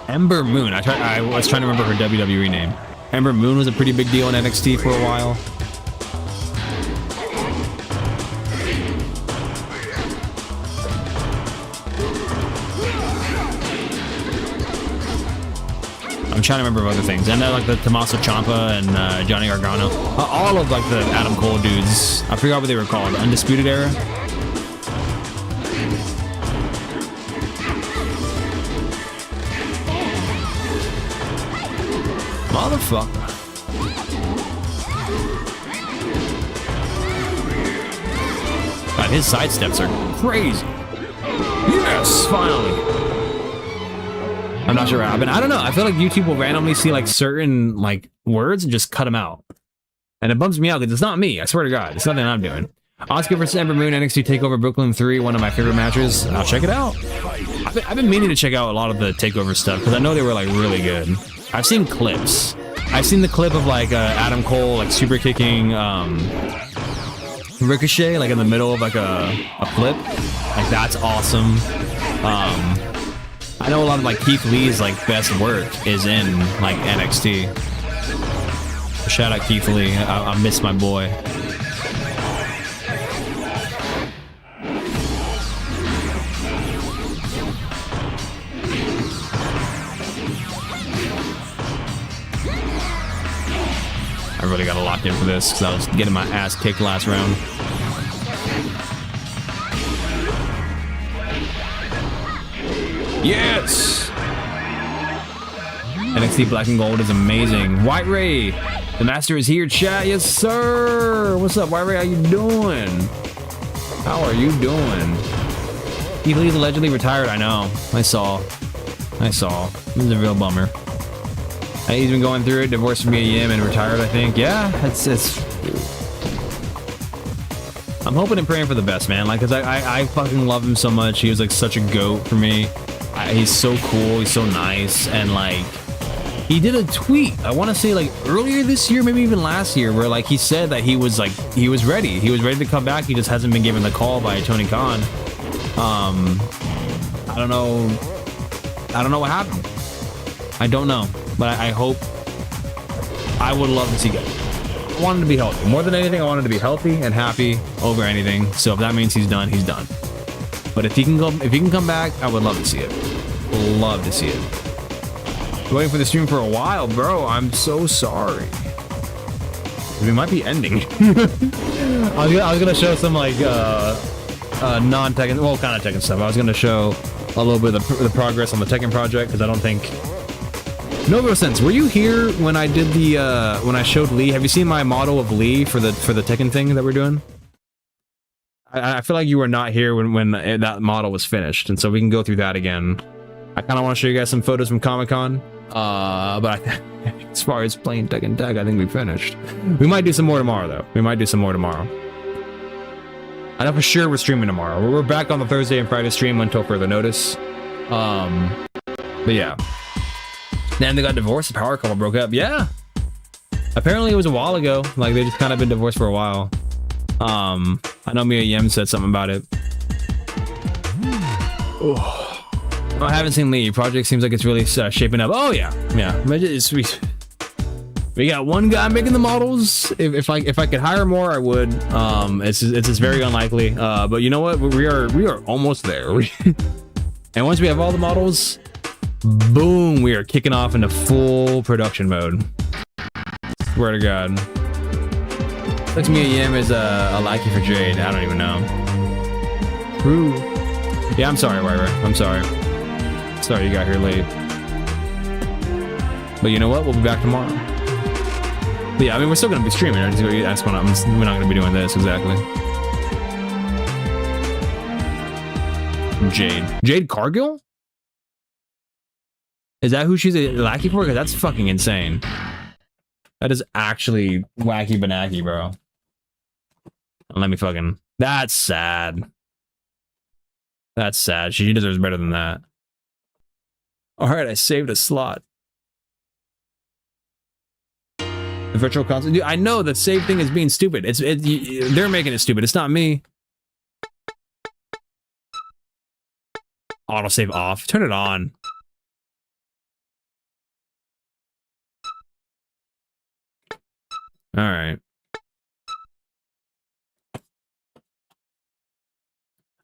Ember Moon. I was trying to remember her WWE name. Ember Moon was a pretty big deal in NXT for a while. I'm trying to remember other things. And then like the Tommaso Ciampa and Johnny Gargano. All of like the Adam Cole dudes. I forgot what they were called. Undisputed Era. Motherfucker. God, his sidesteps are crazy. Yes, finally. I'm not sure what happened. I don't know. I feel like YouTube will randomly see like certain like words and just cut them out. And it bums me out because it's not me. I swear to God. It's nothing I'm doing. Asuka vs. Ember Moon, NXT TakeOver Brooklyn 3, one of my favorite matches. I'll check it out. I've been meaning to check out a lot of the TakeOver stuff because I know they were like really good. I've seen clips. I've seen the clip of like Adam Cole like super kicking Ricochet like in the middle of like a flip. Like that's awesome. I know a lot of like Keith Lee's like best work is in like NXT. Shout out Keith Lee. I miss my boy. I really got to lock in for this because I was getting my ass kicked last round. Yes! NXT Black and Gold is amazing. White Ray, the master is here, chat. Yes, sir. What's up, White Ray? How you doing? How are you doing? Keith Lee's allegedly retired. I know. I saw. This is a real bummer. He's been going through it, divorced from Mia Yim and retired, I think. Yeah, it's I'm hoping and praying for the best, man. Like, cause I fucking love him so much. He was like such a goat for me. He's so cool. He's so nice. And like, he did a tweet, I want to say like earlier this year, maybe even last year, where like he said that he was ready. He was ready to come back. He just hasn't been given the call by Tony Khan. I don't know what happened. I don't know, but I hope. I would love to see it. I want him to be healthy. More than anything, I want him to be healthy and happy over anything. So if that means he's done, he's done. But if he can come back, I would love to see it. Love to see it. Waiting for the stream for a while, bro. I'm so sorry. We might be ending. I was gonna show some like non-Tekken, well, kind of Tekken stuff. I was gonna show a little bit of the progress on the Tekken project because I don't think. No real sense. Were you here when I did the when I showed Lee? Have you seen my model of Lee for the Tekken thing that we're doing? I feel like you were not here when that model was finished, and so we can go through that again. I kind of want to show you guys some photos from Comic-Con, but as far as playing Tekken Tag, I think we finished. We might do some more tomorrow, though. We might do some more tomorrow. I know for sure we're streaming tomorrow. We're back on the Thursday and Friday stream until further notice. But yeah. Then they got divorced. The power couple broke up. Yeah. Apparently it was a while ago. Like they just kind of been divorced for a while. I know Mia Yim said something about it. Oh. I haven't seen Lee. Project seems like it's really shaping up. Oh yeah, yeah. We got one guy making the models. If I could hire more, I would. It's just very unlikely. But you know what? We are almost there. And once we have all the models, boom, we are kicking off into full production mode. Swear to God. Looks me a Yim is a lackey for Jade. I don't even know. True. Yeah, I'm sorry, Wyra. I'm sorry. Sorry you got here late. But you know what? We'll be back tomorrow. But yeah, I mean, we're still going to be streaming. We're not going to be doing this, exactly. Jade Cargill? Is that who she's a lackey for? Because that's fucking insane. That is actually wacky banaki, bro. Let me fucking... That's sad. That's sad. She deserves better than that. Alright, I saved a slot. The virtual console... Dude, I know the save thing is being stupid. They're making it stupid. It's not me. Autosave off. Turn it on. Alright.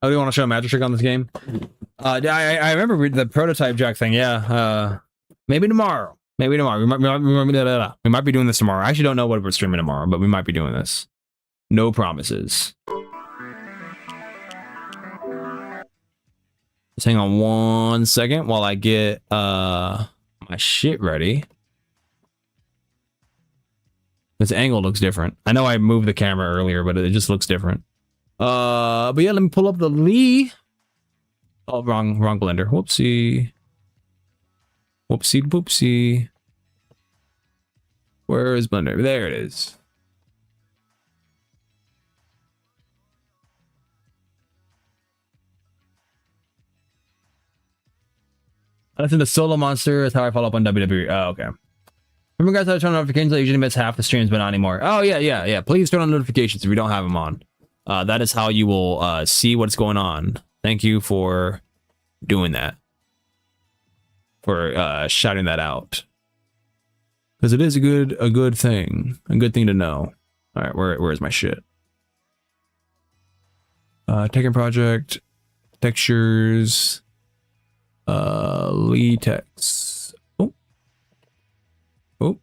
Oh, do you want to show a magic trick on this game? I remember the prototype jack thing. Yeah. Maybe tomorrow. Maybe tomorrow. We might be doing this tomorrow. I actually don't know what we're streaming tomorrow, but we might be doing this. No promises. Just hang on 1 second while I get my shit ready. This angle looks different. I know I moved the camera earlier, but it just looks different. But yeah, let me pull up the Lee. Oh, wrong blender. Whoopsie. Whoopsie whoopsie. Where is blender? There it is. I think the solo monster is how I follow up on WWE. Oh, okay. Remember guys how to turn on notifications? I usually miss half the streams, but not anymore. Oh yeah. Please turn on notifications if you don't have them on. That is how you will see what's going on. Thank you for doing that. For shouting that out. Because it is a good thing. A good thing to know. Alright, where is my shit? Tekken project. Textures. Lee text. Oh,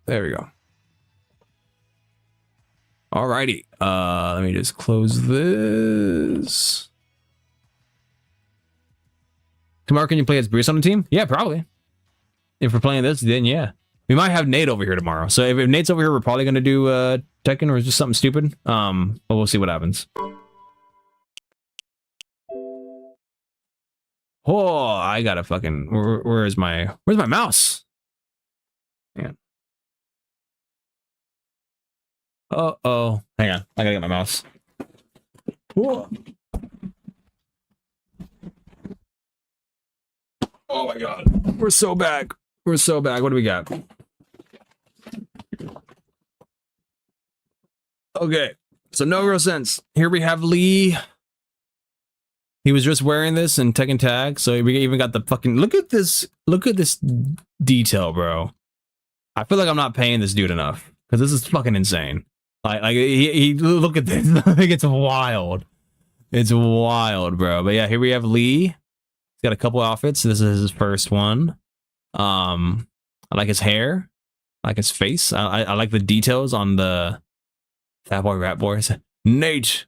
there we go. Alrighty. Let me just close this. Tomorrow, can you play as Bruce on the team? Yeah, probably. If we're playing this, then yeah. We might have Nate over here tomorrow. So if Nate's over here, we're probably gonna do Tekken or just something stupid. But we'll see what happens. Oh, I gotta fucking... Where's my mouse? Man. Uh-oh. Hang on. I gotta get my mouse. Whoa. Oh my god. We're so back. We're so back. What do we got? Okay. So no real sense. Here we have Lee. He was just wearing this in Tekken Tag, so we even got the fucking... Look at this detail, bro. I feel like I'm not paying this dude enough, because this is fucking insane. Like he look at this. Like, it's wild. It's wild, bro. But yeah, here we have Lee. He's got a couple outfits. This is his first one. I like his hair. I like his face. I like the details on the Fat Boy Rat Boy. Nate.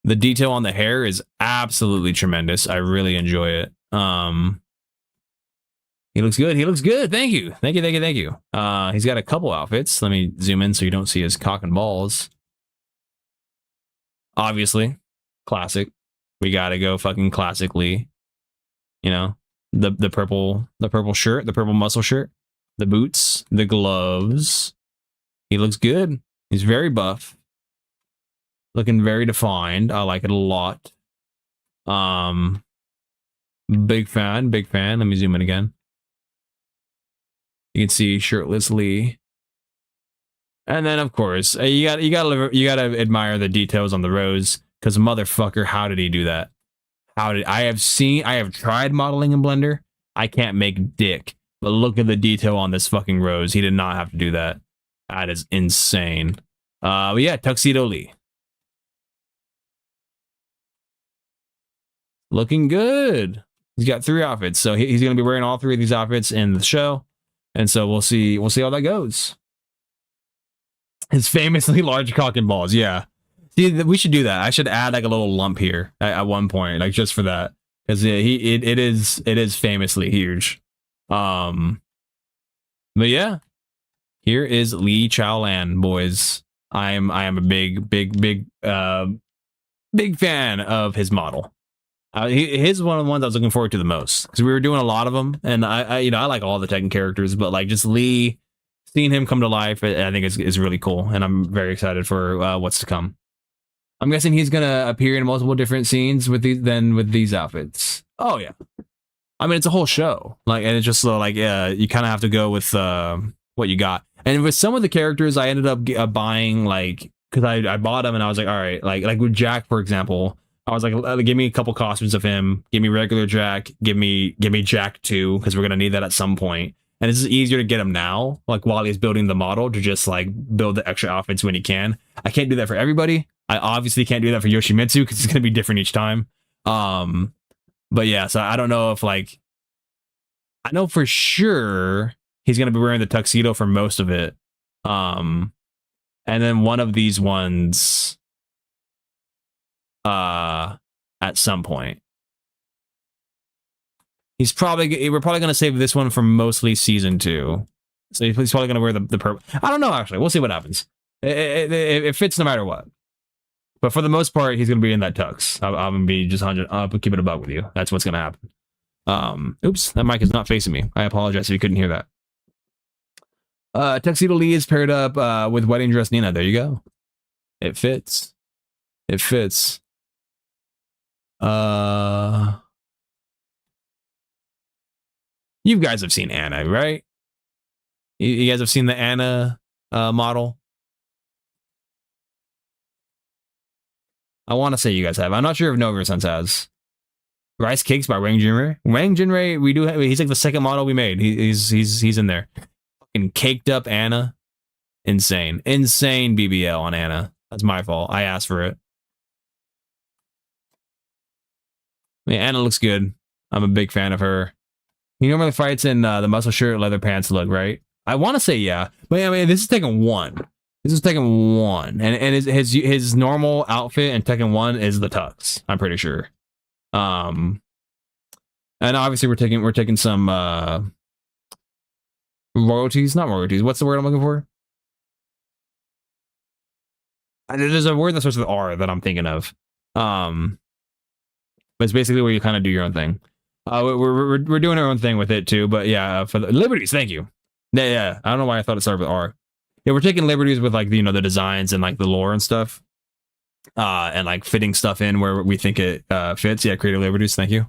The detail on the hair is absolutely tremendous. I really enjoy it. He looks good. He looks good. Thank you. Thank you. Thank you. Thank you. He's got a couple outfits. Let me zoom in so you don't see his cock and balls. Obviously, classic. We gotta go fucking classically. You know, the purple shirt, the purple muscle shirt, the boots, the gloves. He looks good. He's very buff. Looking very defined. I like it a lot. Big fan, big fan. Let me zoom in again. You can see shirtless Lee. And then of course, you gotta admire the details on the rose, because motherfucker, how did he do that? I have tried modeling in Blender. I can't make dick. But look at the detail on this fucking rose. He did not have to do that. That is insane. But yeah, Tuxedo Lee. Looking good. He's got 3 outfits, so he's going to be wearing all 3 of these outfits in the show, and so we'll see how that goes. His famously large cock and balls, yeah. See, we should do that. I should add like a little lump here at one point, like just for that, because it is famously huge. But yeah, here is Lee Chaolan, boys. I am a big fan of his model. His one of the ones I was looking forward to the most, because we were doing a lot of them, and I like all the Tekken characters, but like just Lee, seeing him come to life, I think is really cool, and I'm very excited for what's to come. I'm guessing he's gonna appear in multiple different scenes with these outfits. Oh yeah, I mean it's a whole show, like, and it's just like you kind of have to go with what you got. And with some of the characters, I ended up buying, like, because I bought them and I was like, all right, like with Jack, for example. I was like, give me a couple costumes of him. Give me regular Jack. Give me Jack 2, because we're gonna need that at some point. And it's just easier to get him now, like while he's building the model, to just like build the extra outfits when he can. I can't do that for everybody. I obviously can't do that for Yoshimitsu, because it's gonna be different each time. But yeah, so I don't know if, like, I know for sure he's gonna be wearing the tuxedo for most of it. And then one of these ones at some point. We're probably going to save this one for mostly season 2. So he's probably going to wear the purple. I don't know, actually. We'll see what happens. It fits no matter what. But for the most part, he's going to be in that tux. I'm going to be just 100 up and keep it a buck with you. That's what's going to happen. Oops, that mic is not facing me. I apologize if you couldn't hear that. Tuxedo Lee is paired up with Wedding Dress Nina. There you go. It fits. It fits. You guys have seen Anna, right? You guys have seen the Anna model? I want to say you guys have. I'm not sure if Nova-sense has. Rice Cakes by Wang Jinrei. Wang Jinrei, we do have, he's like the second model we made. He's in there. Fucking caked up Anna. Insane. Insane BBL on Anna. That's my fault. I asked for it. I mean, Anna looks good. I'm a big fan of her. He normally fights in the muscle shirt, leather pants look, right? I want to say yeah, but I mean, this is Tekken 1. This is Tekken 1, and his normal outfit in Tekken 1 is the tux. I'm pretty sure. And obviously we're taking some royalties, not royalties. What's the word I'm looking for? There's a word that starts with R that I'm thinking of. But it's basically where you kind of do your own thing. We're doing our own thing with it too, but yeah, for the liberties, thank you. Yeah, I don't know why I thought it started with R. Yeah, we're taking liberties with, like, the designs and like the lore and stuff, and like fitting stuff in where we think it fits. Yeah, creative liberties, thank you.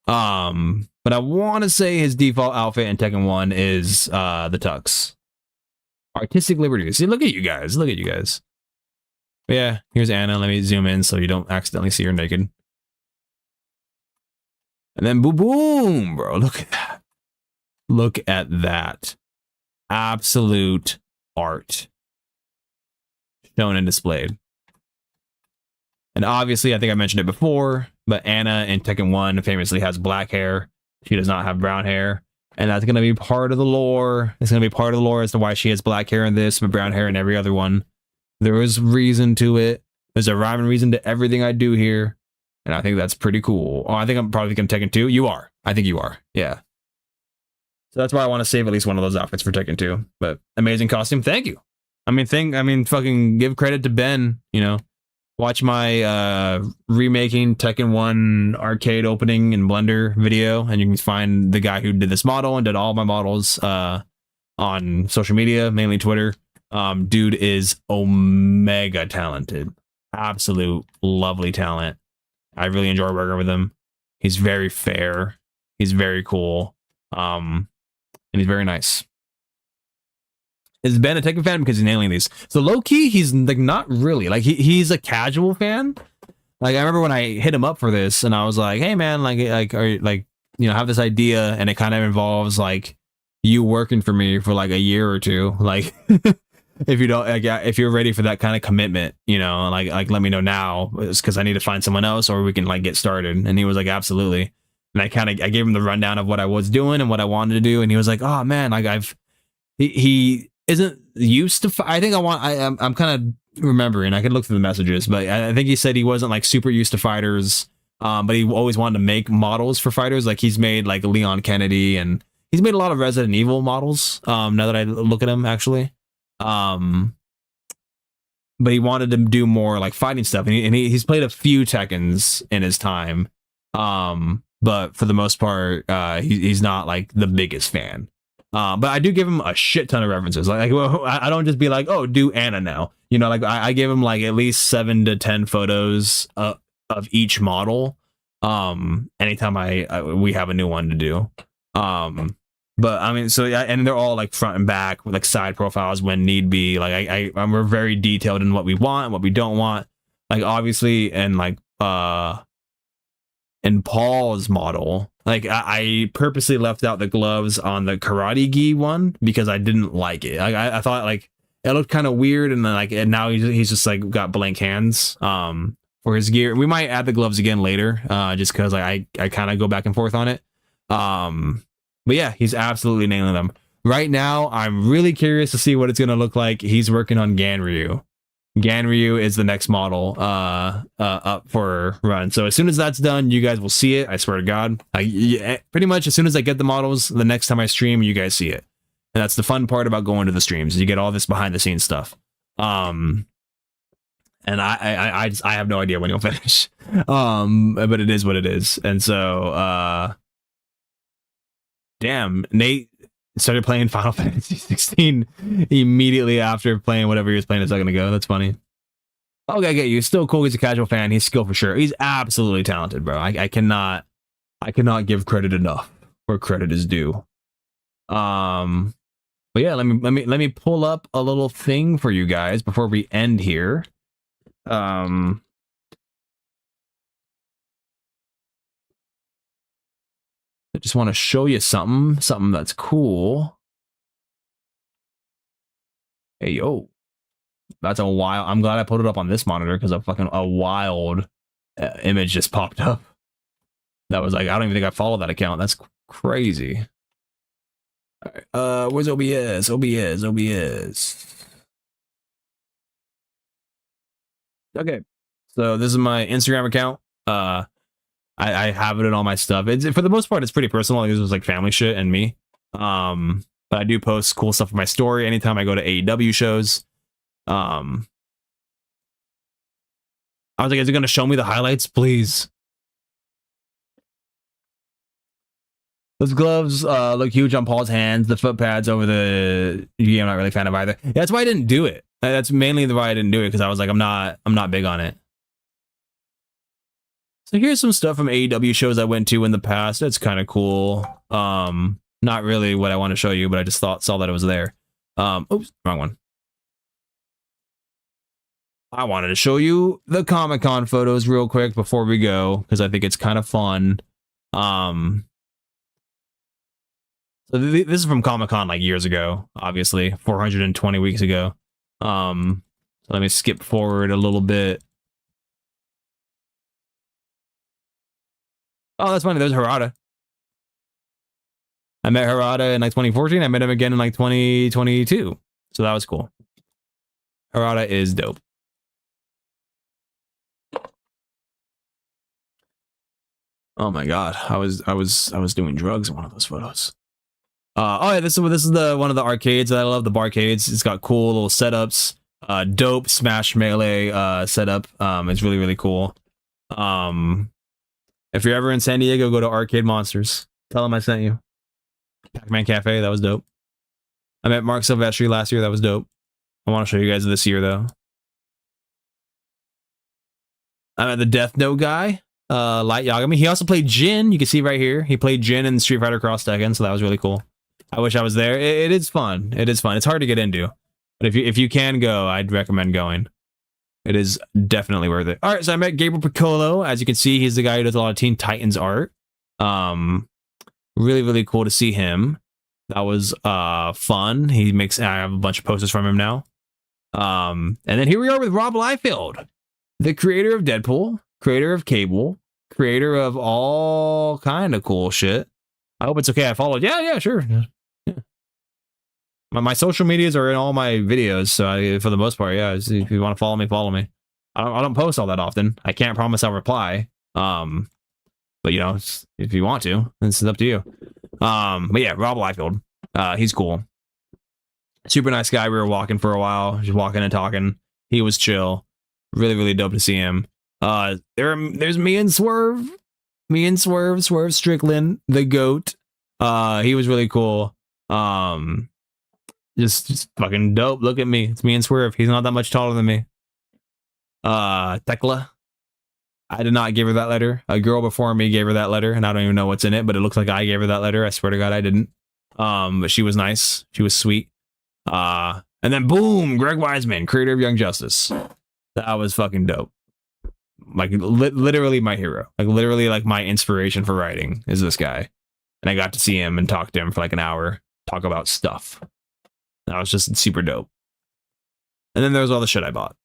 But I want to say his default outfit in Tekken 1 is the tux. Artistic liberties. See, look at you guys. Look at you guys. But yeah, here's Anna. Let me zoom in so you don't accidentally see her naked. And then boom, boom, bro. Look at that. Look at that. Absolute art. Shown and displayed. And obviously, I think I mentioned it before, but Anna in Tekken 1 famously has black hair. She does not have brown hair. And that's going to be part of the lore. It's going to be part of the lore as to why she has black hair in this, but brown hair in every other one. There is reason to it. There's a rhyme and reason to everything I do here, and I think that's pretty cool. Oh, I think I'm probably going to Tekken 2. You are. I think you are. Yeah. So that's why I want to save at least one of those outfits for Tekken 2. But amazing costume. Thank you. I mean, fucking give credit to Ben, you know. Watch my remaking Tekken 1 arcade opening in Blender video, and you can find the guy who did this model and did all my models on social media, mainly Twitter. Dude is omega talented. Absolute lovely talent. I really enjoy working with him. He's very fair. He's very cool. And he's very nice. Is Ben a Tekken fan because he's nailing these? So low key, he's like not really. Like he's a casual fan. Like I remember when I hit him up for this, and I was like, "Hey man, like you know, have this idea," and it kind of involves like you working for me for like a year or two. Like if you don't, like, if you're ready for that kind of commitment, you know, like let me know now, because I need to find someone else, or we can like get started. And he was like, "Absolutely." And I gave him the rundown of what I was doing and what I wanted to do, and he was like, "Oh man, like he isn't used to I think I'm kind of remembering, I could look through the messages, but I think he said he wasn't like super used to fighters, but he always wanted to make models for fighters. Like he's made like Leon Kennedy, and he's made a lot of Resident Evil models, now that I look at him actually, but he wanted to do more like fighting stuff, and he's played a few Tekkens in his time, but for the most part he's not like the biggest fan. But I do give him a shit ton of references. Like I don't just be like, oh, do Anna now. You know, like I give him like at least 7 to 10 photos of each model. Anytime we have a new one to do. But I mean, so yeah, and they're all like front and back with like side profiles when need be. Like we're very detailed in what we want and what we don't want. Like obviously, and like in Paul's model, like I purposely left out the gloves on the karate gi one because I didn't like it. I thought like it looked kind of weird, and then and now he's just like got blank hands for his gear. We might add the gloves again later, just because like I kind of go back and forth on it. But yeah, he's absolutely nailing them. Right now, I'm really curious to see what it's gonna look like. He's working on Ganryu. Ganryu is the next model up for run. So as soon as that's done, you guys will see it. I swear to God. Pretty much as soon as I get the models, the next time I stream, you guys see it. And that's the fun part about going to the streams. You get all this behind the scenes stuff. And I have no idea when you'll finish. But it is what it is. And so damn, Nate started playing Final Fantasy 16 immediately after playing whatever he was playing a second ago. That's funny. Okay, I get you. Still cool. He's a casual fan. He's skilled for sure. He's absolutely talented, bro. I cannot give credit enough where credit is due. But yeah, let me pull up a little thing for you guys before we end here. I just want to show you something that's cool. Hey, yo. That's a wild... I'm glad I put it up on this monitor because a wild image just popped up. That was like, I don't even think I followed that account. That's crazy. All right, where's OBS? OBS. Okay. So this is my Instagram account. I have it in all my stuff. It's, for the most part, it's pretty personal. This was like family shit and me. But I do post cool stuff in my story anytime I go to AEW shows. I was like, is it going to show me the highlights? Please. Those gloves look huge on Paul's hands. The foot pads over the... Yeah, I'm not really a fan of either. Yeah, that's why I didn't do it. That's mainly the why I didn't do it, because I was like, I'm not big on it. So here's some stuff from AEW shows I went to in the past. It's kind of cool. Not really what I want to show you, but I just saw that it was there. Oops, wrong one. I wanted to show you the Comic-Con photos real quick before we go, because I think it's kind of fun. So this is from Comic-Con like years ago, obviously, 420 weeks ago. So let me skip forward a little bit. Oh, that's funny. There's Harada. I met Harada in like 2014. I met him again in like 2022. So that was cool. Harada is dope. Oh my god, I was doing drugs in one of those photos. Oh yeah, this is the one of the arcades. I love the barcades. It's got cool little setups. Dope Smash Melee setup. It's really really cool. If you're ever in San Diego, go to Arcade Monsters. Tell them I sent you. Pac-Man Cafe, that was dope. I met Mark Silvestri last year. That was dope. I want to show you guys this year though. I met the Death Note guy. Light Yagami. He also played Jin. You can see right here. He played Jin in Street Fighter Cross Tekken, so that was really cool. I wish I was there. It is fun. It is fun. It's hard to get into, but if you can go, I'd recommend going. It is definitely worth it. All right, so I met Gabriel Piccolo. As you can see, he's the guy who does a lot of Teen Titans art. Really really cool to see him. That was fun. I have a bunch of posters from him now. And then here we are with Rob Liefeld, the creator of Deadpool, creator of Cable, creator of all kind of cool shit. I hope it's okay. I followed. Yeah, sure. Yeah. My social medias are in all my videos, so for the most part, yeah. If you want to follow me, follow me. I don't post all that often. I can't promise I'll reply. But you know, if you want to, this is up to you. But yeah, Rob Liefeld. He's cool. Super nice guy. We were walking for a while, just walking and talking. He was chill. Really, really dope to see him. There's me and Swerve. Swerve Strickland, the GOAT. He was really cool. Just fucking dope. Look at me. It's me and Swerve. He's not that much taller than me. Tekla. I did not give her that letter. A girl before me gave her that letter, and I don't even know what's in it, but it looks like I gave her that letter. I swear to God, I didn't. But she was nice. She was sweet. And then boom, Greg Wiseman, creator of Young Justice. That was fucking dope. Like literally my hero. Like literally like my inspiration for writing is this guy. And I got to see him and talk to him for like an hour, talk about stuff. That was just super dope. And then there was all the shit I bought.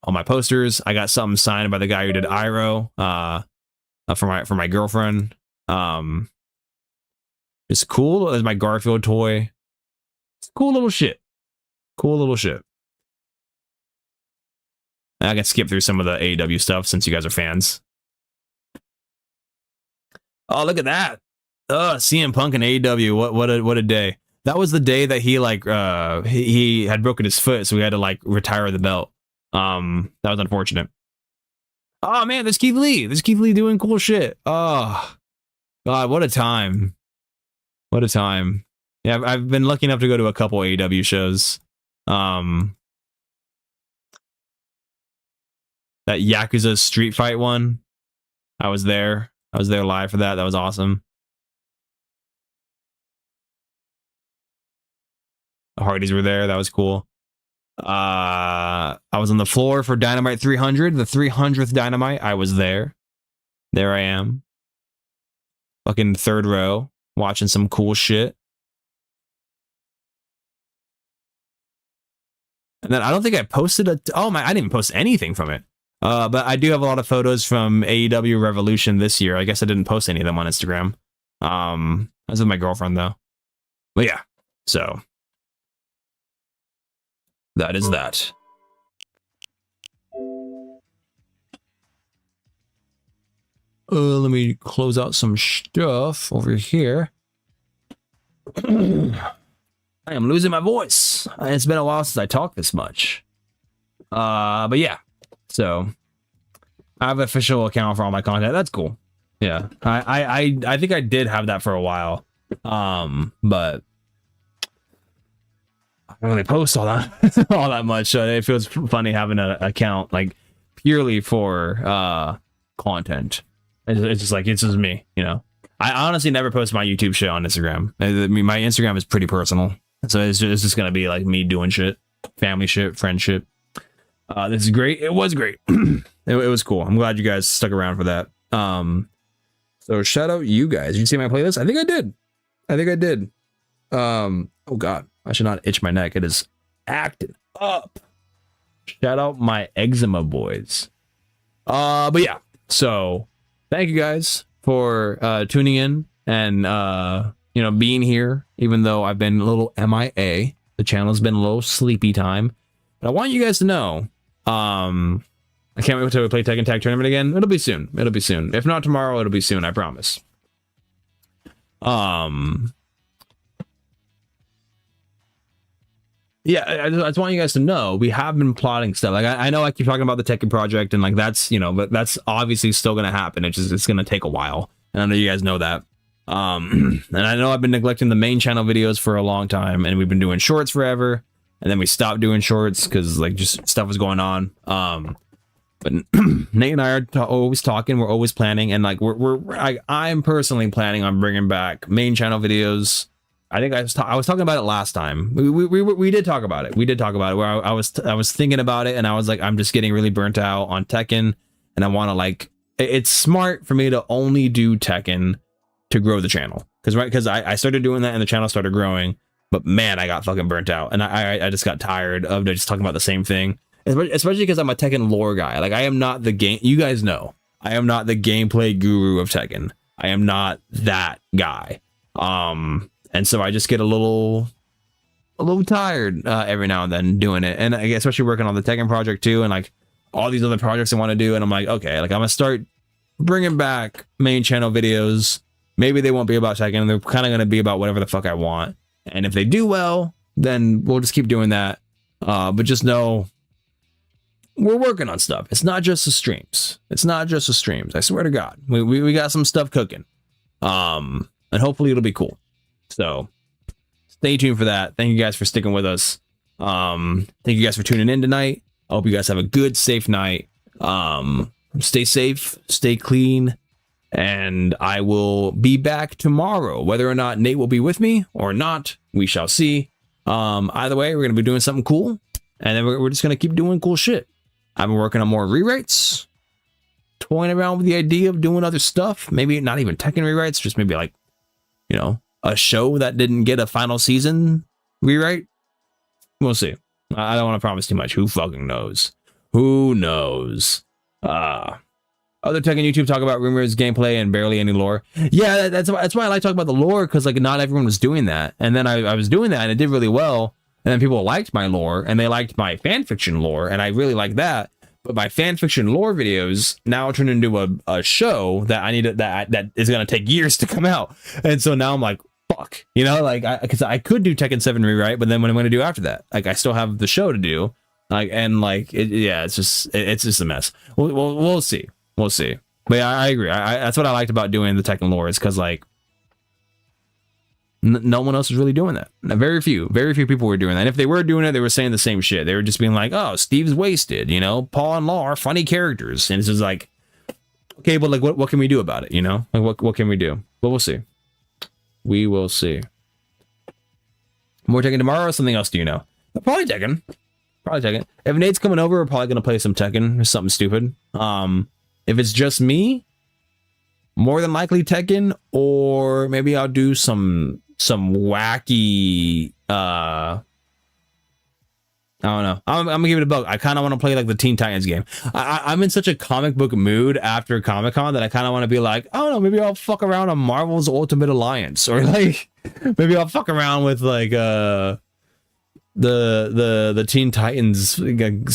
All my posters. I got something signed by the guy who did Iroh, for my girlfriend. It's cool. There's my Garfield toy. It's cool little shit. Cool little shit. I can skip through some of the AEW stuff since you guys are fans. Oh, look at that. CM Punk and AEW. What a day. That was the day that he like he had broken his foot, so we had to like retire the belt. That was unfortunate. Oh man, there's Keith Lee. There's Keith Lee doing cool shit. Oh God, what a time. What a time. Yeah, I've been lucky enough to go to a couple AEW shows. That Yakuza Street Fight one. I was there. I was there live for that. That was awesome. The Hardys were there. That was cool. I was on the floor for Dynamite 300, the 300th Dynamite. I was there. There I am. Fucking third row, watching some cool shit. And then I don't think I posted I didn't even post anything from it. But I do have a lot of photos from AEW Revolution this year. I guess I didn't post any of them on Instagram. I was with my girlfriend though. But yeah, so that is that. Let me close out some stuff over here. I am losing my voice. It's been a while since I talked this much. But yeah, so I have an official account for all my content. That's cool. Yeah, I think I did have that for a while. But I don't really post all that all that much. So it feels funny having an account like purely for content. It's just like it's just me, you know. I honestly never post my YouTube shit on Instagram. I mean, my Instagram is pretty personal, so it's just gonna be like me doing shit, family shit, friendship. This is great. It was great. it was cool. I'm glad you guys stuck around for that. So shout out you guys. Did you see my playlist? I think I did. Oh God, I should not itch my neck. It is acting up. Shout out my eczema boys. But yeah. So thank you guys for tuning in and being here, even though I've been a little MIA. The channel's been a little sleepy time. But I want you guys to know, I can't wait to play Tekken Tag Tournament again. It'll be soon. It'll be soon. If not tomorrow, it'll be soon. I promise. Yeah, I just want you guys to know we have been plotting stuff. Like I know I keep talking about the Tekken project, and like that's but that's obviously still gonna happen. It's gonna take a while, and I know you guys know that. And I know I've been neglecting the main channel videos for a long time, and we've been doing shorts forever, and then we stopped doing shorts because like just stuff was going on. But Nate and I are always talking. We're always planning, and like I'm personally planning on bringing back main channel videos. I think I was talking about it last time. We did talk about it. We did talk about it. Where I was thinking about it, and I was like, I'm just getting really burnt out on Tekken, and I want to like. It's smart for me to only do Tekken to grow the channel, because I started doing that and the channel started growing. But man, I got fucking burnt out, and I just got tired of just talking about the same thing. Especially because I'm a Tekken lore guy. Like I am not the game. You guys know I am not the gameplay guru of Tekken. I am not that guy. And so I just get a little tired every now and then doing it, and I guess especially working on the Tekken project too, and like all these other projects I want to do. And I'm like, okay, like I'm gonna start bringing back main channel videos. Maybe they won't be about Tekken. They're kind of gonna be about whatever the fuck I want. And if they do well, then we'll just keep doing that. But just know we're working on stuff. It's not just the streams. It's not just the streams. I swear to God, we got some stuff cooking. And hopefully it'll be cool. So stay tuned for that. Thank you guys for sticking with us. Thank you guys for tuning in tonight. I hope you guys have a good, safe night. Stay safe, stay clean, and I will be back tomorrow. Whether or not Nate will be with me or not, we shall see. Either way, we're going to be doing something cool, and then we're just going to keep doing cool shit. I've been working on more rewrites, toying around with the idea of doing other stuff. Maybe not even Tekken rewrites, just maybe like, a show that didn't get a final season rewrite. We'll see. I don't want to promise too much. Who fucking knows? Who knows? Other Tekken YouTube talk about rumors, gameplay, and barely any lore. Yeah, that's why I like talking about the lore, because like not everyone was doing that. And then I was doing that, and it did really well. And then people liked my lore, and they liked my fanfiction lore, and I really like that. But my fanfiction lore videos now turned into a show that I need that is gonna take years to come out. And so now I'm like, fuck, like because I could do Tekken 7 rewrite, but then what am I gonna do after that? Like I still have the show to do, like, and like it's just a mess. We'll see. But yeah, I agree. That's what I liked about doing the Tekken lore, is because like no one else was really doing that. Very few people were doing that. And if they were doing it, they were saying the same shit. They were just being like, oh, Steve's wasted, Paul and Law are funny characters. And it's just like, okay, but like what can we do about it? Like what can we do? But we'll see. We will see. More Tekken tomorrow or something else, do you know? Probably Tekken. If Nate's coming over, we're probably gonna play some Tekken or something stupid. If it's just me, more than likely Tekken, or maybe I'll do some wacky I don't know. I'm gonna give it a bug. I kind of want to play like the Teen Titans game. I'm in such a comic book mood after Comic-Con that I kind of want to be like, I don't know, maybe I'll fuck around on Marvel's Ultimate Alliance, or like maybe I'll fuck around with like the Teen Titans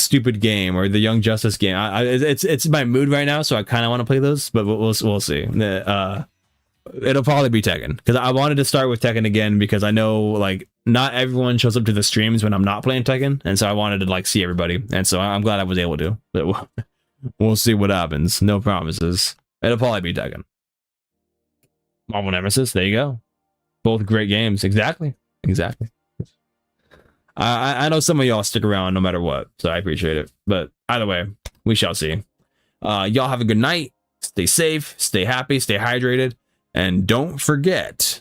stupid game, or the Young Justice game. It's my mood right now, so I kind of want to play those, but we'll see. It'll probably be Tekken, because I wanted to start with Tekken again, because I know like not everyone shows up to the streams when I'm not playing Tekken, and so I wanted to like see everybody, and so I'm glad I was able to. But we'll see what happens. No promises. It'll probably be Tekken. Marvel Nemesis. There you go. Both great games. Exactly. I know some of y'all stick around no matter what, so I appreciate it. But either way, we shall see. Y'all have a good night. Stay safe. Stay happy. Stay hydrated. And don't forget